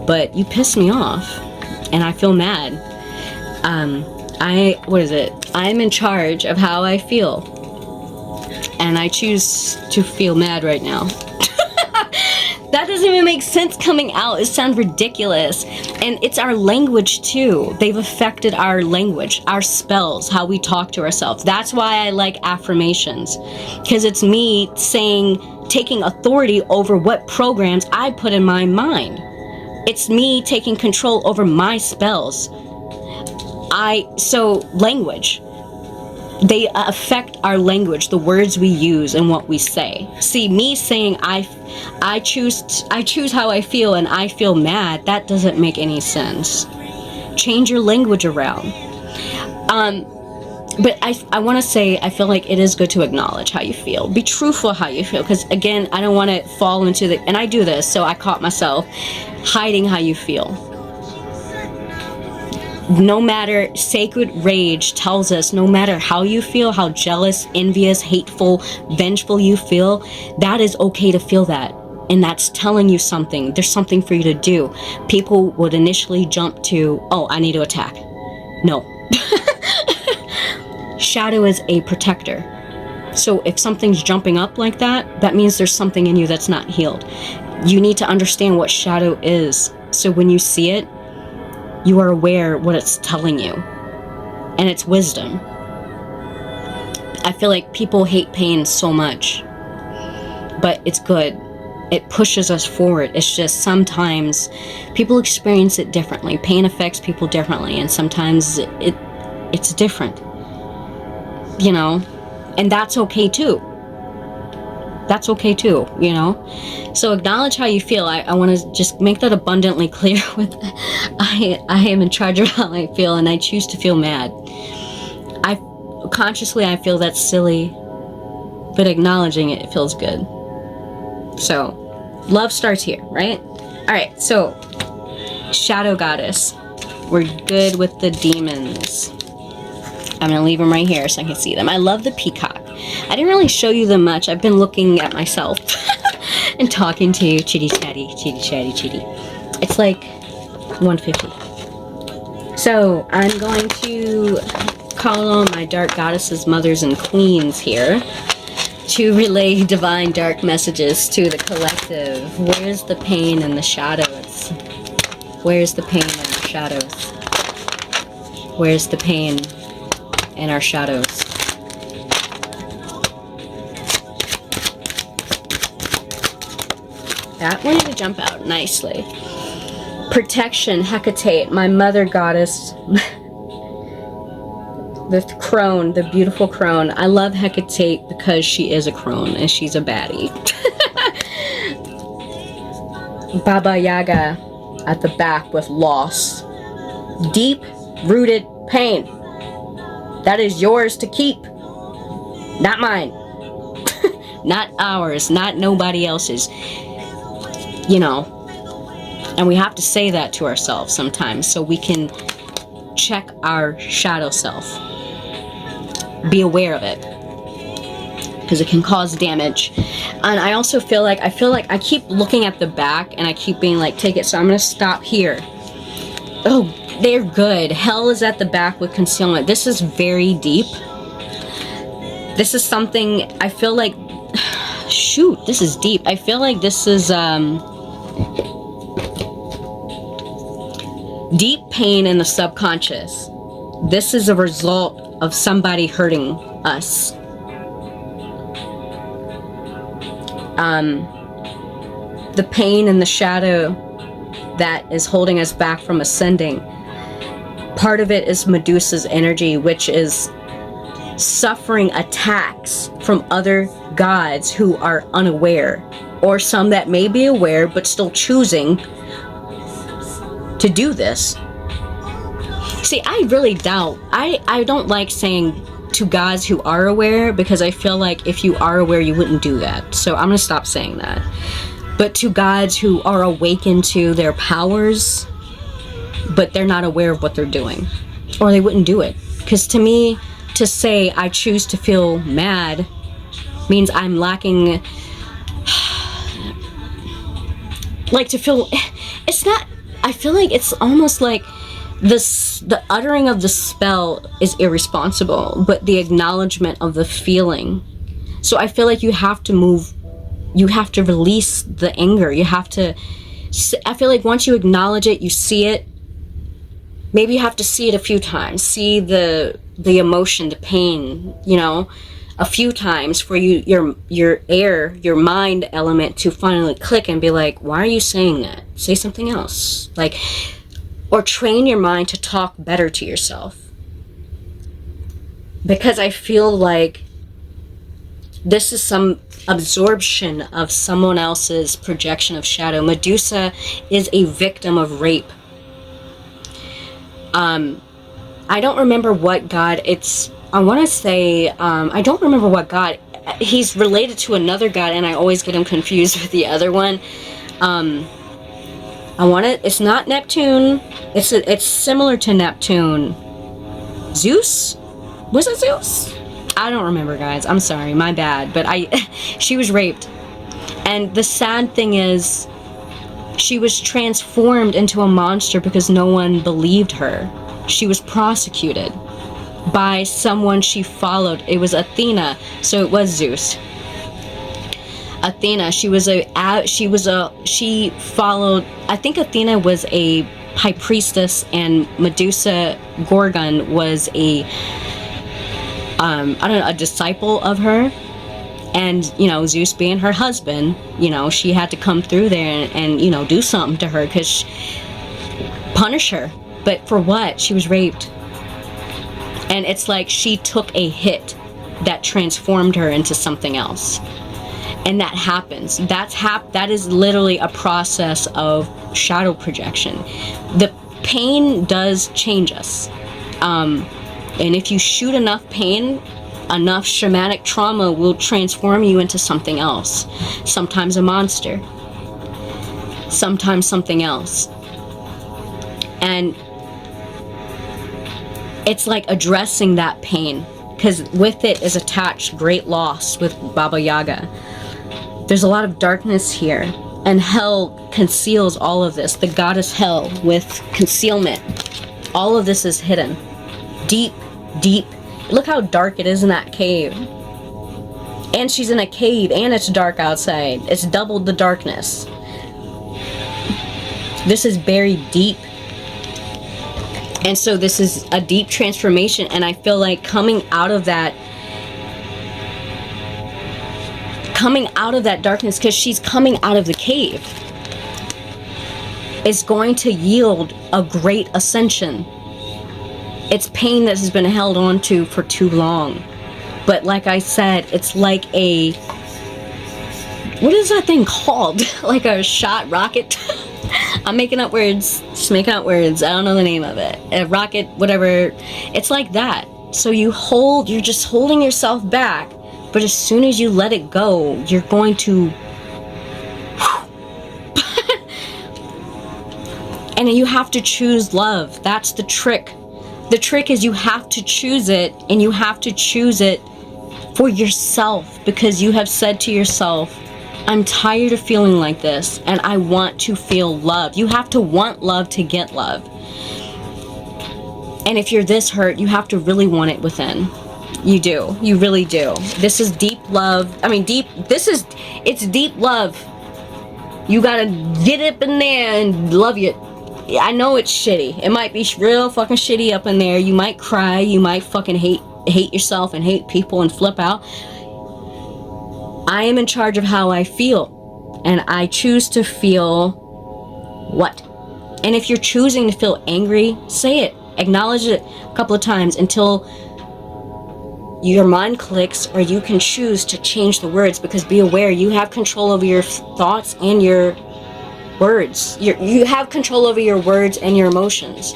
but you piss me off, and I feel mad. What is it? I'm in charge of how I feel, and I choose to feel mad right now. That doesn't even make sense coming out. It sounds ridiculous. And it's our language too. They've affected our language, our spells, how we talk to ourselves. That's why I like affirmations, because it's me taking authority over what programs I put in my mind. It's me taking control over my spells. So language. They affect our language, the words we use and what we say. See, me saying I choose how I feel and I feel mad, that doesn't make any sense. Change your language around. But I want to say, I feel like it is good to acknowledge how you feel. Be truthful how you feel, because again, I don't want to fall into and I do this, so I caught myself hiding how you feel. No matter, sacred rage tells us, no matter how you feel, how jealous, envious, hateful, vengeful you feel, that is okay to feel that. And that's telling you something. There's something for you to do. People would initially jump to, oh, I need to attack. No. Shadow is a protector. So if something's jumping up like that, that means there's something in you that's not healed. You need to understand what shadow is. So when you see it, you are aware what it's telling you. And it's wisdom. I feel like people hate pain so much. But it's good. It pushes us forward. It's just sometimes people experience it differently. Pain affects people differently. And sometimes it's different. You know? And that's okay too. That's okay too, you know? So acknowledge how you feel. I want to just make that abundantly clear with I am in charge of how I feel, and I choose to feel mad. Consciously I feel that's silly, but acknowledging it feels good. So love starts here, right? Alright, so shadow goddess. We're good with the demons. I'm going to leave them right here so I can see them. I love the peacock. I didn't really show you them much. I've been looking at myself and talking to you. Chitty chatty, chitty chatty, chitty. It's like 1:50. So I'm going to call on my dark goddesses, mothers, and queens here to relay divine dark messages to the collective. Where's the pain and the shadows? Where's the pain and the shadows? Where's the pain in our shadows? That wanted to jump out nicely. Protection, Hecate, my mother goddess. The crone, the beautiful crone. I love Hecate because she is a crone and she's a baddie. Baba Yaga at the back with loss. Deep-rooted pain. That is yours to keep. Not mine. Not ours. Not nobody else's. You know. And we have to say that to ourselves sometimes so we can check our shadow self. Be aware of it. Because it can cause damage. And I also feel like I keep looking at the back and I keep being like, take it. So I'm going to stop here. Oh, they're good. Hell is at the back with concealment. This is very deep. This is something I feel like, shoot, this is deep. I feel like this is deep pain in the subconscious. This is a result of somebody hurting us. The pain and the shadow that is holding us back from ascending. Part of it is Medusa's energy, which is suffering attacks from other gods who are unaware, or some that may be aware but still choosing to do this. See, I really doubt, I don't like saying to gods who are aware, because I feel like if you are aware you wouldn't do that. So I'm gonna stop saying that. But to gods who are awakened to their powers, but they're not aware of what they're doing, or they wouldn't do it. Because to me, to say I choose to feel mad means I'm lacking, like, to feel, it's not, I feel like it's almost like the uttering of the spell is irresponsible, but the acknowledgement of the feeling. So I feel like you have to move, you have to release the anger, you have to, I feel like once you acknowledge it, you see it, maybe you have to see it a few times, see the emotion, the pain, you know, a few times for your mind element to finally click and be like, why are you saying that? Say something else. Like, or train your mind to talk better to yourself. Because I feel like this is some absorption of someone else's projection of shadow. Medusa is a victim of rape. I don't remember what god it's, I want to say, I don't remember what god. He's related to another god and I always get him confused with the other one. It's not Neptune. It's similar to Neptune. Zeus? Was it Zeus? I don't remember, guys. I'm sorry, my bad. But she was raped. And the sad thing is, she was transformed into a monster because no one believed her. She was prosecuted. by someone she followed. It was Athena, so it was Zeus. Athena, she followed, I think Athena was a high priestess, and Medusa Gorgon was a disciple of her. And, you know, Zeus being her husband, you know, she had to come through there and you know, do something to her, punish her. But for what? She was raped. And it's like she took a hit that transformed her into something else. And that happens. That is literally a process of shadow projection. The pain does change us. And if you shoot enough pain, enough shamanic trauma will transform you into something else. Sometimes a monster. Sometimes something else. And it's like addressing that pain, because with it is attached great loss with Baba Yaga. There's a lot of darkness here, and hell conceals all of this. The goddess hell with concealment. All of this is hidden. Deep, deep. Look how dark it is in that cave. And she's in a cave, and it's dark outside. It's doubled the darkness. This is buried deep. And so this is a deep transformation, and I feel like coming out of that darkness, because she's coming out of the cave, is going to yield a great ascension. It's pain that has been held on to for too long. But like I said, it's like a, what is that thing called? Like a shot rocket? I'm making up words, just making up words. I don't know the name of it. A rocket, whatever. It's like that. So you're just holding yourself back. But as soon as you let it go, you're going to, and you have to choose love. That's the trick. The trick is you have to choose it, and you have to choose it for yourself, because you have said to yourself, I'm tired of feeling like this, and I want to feel love. You have to want love to get love. And if you're this hurt, you have to really want it within. You do. You really do. This is deep love. I mean, it's deep love. You gotta get up in there and love it. I know it's shitty. It might be real fucking shitty up in there. You might cry. You might fucking hate yourself and hate people and flip out. I am in charge of how I feel. And I choose to feel what? And if you're choosing to feel angry, say it. Acknowledge it a couple of times until your mind clicks, or you can choose to change the words, because be aware, you have control over your thoughts and your words. You have control over your words and your emotions.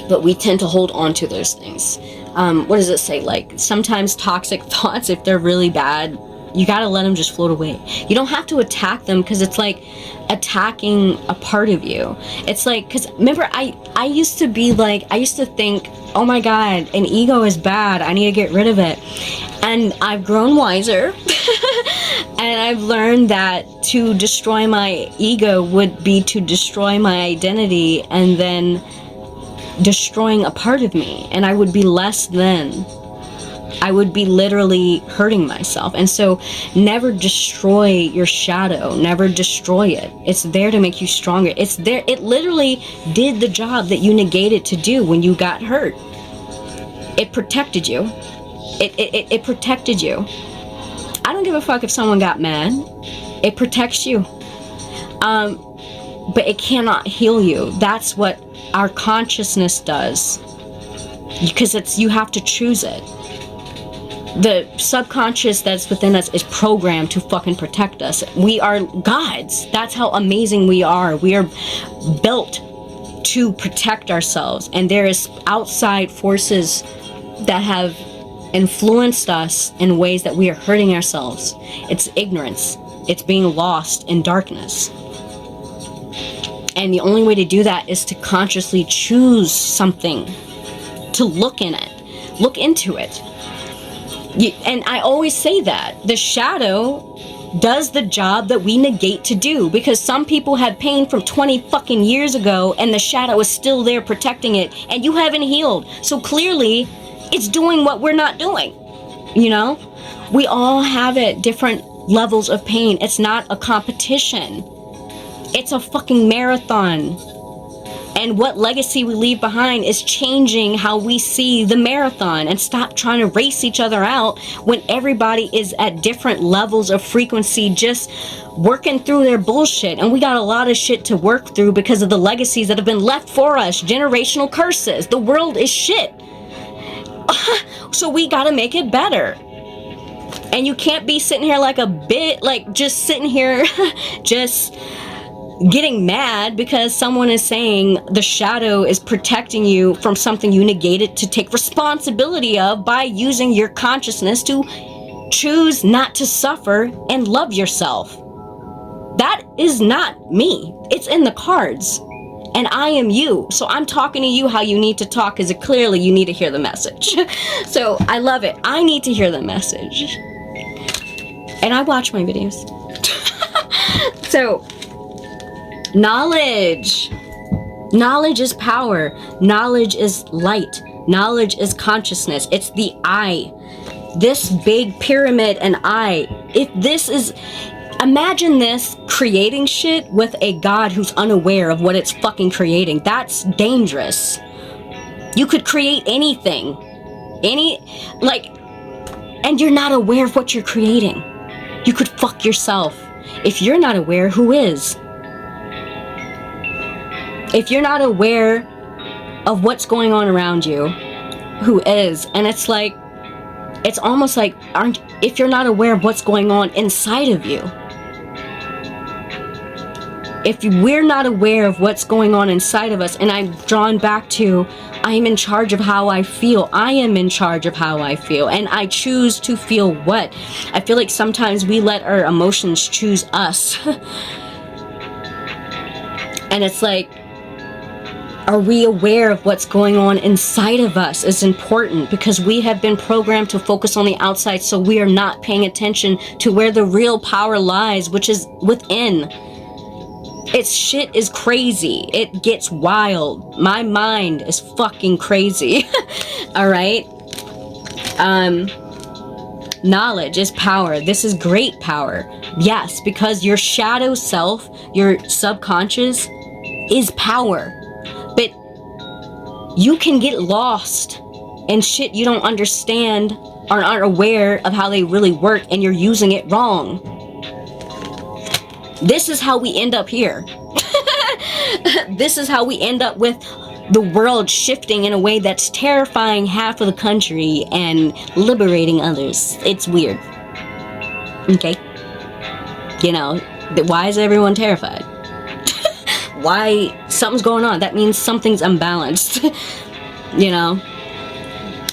But we tend to hold on to those things. What does it say? Like, sometimes toxic thoughts, if they're really bad, you gotta let them just float away. You don't have to attack them, because it's like attacking a part of you. It's like, because remember, I used to be like, I used to think, oh my god, an ego is bad, I need to get rid of it. And I've grown wiser. And I've learned that to destroy my ego would be to destroy my identity, and then destroying a part of me, and I would be less than. I would be literally hurting myself. And so never destroy your shadow. Never destroy it. It's there to make you stronger. It's there. It literally did the job that you negated to do when you got hurt. It protected you. It protected you. I don't give a fuck if someone got mad. It protects you. But it cannot heal you. That's what our consciousness does. Because you have to choose it. The subconscious that's within us is programmed to fucking protect us. We are gods. That's how amazing we are. We are built to protect ourselves. And there is outside forces that have influenced us in ways that we are hurting ourselves. It's ignorance. It's being lost in darkness. And the only way to do that is to consciously choose something, to look in it, look into it. And I always say that the shadow does the job that we negate to do, because some people had pain from 20 fucking years ago and the shadow is still there protecting it and you haven't healed. So clearly it's doing what we're not doing. You know, we all have it, different levels of pain. It's not a competition. It's a fucking marathon. And what legacy we leave behind is changing how we see the marathon, and stop trying to race each other out when everybody is at different levels of frequency, just working through their bullshit. And we got a lot of shit to work through because of the legacies that have been left for us, generational curses. The world is shit. So we gotta make it better. And you can't be sitting here like a bit, like just sitting here just getting mad because someone is saying the shadow is protecting you from something you negated to take responsibility of by using your consciousness to choose not to suffer and love yourself. That is not me. It's in the cards. And I am you. So I'm talking to you how you need to talk, because clearly you need to hear the message. So I love it. I need to hear the message. And I watch my videos. So, knowledge. Knowledge is power. Knowledge is light. Knowledge is consciousness. It's the I. This big pyramid and I. If this is... Imagine this creating shit with a God who's unaware of what it's fucking creating. That's dangerous. You could create anything. And you're not aware of what you're creating. You could fuck yourself. If you're not aware, who is? If you're not aware of what's going on around you, who is? And it's like, it's almost like, if you're not aware of what's going on inside of you, if we're not aware of what's going on inside of us, and I'm drawn back to, I am in charge of how I feel. I am in charge of how I feel, and I choose to feel what? I feel like sometimes we let our emotions choose us. And it's like, are we aware of what's going on inside of us is important, because we have been programmed to focus on the outside, so we are not paying attention to where the real power lies, which is within. It's shit is crazy. It gets wild. My mind is fucking crazy. All right. Knowledge is power. This is great power. Yes, because your shadow self, your subconscious, is power. But you can get lost in shit you don't understand or aren't aware of how they really work, and you're using it wrong. This is how we end up here. This is how we end up with the world shifting in a way that's terrifying half of the country and liberating others. It's weird. Okay? You know, why is everyone terrified? Why? Something's going on. That means something's unbalanced. You know?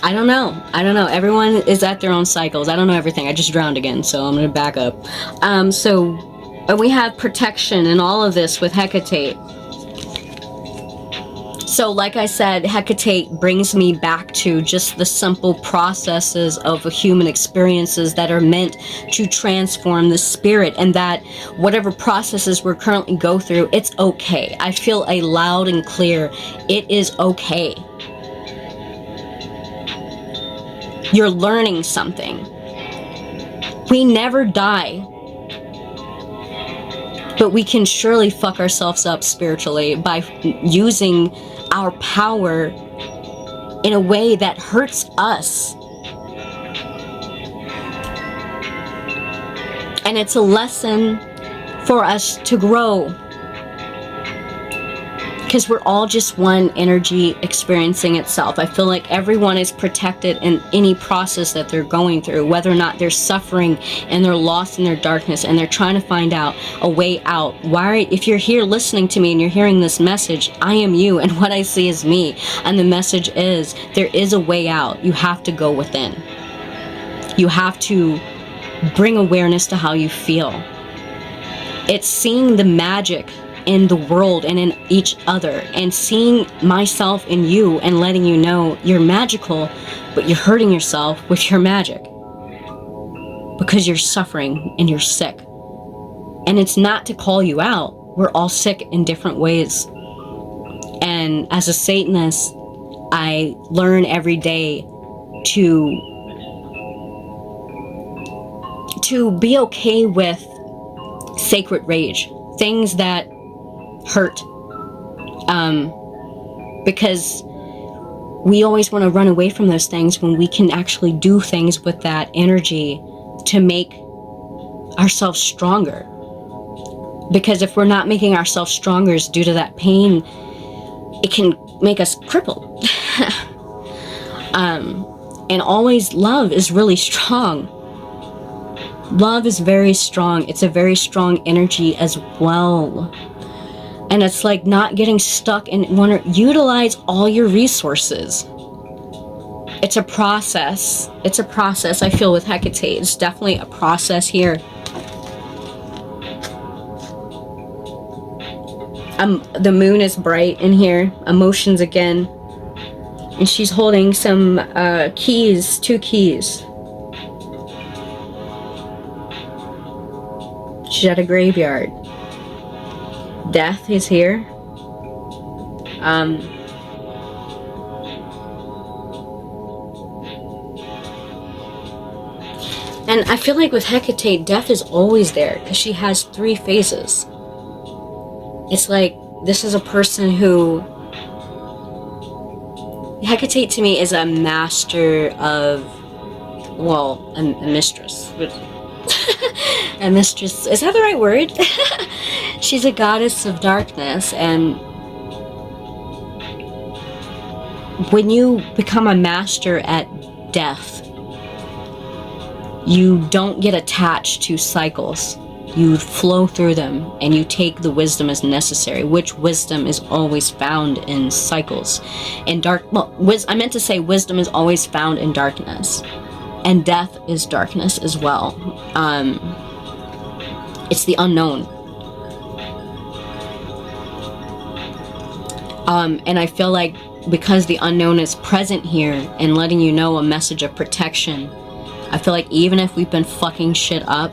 I don't know. Everyone is at their own cycles. I don't know everything. I just drowned again, so I'm gonna back up. And we have protection and all of this with Hecate. So like I said, Hecate brings me back to just the simple processes of human experiences that are meant to transform the spirit, and that whatever processes we're currently go through, it's okay. I feel a loud and clear, it is okay. You're learning something. We never die. But we can surely fuck ourselves up spiritually by using our power in a way that hurts us. And it's a lesson for us to grow. Because we're all just one energy experiencing itself. I feel like everyone is protected in any process that they're going through, whether or not they're suffering and they're lost in their darkness and they're trying to find out a way out. If you're here listening to me and you're hearing this message, I am you, and what I see is me. And the message is, there is a way out. You have to go within. You have to bring awareness to how you feel. It's seeing the magic in the world and in each other, and seeing myself in you and letting you know you're magical, but you're hurting yourself with your magic because you're suffering and you're sick. And it's not to call you out. We're all sick in different ways. And as a Satanist, I learn every day to be okay with sacred rage, things that hurt, because we always want to run away from those things when we can actually do things with that energy to make ourselves stronger. Because if we're not making ourselves stronger due to that pain, it can make us crippled. And always, love is really strong. Love is very strong. It's a very strong energy as well. And it's like not getting stuck and want to utilize all your resources. It's a process. It's a process, I feel, with Hecate. It's definitely a process here. The moon is bright in here. Emotions again. And she's holding some keys, 2 keys. She's at a graveyard. Death is here. And I feel like with Hecate, death is always there because she has 3 phases. It's like this is a person who... Hecate to me is a master of... Well, a mistress. A mistress, is that the right word? She's a goddess of darkness, and when you become a master at death, you don't get attached to cycles. You flow through them, and you take the wisdom as necessary, which wisdom is always found in cycles. In dark, well, I meant to say wisdom is always found in darkness. And death is darkness as well. It's the unknown. And I feel like because the unknown is present here and letting you know a message of protection, I feel like even if we've been fucking shit up,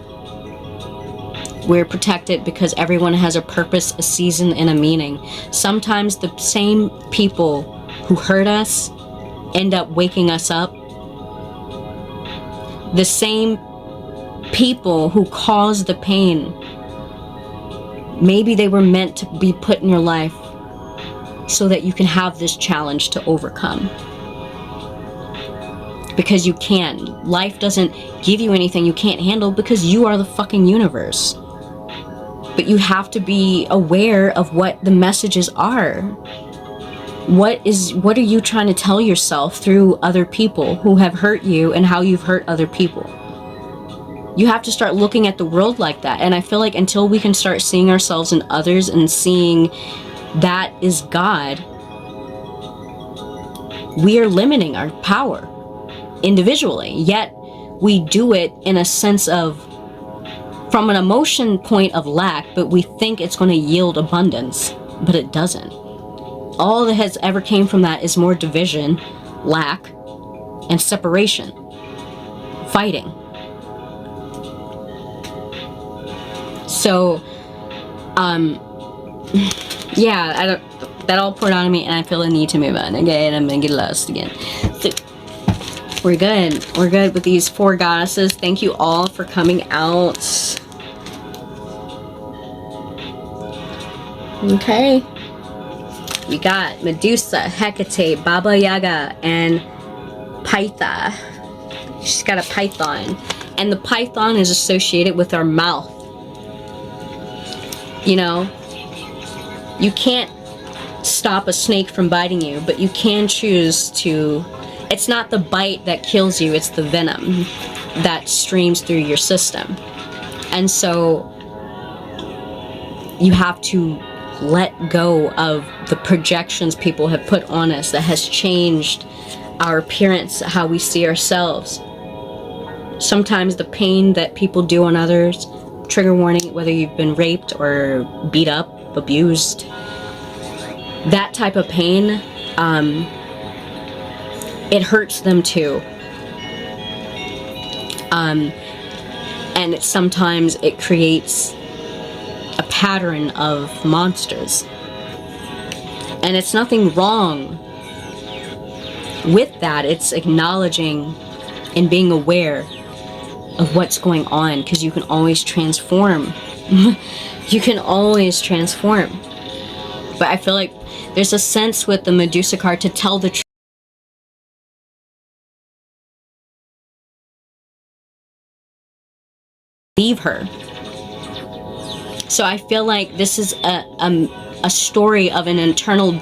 we're protected because everyone has a purpose, a season, and a meaning. Sometimes the same people who hurt us end up waking us up. The same people who cause the pain, maybe they were meant to be put in your life so that you can have this challenge to overcome. Because you can. Life doesn't give you anything you can't handle because you are the fucking universe. But you have to be aware of what the messages are. What are you trying to tell yourself through other people who have hurt you and how you've hurt other people? You have to start looking at the world like that. And I feel like until we can start seeing ourselves in others and seeing that is God, we are limiting our power individually. Yet we do it in a sense of, from an emotion point of lack, but we think it's going to yield abundance, but it doesn't. All that has ever came from that is more division, lack, and separation. Fighting. So, yeah, that all poured on me, and I feel the need to move on. Okay, and I'm gonna get lost again. So, we're good. We're good with these 4 goddesses. Thank you all for coming out. Okay. We got Medusa, Hecate, Baba Yaga, and Python. She's got a python. And the python is associated with our mouth. You know, you can't stop a snake from biting you, but you can choose to... It's not the bite that kills you, it's the venom that streams through your system. And so you have to let go of the projections people have put on us that has changed our appearance, how we see ourselves. Sometimes the pain that people do on others, trigger warning, whether you've been raped or beat up, abused, that type of pain, it hurts them too. And sometimes it creates a pattern of monsters. And it's nothing wrong with that. It's acknowledging and being aware of what's going on, because you can always transform. You can always transform. But I feel like there's a sense with the Medusa card to tell the truth. Leave her. So I feel like this is a story of an internal